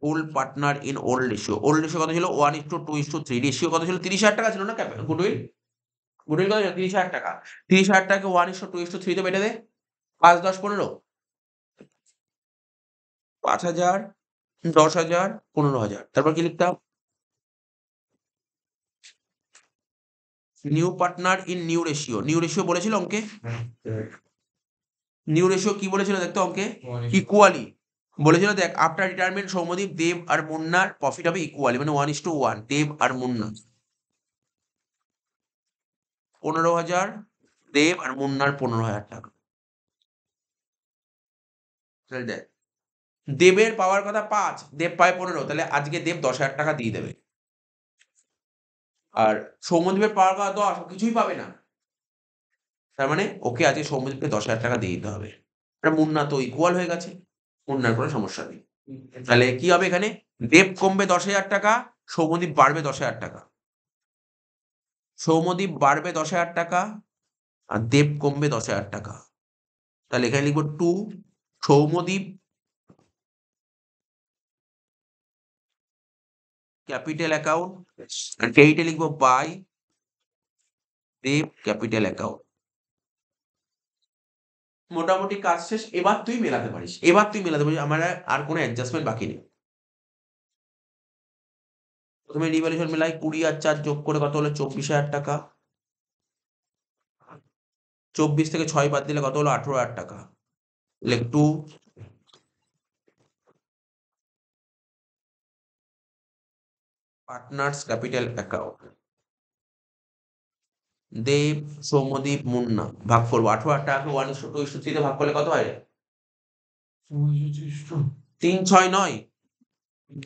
old partner in old ratio. Old ratio কত ছিল? 1:2:3। রেশিও কত ছিল? 30,000 টাকা ছিল না গুডউইল? গুডউইল কত ছিল? 30,000 টাকা। 30,000 টাকাকে 1:2:3 তে বেটে দে। 5, 10, 15। 5,000, 10,000, 15,000। তারপর কি লিখতাম? New partner in new ratio. New ratio বলেছিল অঙ্কে? নিউ রেশিও কি বলেছিল দেখতো অঙ্কে? ইকুয়ালি বলেছিল। দেখ আফটার রিটায়ারমেন্ট সৌম্যদীপ, দেব আর মুন্নার প্রফিট হবে ইকুয়ালি, মানে 1:1। দেব আর মুন্না 15,000, দেব আর মুন্নার 15,000 টাকা। তাহলে দেখ, দেবের পাওয়ার কথা 5, দেব পায় 15, তাহলে আজকে দেব 10,000 টাকা দিয়ে দেবে। আর সৌম্যদীপের পাওয়ার কথা 10, ও কিছুই পাবে না। তার মানে ওকে আজকে সৌম্যদীপকে 10,000 টাকা দিয়ে দিতে হবে। আর মুন্না তো ইকুয়াল হয়ে গেছে, মুন্নার কোনো সমস্যা নেই। তাহলে কি হবে এখানে? দেব কমবে 10,000 টাকা, সৌম্যদীপ বাড়বে 10,000 টাকা। সৌম্যদীপ বাড়বে 10,000 টাকা আর দেব কমবে 10,000 টাকা। তাহলে এখানে লিখবো টু সৌম্যদীপ ক্যাপিটাল অ্যাকাউন্ট, আর ক্রেডিটে লিখবো বাই দেব ক্যাপিটাল অ্যাকাউন্ট। মোটামুটি কাজ শেষ। এবার তুই মেলাতে পারিস, এবার তুই মেলাতে পারিস। আমার আর কোনো অ্যাডজাস্টমেন্ট বাকি নেই। প্রথমে রিভ্যালুয়েশন মেলাই, 20 আর 4 যোগ করে কত হলো? 24,000 টাকা। 24 থেকে 6 বাদ দিলে কত হলো? 18,000 টাকা। লেখ 2 পার্টনার্স ক্যাপিটাল অ্যাকাউন্ট দেব সৌম্যদীপ মুন্না ভাগ করবো 18,000 টাকাকে 1:2:3 তে ভাগ করলে কত হয়? 3 6 9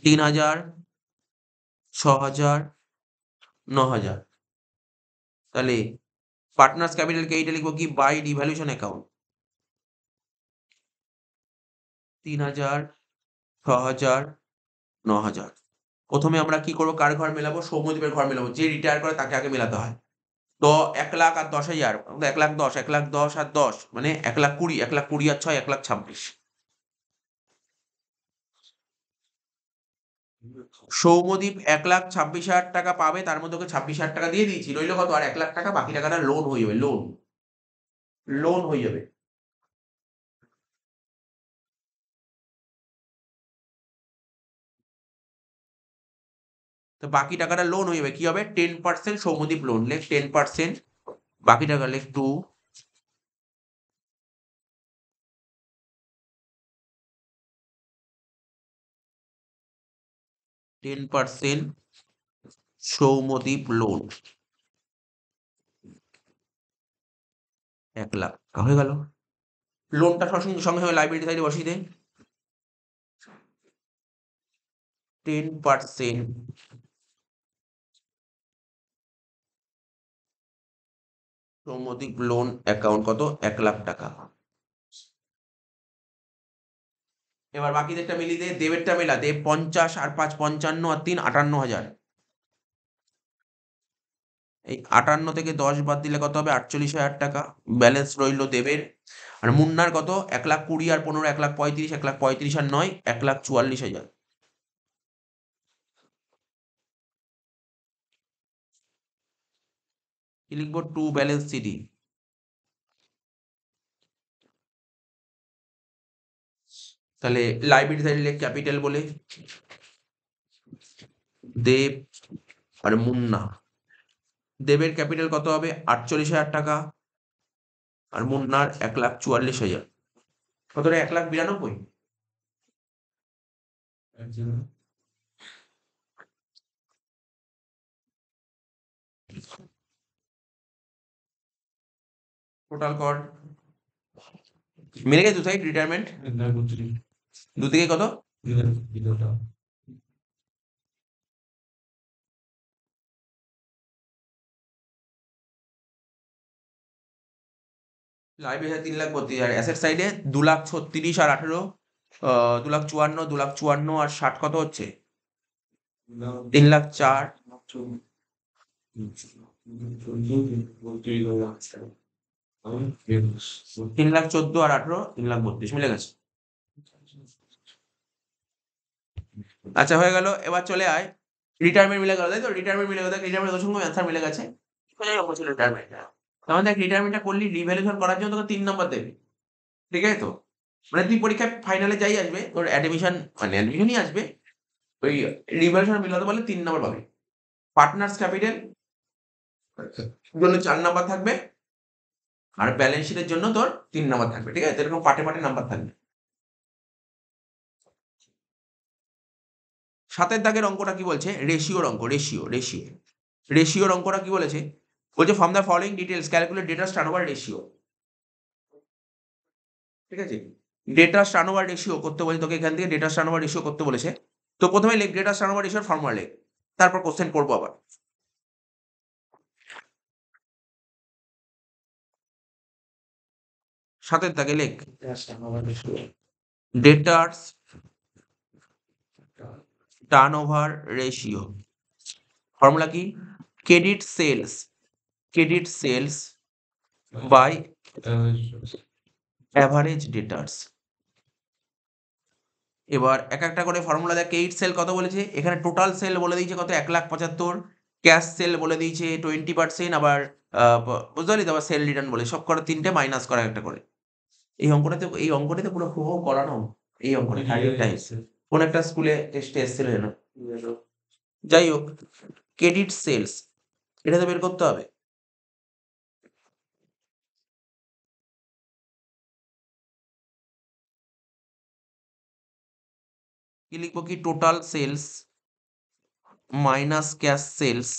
3,000 6,000 9,000 তাহলে পার্টনার্স ক্যাপিটালকে এইটা লিখবো কি বাই রিভ্যালুয়েশন অ্যাকাউন্ট 3,000 6,000 9,000 প্রথমে আমরা কি করবো কার ঘর মেলাবো সৌম্যদীপের ঘর মেলাবো যে রিটায়ার করে তাকে আগে মেলাতে হয় তো 1,00,000 আর 10,000 1,10,000 1,10,000 আর 10 মানে 1,20,000 1,20,000 আর 6 1,26,000 সৌম্যদীপ 1,26,000 টাকা পাবে তার মধ্যে ওকে 26,000 টাকা দিয়ে দিয়েছি রইল কত আর 1,00,000 টাকা বাকি টাকাটা লোন হয়ে যাবে লোন হয়ে যাবে তো বাকি টাকাটা লোন হয়ে যাবে কি হবে 10% সৌম্যদীপ লোন লেখ 10% বাকি টাকা লেখ 2 10% সৌম্যদীপ লোন 1,00,000 হয়ে গেল লোনটা সঙ্গে সঙ্গে লাইব্রেরি সাইডে বসিয়ে দে 10% সৌম্যদীপ লোন অ্যাকাউন্ট কত 1,00,000 টাকা এবার বাকিদেরটা মিলিয়ে দে দেবেরটা মেলা দেব 50 আর 5 55 আর 3 58,000 এই 58 থেকে 10 বাদ দিলে কত হবে 48,000 টাকা ব্যালেন্স রইল দেবের আর মুন্নার কত 1,20,000 আর 15 1,35,000 1,35,000 আর 9 1,44,000 কি লিখবো টু ব্যালেন্স সিডি তাহলে লাইব্রেরি সাইডে লেখ ক্যাপিটাল বলে দেব আর মুন্না দেবের ক্যাপিটাল কত হবে 48,000 টাকা আর মুন্নার 1,44,000 কত রে 1,92,000 টোটাল কর মিলে গেছে দু সাইড রিটায়ারমেন্ট দুদিকে কত লাইব্রেরি 3,32,000 অ্যাসেট সাইডে 2,36,000 আর 18 2,54,000 2,54,000 আর 60 কত হচ্ছে 3,04,000 3,14,000 আর 18 3,32,000 মিলে গেছে আচ্ছা হয়ে গেল এবার চলে আয় রিটায়ারমেন্ট মিলে গেল তাই তো রিটায়ারমেন্ট মিলে গেল রিটায়ারমেন্ট সঙ্গে অ্যান্সার মিলে গেছে রিটায়ারমেন্ট তার দেখ রিটায়ারমেন্টটা করলি রিভ্যালুয়েশন করার জন্য তোকে 3 নাম্বার দেবে ঠিক আছে তো মানে তুই পরীক্ষায় ফাইনালে যাই আসবে তোর অ্যাডমিশন মানে অ্যাডমিশনই আসবে ওই রিভ্যালুয়েশন মিলাতে পারলে 3 নাম্বার পাবে পার্টনার্স ক্যাপিটাল জন্য 4 নাম্বার থাকবে আর ব্যালেন্স শিটের জন্য তোর 3 নাম্বার থাকবে ঠিক আছে এরকম পাটে পাটে নাম্বার থাকবে সাতের দাগের অঙ্কটা কি বলছে রেশিওর অঙ্ক রেশিওর অঙ্কটা কি বলেছে বলছে from the following details calculate ডেটাস turnover ratio ঠিক আছে ডেটাস টার্নওভার রেশিও করতে বলে তোকে এখান থেকে ডেটাস টার্নওভার রেশিও করতে বলেছে তো প্রথমে লেখ ডেটাস টার্নওভার রেশিওর ফর্মুলা লেখ তারপর কোশ্চেন করবো আবার সাতের দাগে লেখ ডেটার্স টার্নওভার রেশিও ফর্মুলা কি ক্রেডিট সেলস বাই অ্যাভারেজ ডেটার্স এবার এক একটা করে ফর্মুলা দেখ ক্রেডিট সেল কত বলেছে এখানে টোটাল সেল বলে দিয়েছে কত 1,75,000 ক্যাশ সেল বলে দিয়েছে 20% আবার বুঝতে পারলি তো আবার সেল রিটার্ন বলে সব করে 3টে মাইনাস করা একটা করে এই অঙ্কটাতে পুরো হুবহু করানো এই অঙ্কটা 30 টাইমস কোন একটা স্কুলে টেস্টে এসেছিল না যাই হোক ক্রেডিট সেলস এটা তো বের করতে হবে কি লিখবো কি total sales minus cash sales,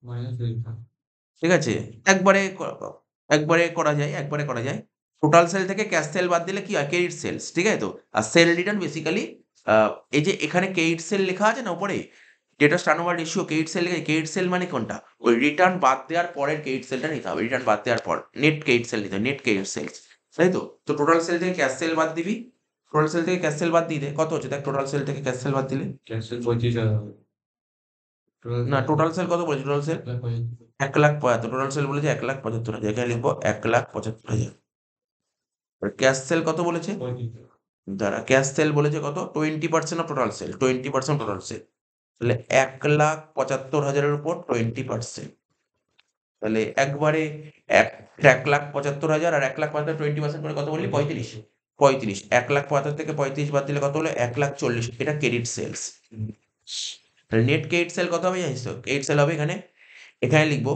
minus ঠিক আছে? একবারে করা যায়। টোটাল সেল থেকে ক্যাশ সেল বাদ দিলে কি হয় ক্রেডিট সেলস, ঠিক আছে তো? আর সেল রিটার্ন বেসিক্যালি এই যে এখানে ক্রেডিট সেল লেখা আছে না উপরে debtors turnover ratio credit sale, credit sale মানে কোনটা? ওই রিটার্ন বাদ দেওয়ার পরের ক্রেডিট সেলটা নিতে হবে, রিটার্ন বাদ দেওয়ার পর নেট ক্রেডিট সেল নিতে হবে, নেট ক্রেডিট সেলস, তাই তো? তো টোটাল সেল থেকে ক্যাশ সেল বাদ দিবি, টোটাল সেল থেকে ক্যাশ সেল বাদ দিয়ে দে, কত হচ্ছে দেখ টোটাল সেল থেকে ক্যাশ সেল বাদ দিলে। ক্যান্সেল 35,000 হবে। না টোটাল সেল কত বলেছে? টোটাল সেল 1,75,000, টোটাল সেল বলেছে 1,75,000, এখানে লিখবো 1,75,000। ক্যাশ সেল কত বলেছে? দাঁড়া, ক্যাশ সেল বলেছে কত? 20% of total sell, 20% total sell, তাহলে 1,75,000-এর উপর 20%, তাহলে একবারে 1,75,000 আর 1,75,000 20% করে কত বললি? 35, 1,75,000 থেকে 35 বাদ দিলে কত হলো? 1,40,000, এটা ক্রেডিট সেলস। তাহলে নেট ক্রেডিট সেল কত হবে জানিস তো? ক্রেডিট সেল হবে এখানে, এখানে লিখবো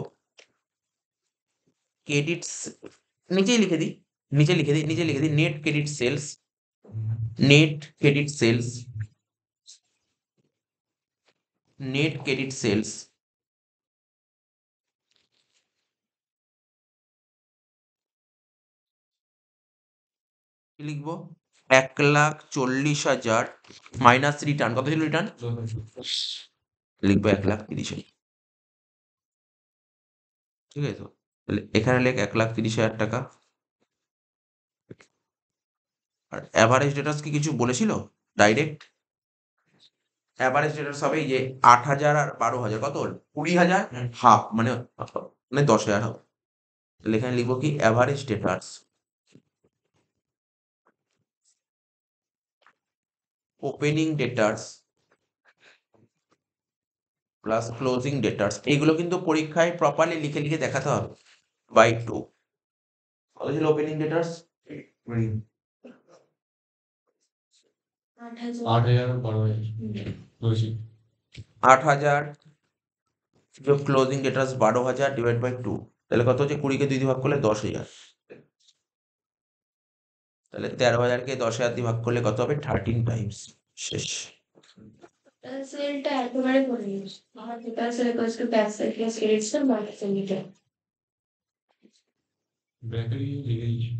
ক্রেডিট, নিচেই লিখে দিই, নিচে লিখে দিই net credit sales, net credit sales, net credit sales কি লিখবো? 1,40,000 মাইনাস রিটার্ন, কত ছিল রিটার্ন? লিখবো 1,30,000, ঠিক আছে তো? তাহলে এখানে লেখ 1,30,000 টাকা। আর অ্যাভারেজ ডেটাস কি কিছু বলেছিল ডাইরেক্ট? অ্যাভারেজ ডেটাস হবে এই যে 8,000 আর 12,000, কত হল? 20,000 হাফ, মানে 10,000 হবে। তাহলে এখানে লিখবো কি অ্যাভারেজ ডেটাস ওপেনিং ডেটার্স প্লাস ক্লোজিং ডেটার্স, এইগুলো কিন্তু পরীক্ষায় প্রপারলি লিখে লিখে দেখাতে হবে, বাই 2। কত ছিল ওপেনিং ডেটার্স? 8,000 8,000 আর 12,000 বেশি। 8,000 যোগ ক্লোজিং ডেটার্স 12,000 ডিভাইড বাই 2, তাহলে কত হচ্ছে? 20 কে 2 দিয়ে ভাগ করলে 10,000, তাহলে 13,000 কে 10,000 দিয়ে ভাগ করলে কত হবে? 13 টাইমস, শেষ। টোটাল সেলটা একেবারে করে নিস। আমার total sale equals to cash sale plus credit sale minus return. ব্র্যাকেটে লিখে দিয়েছি।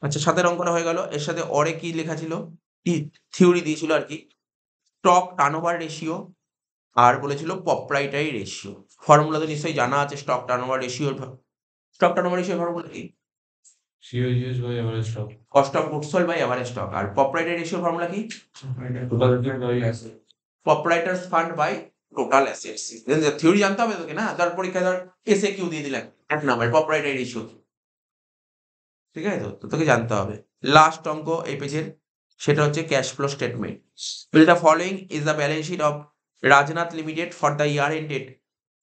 আচ্ছা, সাতের অঙ্কটা হয়ে গেল। এর সাথে অরে কি লেখা ছিল? কি থিওরি দিয়েছিল আর কি? স্টক টার্নওভার রেশিও আর বলেছিল প্রপ্রাইটারি রেশিও। ফর্মুলা তো নিশ্চয়ই জানা আছে স্টক টার্নওভার রেশিওর। স্টক টার্নওভার রেশিওর ফর্মুলা কি? COGS by average stock. Cost of goods sold by average stock. আর প্রপ্রাইটারি রেশিওর ফর্মুলা কি? Total return by asset. Proprietors fund by total assets. Theory জানতে হবে তোকে না? ধর পরীক্ষায় ধর এসে কিউ দিয়ে দিলেন 1 নাম্বার প্রপ্রাইটারি রেশিও, ঠিক আছে তো? তো তোকে জানতে হবে। লাস্ট অঙ্ক এই পেজের, সেটা হচ্ছে cash flow statement. The following is the balance sheet of Rajnath limited for the year ended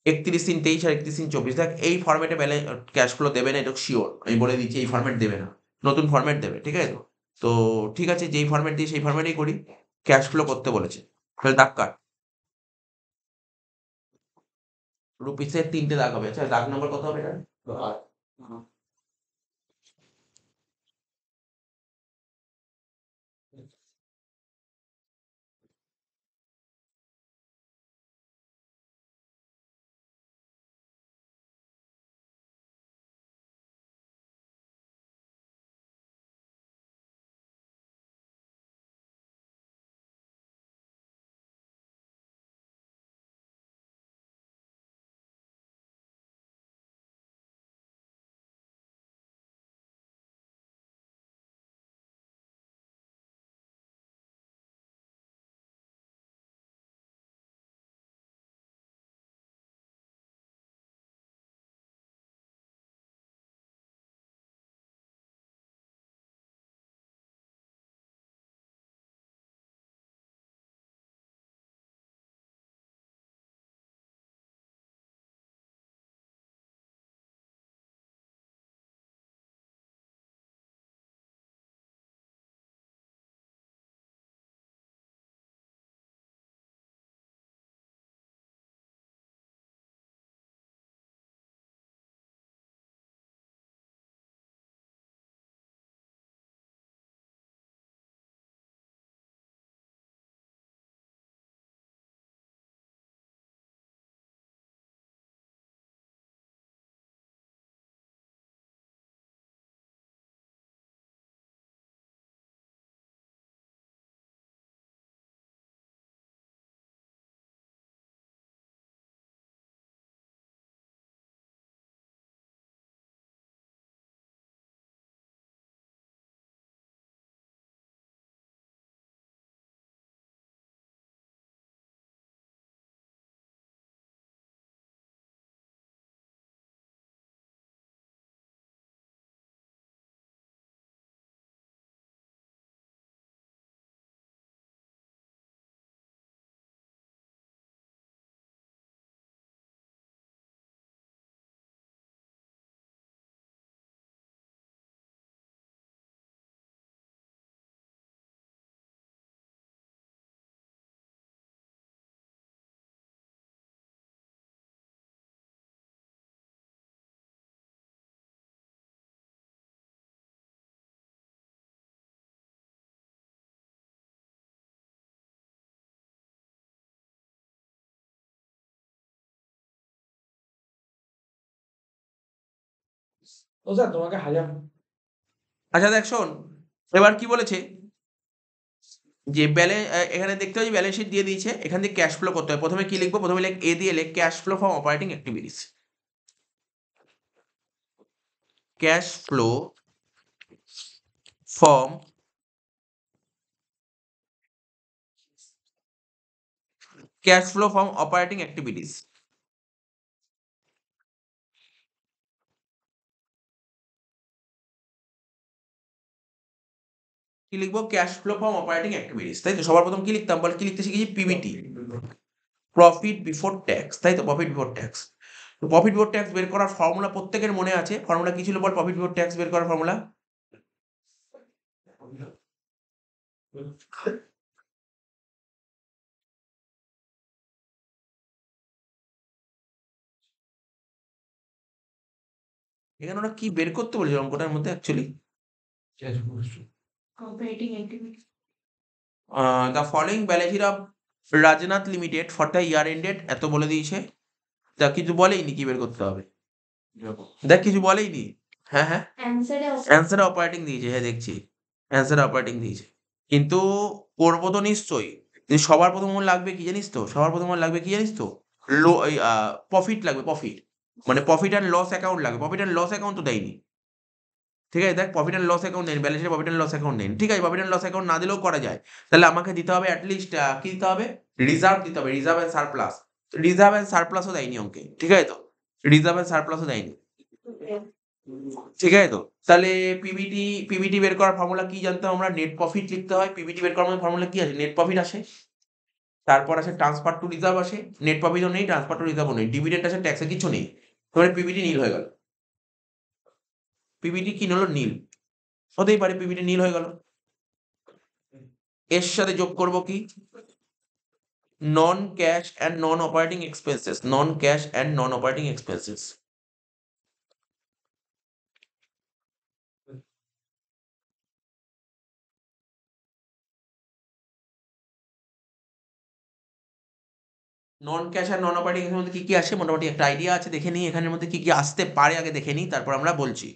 31/3 আর 31/24। দেখ এই ফরম্যাটে ব্যালেন্স ক্যাশ ফ্লো দেবে না, এটা শিওর, আমি বলে দিচ্ছি এই ফরম্যাট দেবে না, নতুন ফরম্যাট দেবে, ঠিক আছে তো? তো ঠিক আছে, যেই ফরম্যাট দিয়ে সেই ফরম্যাটেই করি। ক্যাশ ফ্লো করতে বলেছে, তাহলে দাগ কাট। রুপিসের 3টে দাগ হবে। আচ্ছা, দাগ নম্বর কত হবে এটা? ও স্যার তোমাকে হাজার আচ্ছা দেখ শোন, এবার কি বলেছে যে এখানে দেখতে পাচ্ছি ব্যালেন্স শিট দিয়ে দিয়েছে, এখান থেকে ক্যাশ ফ্লো করতে হবে। প্রথমে কি লিখবো? প্রথমে লেখ এ দিয়ে লেখ cash flow from operating activities. Cash flow from operating activities. কি লিখবো? Cash flow from operating activities, তাই তো? সবার প্রথম কি লিখতাম বল? কি লিখতে শিখেছি? পিবিটি, প্রফিট বিফোর ট্যাক্স, তাই তো? Profit before tax. তো প্রফিট বিফোর ট্যাক্স বের করার ফর্মুলা প্রত্যেকের মনে আছে। ফর্মুলা কি ছিল বল? প্রফিট বিফোর ট্যাক্স বের করার ফর্মুলা এখানে ওরা কি বের করতে বলেছে অঙ্কটার মধ্যে অ্যাকচুয়ালি? ক্যাশ বস্তু operating activity. The following balance sheet of Rajnath limited for the year ended, এত বলে দিয়েছে। তা কিছু বলেইনি কি বের করতে হবে। দেখ কিছু বলেইনি। হ্যাঁ হ্যাঁ, অ্যান্সারে অপারেটিং দিয়েছে, হ্যাঁ দেখছি অ্যান্সারে অপারেটিং দিয়েছে। কিন্তু করবো তো নিশ্চয়ই। কিন্তু সবার প্রথম আমার লাগবে কি জানিস তো? সবার প্রথম আমার লাগবে কি জানিস তো? প্রফিট লাগবে, প্রফিট। মানে প্রফিট অ্যান্ড লস অ্যাকাউন্ট লাগবে। প্রফিট অ্যান্ড লস অ্যাকাউন্ট তো দেয়নি। ঠিক আছে, দেখ প্রফিট অ্যান্ড লস অ্যাকাউন্ট নেই, balance profit and loss account নেই। ঠিক আছে, প্রফিট অ্যান্ড লস অ্যাকাউন্ট না দিলেও করা যায়। তাহলে আমাকে দিতে হবে অ্যাটলিস্ট কি দিতে হবে? রিজার্ভ দিতে হবে, reserve and surplus. Reserve and সারপ্লাসও দেয়নি অঙ্কে, ঠিক আছে তো? রিজার্ভ অ্যান্ড সারপ্লাসও দেয়নি, ঠিক আছে তো? তাহলে পিবিটি বের করার ফর্মুলা কি জানতাম আমরা? নেট প্রফিট লিখতে হয়। পিবিটি বের করার ফর্মুলা কি আছে? নেট প্রফিট আসে, তারপর আসে ট্রান্সফার টু রিজার্ভ আসে। নেট প্রফিটও নেই, ট্রান্সফার টু রিজার্ভও নেই, ডিভিডেন্ড আসে, ট্যাক্সে কিছু নেই। তাহলে পিবিটি নীল হয়ে গেল। পিবিটি কি হলো? নীল। হতেই পারে পিবিটি নীল হয়ে গেল। এর সাথে যোগ করব কি? Non cash and non operating expenses. Non cash and non operating expenses. Non cash আর নন অপারেটিং এর মধ্যে কি কি আসে মোটামুটি একটা আইডিয়া আছে, দেখে নিই এখানের মধ্যে কি কি আসতে পারে, আগে দেখে নিই তারপর আমরা বলছি।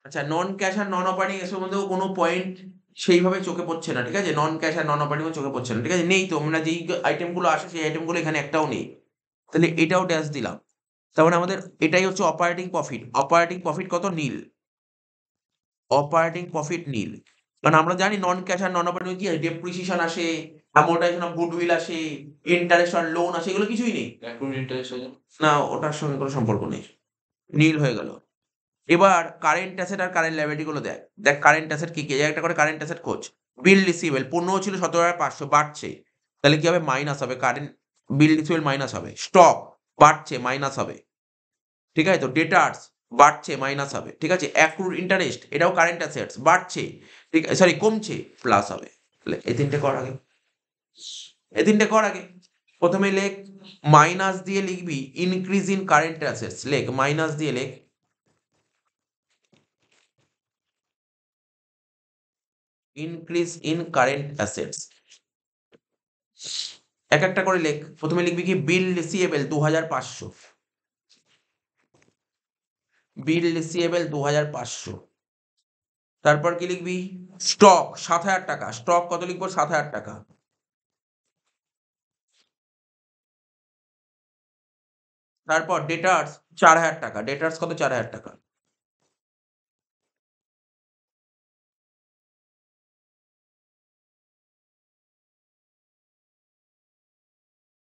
আচ্ছা, নন ক্যাশ আর নন অপারেটিং এর মধ্যেও কোনো পয়েন্ট সেইভাবে চোখে পড়ছে না, ঠিক আছে? নন ক্যাশ আর নন অপারেটিং চোখে পড়ছে না, ঠিক আছে? নেই তো, আমরা যেই আইটেমগুলো আসে সেই আইটেমগুলো এখানে একটাও নেই। তাহলে এটাও ড্যাশ দিলাম। তার মানে আমাদের এটাই হচ্ছে অপারেটিং প্রফিট। অপারেটিং প্রফিট কত? নীল। অপারেটিং প্রফিট নীল। কারণ আমরা জানি নন ক্যাশ আর নন অপারেটিং কি আছে? ডেপ্রিসিয়েশন আসে, অ্যামortization অফ গুডউইল আসে, ইন্টারেস্ট অন লোন আসে, এগুলো কিছুই নেই। অ্যাকাউন্ট ইন্টারেস্ট আছে না, ওটার সঙ্গে কোনো সম্পর্ক নেই। নীল হয়ে গেল। এবার কারেন্ট অ্যাসেট আর কারেন্ট লায়াবিলিটি গুলো দেখ। দেখ কারেন্ট অ্যাসেট কি কি? এই একটা করে কারেন্ট অ্যাসেট খোঁজ। বিল রিসিভেবল 15 ছিল 17,500 বাড়ছে। তাহলে কি হবে? মাইনাস হবে। কারেন্ট বিল রিসিভেবল মাইনাস হবে। স্টক বাড়ছে, মাইনাস হবে। ঠিক আছে তো? ডেটার্স বাড়ছে, মাইনাস হবে। ঠিক আছে? অ্যাক্রুড ইন্টারেস্ট এটাও কারেন্ট অ্যাসেটস, বাড়ছে, ঠিক সরি কমছে, প্লাস হবে। তাহলে এই তিনটে কর আগে, এই তিনটে কর আগে। প্রথমে লেখ মাইনাস দিয়ে লিখবি ইনক্রিজ ইন কারেন্ট অ্যাসেটস। লেখ মাইনাস দিয়ে লেখ ইনক্রিজ ইন কারেন্ট অ্যাসেটস। এক একটা করে লেখ। প্রথমে লিখবি কি? বিল রিসিভেবল 2,500। বিল রিসিভেবল 2,500। তারপর কি লিখবি? স্টক 7,000 টাকা। স্টক কত লিখবো? 7,000 টাকা। তারপর ডেটার্স 4,000 টাকা। ডেটার্স কত? 4,000 টাকা।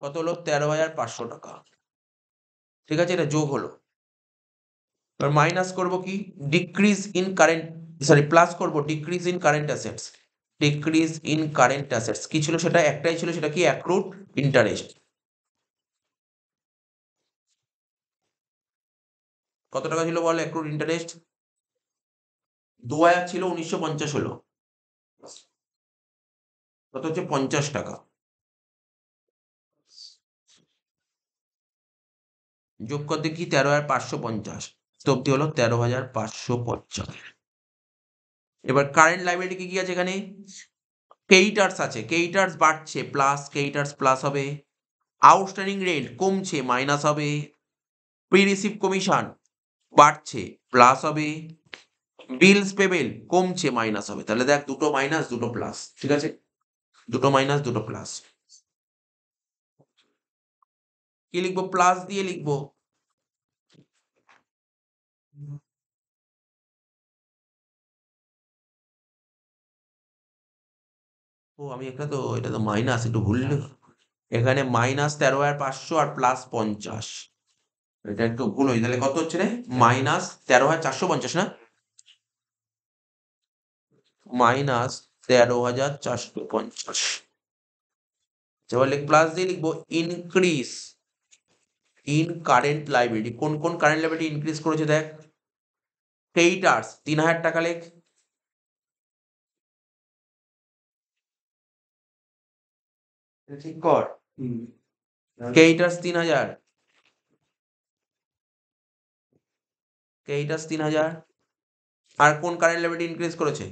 কত হলো? 13,500 টাকা। ঠিক আছে, এটা যোগ হলো। এবার মাইনাস করব কি? Decrease in current, sorry plus করব decrease in current assets. Decrease in current assets কি ছিল? সেটা একটাই ছিল, সেটা কি? Accrued interest. কত টাকা ছিল বল অ্যাক্রুড ইন্টারেস্ট? 2,000 ছিল, 1950 হলো। কত হচ্ছে? 50 টাকা। যোগ করতে কি? 13,550 তো অব্দি হলো 13,550। এবার কারেন্ট লাইবিলিটি কি আছে এখানে? ক্রেডিটার্স আছে, ক্রেডিটার্স বাড়ছে প্লাস, ক্রেডিটার্স প্লাস হবে। আউটস্ট্যান্ডিং রেন্ট কমছে মাইনাস হবে। প্রি রিসিভ কমিশন বাড়ছে প্লাস হবে। বিলস পেবেল কমছে মাইনাস হবে। তাহলে দেখ দুটো মাইনাস দুটো প্লাস, ঠিক আছে, দুটো মাইনাস দুটো প্লাস। কি লিখবো? প্লাস দিয়ে লিখবো। ও আমি এটা তো মাইনাস, একটু ভুল এখানে মাইনাস 13,500 আর প্লাস 50। এটা একটু ভুল হয়েছে, তাহলে কত হচ্ছে রে? মাইনাস 13,450 না, মাইনাস 13,450। এবার প্লাস দিয়ে লিখবো ইনক্রিজ ইন কারেন্ট লাইবিলিটি। কোন কোন কারেন্ট লাইবিলিটি ইনক্রিজ করেছে দেখ? ক্রেডিটার্স 3,000 টাকা লেখ, ঠিক কর। Creditors 3,000, creditors 3,000। আর কোন কারেন্ট লাইবিলিটি ইনক্রিজ করেছে?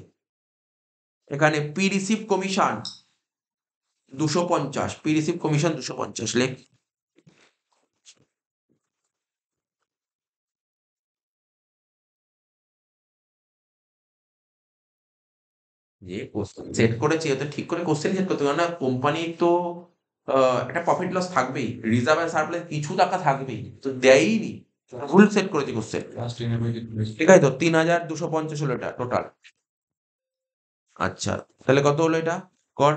এখানে P receive commission 250, P receive commission 250 লেখ। যে কোশ্চেন সেট করেছি ওটা ঠিক করে কোশ্চেন সেট করতে হবে না। কোম্পানির তো একটা প্রফিট লস থাকবেই, রিজার্ভ আর সারপ্লাস কিছু টাকা থাকবেই, তো দেয়নি, ভুল সেট করেছি কোশ্চেন। ঠিক আছে, তো 3,250 হলো এটা টোটাল। আচ্ছা তাহলে কত হলো এটা কর?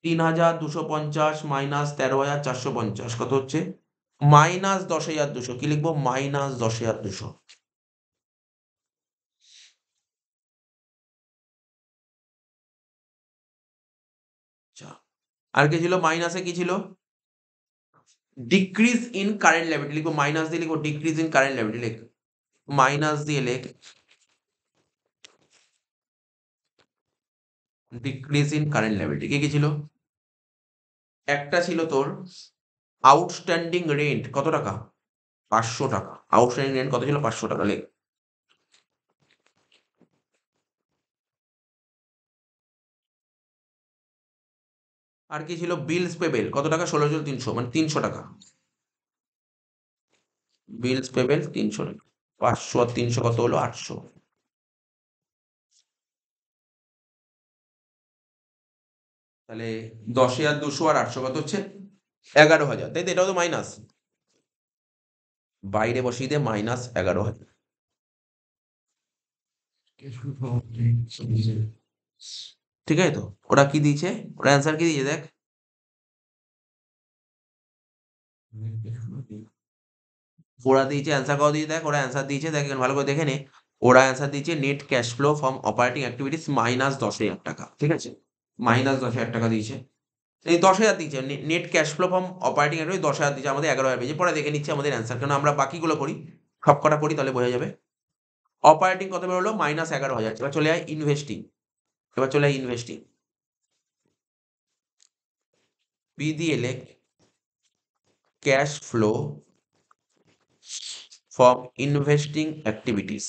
3,250 মাইনাস 13,450 কত হচ্ছে? মাইনাস 10,200। কি লিখবো? মাইনাস 10,200। আচ্ছা, আর কি ছিল মাইনাসে? কি ছিল? ডিক্রিজ ইন কারেন্ট লাইবিলিটি লিখবো, মাইনাস দিয়ে লিখবো ডিক্রিজ ইন কারেন্ট লাইবিলিটি লেখ, মাইনাস দিয়ে লেখ ডিক্রিজ ইন কারেন্ট লাইবিলিটি। কি কি ছিল? একটা ছিল তোর আউটস্ট্যান্ডিং রেন্ট কত টাকা? 500 টাকা। আউটস্ট্যান্ডিং রেন্ট কত ছিল? 500 টাকা লেখ। আর কি ছিল? বিলস পেবেল কত টাকা? 16,300, মানে 300 টাকা। বিলস পেবেল 300 টাকা। 500 আর 300 কত হলো? 800। তাহলে 10,200 আর 800 কত হচ্ছে? 11,000, তাই তো? এটাও তো মাইনাস, বাইরে বসিয়ে দিয়ে মাইনাস 11,000। ঠিক আছে তো? ওরা কি দিয়েছে? ওরা অ্যান্সার কি দিয়েছে দেখ। ওরা দিয়েছে অ্যান্সার কত দিয়েছে দেখ। ওরা অ্যান্সার দিয়েছে দেখ, এখানে ভালো করে দেখে নে। ওরা অ্যান্সার দিয়েছে net cash flow from operating activities minus 10,000 টাকা। ঠিক আছে, মাইনাস 10,000 টাকা দিয়েছে। এই 10,000 দিয়েছে, net cash flow from operating activity 10,000 দিয়েছে, আমাদের 11,000 পেয়েছে। পরে দেখে নিচ্ছি আমাদের অ্যান্সার, কেন আমরা বাকিগুলো করি, সব কটা করি তাহলে বোঝা যাবে। অপারেটিং কত বেরোলো? মাইনাস 11,000। এবার চলে আয় ইনভেস্টিং, এবার চলে আয় ইনভেস্টিং। বি দিয়ে লেখ cash flow from investing activities.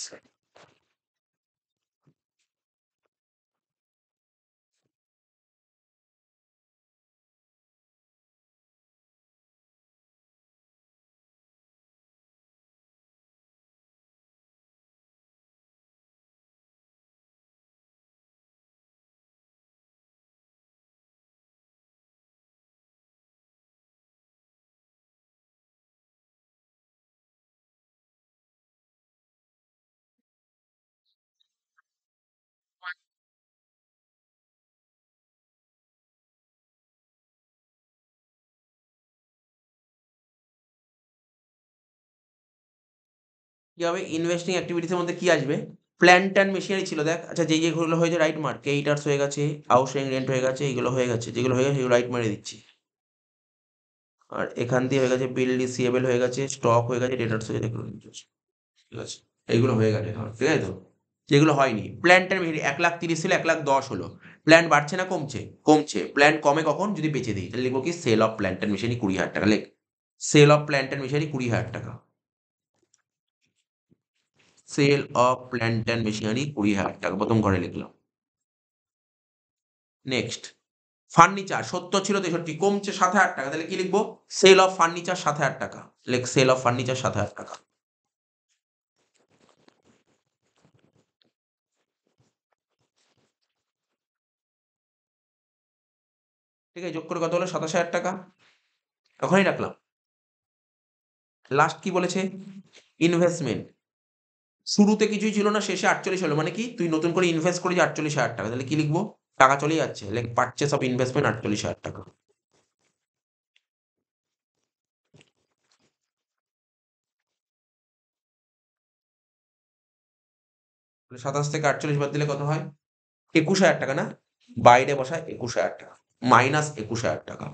কি হবে? ইনভেস্টিং অ্যাক্টিভিটিসের মধ্যে কি আসবে? প্ল্যান্ট অ্যান্ড মেশিনারি ছিল দেখ। আচ্ছা যেই যেগুলো হয়েছে রাইট মার্ক, ক্রেডিটার্স হয়ে গেছে, আউটস্ট্যান্ডিং রেন্ট হয়ে গেছে, এগুলো হয়ে গেছে, যেগুলো হয়ে গেছে সেগুলো রাইট মারে দিচ্ছি। আর এখান দিয়ে হয়ে গেছে বিল রিসিভেবল হয়ে গেছে, স্টক হয়ে গেছে, ডেটার্স হয়ে গেছে, ঠিক আছে, এইগুলো হয়ে গেছে। ঠিক আছে তো? যেগুলো হয়নি প্ল্যান্ট অ্যান্ড মেশিনারি 1,30,000 ছিল 1,10,000 হলো। প্ল্যান্ট বাড়ছে না কমছে? কমছে। প্ল্যান্ট কমে কখন? যদি বেচে দিই। তাহলে লিখবো কি? Sale of plant and machinery 20,000 টাকা লেখ। Sale of plant and machinery 20,000 টাকা। Sale of plant and machinery 20,000 টাকা প্রথম ঘরে লিখলাম। নেক্সট ফার্নিচার 70 ছিল 63 কমছে 7,000 টাকা, তাহলে কি লিখবো? সেল অফ ফার্নিচার 7,000 টাকা। লেখ সেল অফ ফার্নিচার 7,000 টাকা। ঠিক আছে, যোগ করে কত হলো? 27,000 টাকা। ওখানেই রাখলাম। লাস্ট কি বলেছে? ইনভেস্টমেন্ট। শুরুতে কিছুই ছিল না, শেষে 48 হলো, মানে কি তুই নতুন করে ইনভেস্ট করেছিস 48,000 টাকা, তাহলে কি লিখবো? টাকা চলেই যাচ্ছে, লেখ পারচেস অফ ইনভেস্টমেন্ট 48,000 টাকা। তাহলে 27 থেকে 48 বাদ দিলে কত হয়? 21,000 টাকা না? বাইরে বসায় 21,000 টাকা মাইনাস 21,000 টাকা।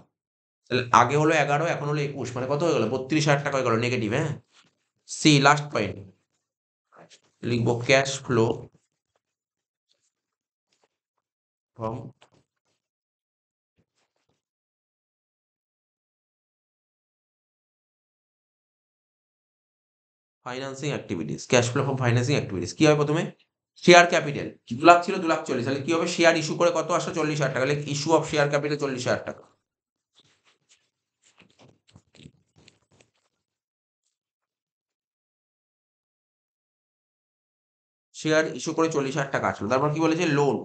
তাহলে আগে হলো 11, এখন হলো 21, মানে কত হয়ে গেল? 32,000 টাকা হয়ে গেল নেগেটিভ। হ্যাঁ, সি লাস্ট পয়েন্ট লিখবো cash flow from financing activities. Cash flow from financing activities কি হয়? প্রথমে শেয়ার ক্যাপিটাল 2 লাখ ছিল, 2,40,000, তাহলে কি হবে? শেয়ার ইস্যু করে কত আসলো? 40,000 টাকা। Like issue of share capital 40,000 টাকা। শেয়ার ইস্যু করে 40,000 টাকা আসলো। তারপর কি বলেছে? লোন।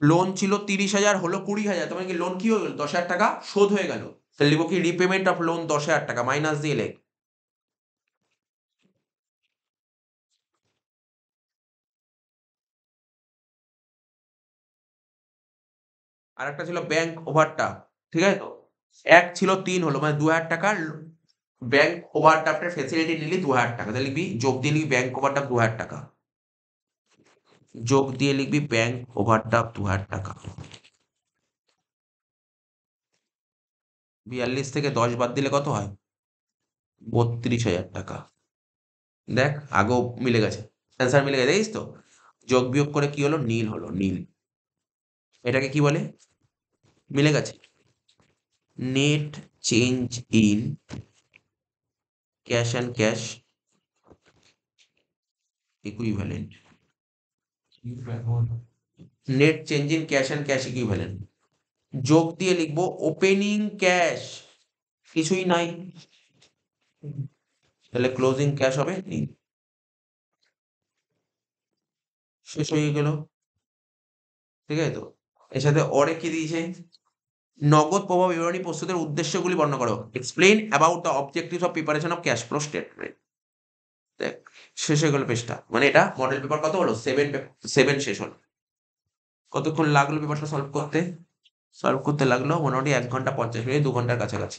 লোন ছিল 30,000, হলো 20,000, তার মানে কি লোন কি হয়ে গেল? 10,000 টাকা শোধ হয়ে গেল। তাহলে লিখবো কি? রিপেমেন্ট অফ লোন 10,000 টাকা মাইনাস দিয়ে লেখ। আর একটা ছিল ব্যাংক ওভারড্রাফট, ঠিক আছে তো? 1 ছিল 3 হলো, মানে 2,000 টাকা ব্যাংক ওভারড্রাফটের ফেসিলিটি নিলি 2,000 টাকা। তাহলে লিখবি যোগ দিয়ে লিখবি ব্যাংক ওভারড্রাফট 2,000 টাকা। যোগ দিয়ে লিখবি ব্যাংক ওভারড্রাফট 2,000 টাকা। 42 থেকে 10 বাদ দিলে কত হয়? 32,000 টাকা। দেখ আগেও মিলে গেছে, অ্যান্সার মিলে গেছে, দেখিস তো? যোগ বিয়োগ করে কি হলো? নীল হলো, নীল। এটাকে কি বলে? মিলে গেছে। Net change in cash and cash equivalent. Net change in cash and cash equivalent. যোগ দিয়ে লিখবো ওপেনিং ক্যাশ কিছুই নাই, তাহলে ক্লোজিং ক্যাশ হবে নীল। শেষ হয়ে গেল, ঠিক আছে তো? এর সাথে অরে কি দিয়েছে? নগদ প্রবাহ বিবরণী প্রস্তুতের উদ্দেশ্যগুলি বর্ণনা করো। Explain about the objectives of preparation of cash flow statement. দেখ শেষ হয়ে গেল পেজটা, মানে এটা মডেল পেপার কত হলো? 7 শেষ হলো। কতক্ষণ লাগলো পেপারটা সলভ করতে? সলভ করতে লাগলো মোটামুটি 1 ঘন্টা 50 মিনিট, 2 ঘন্টার কাছাকাছি।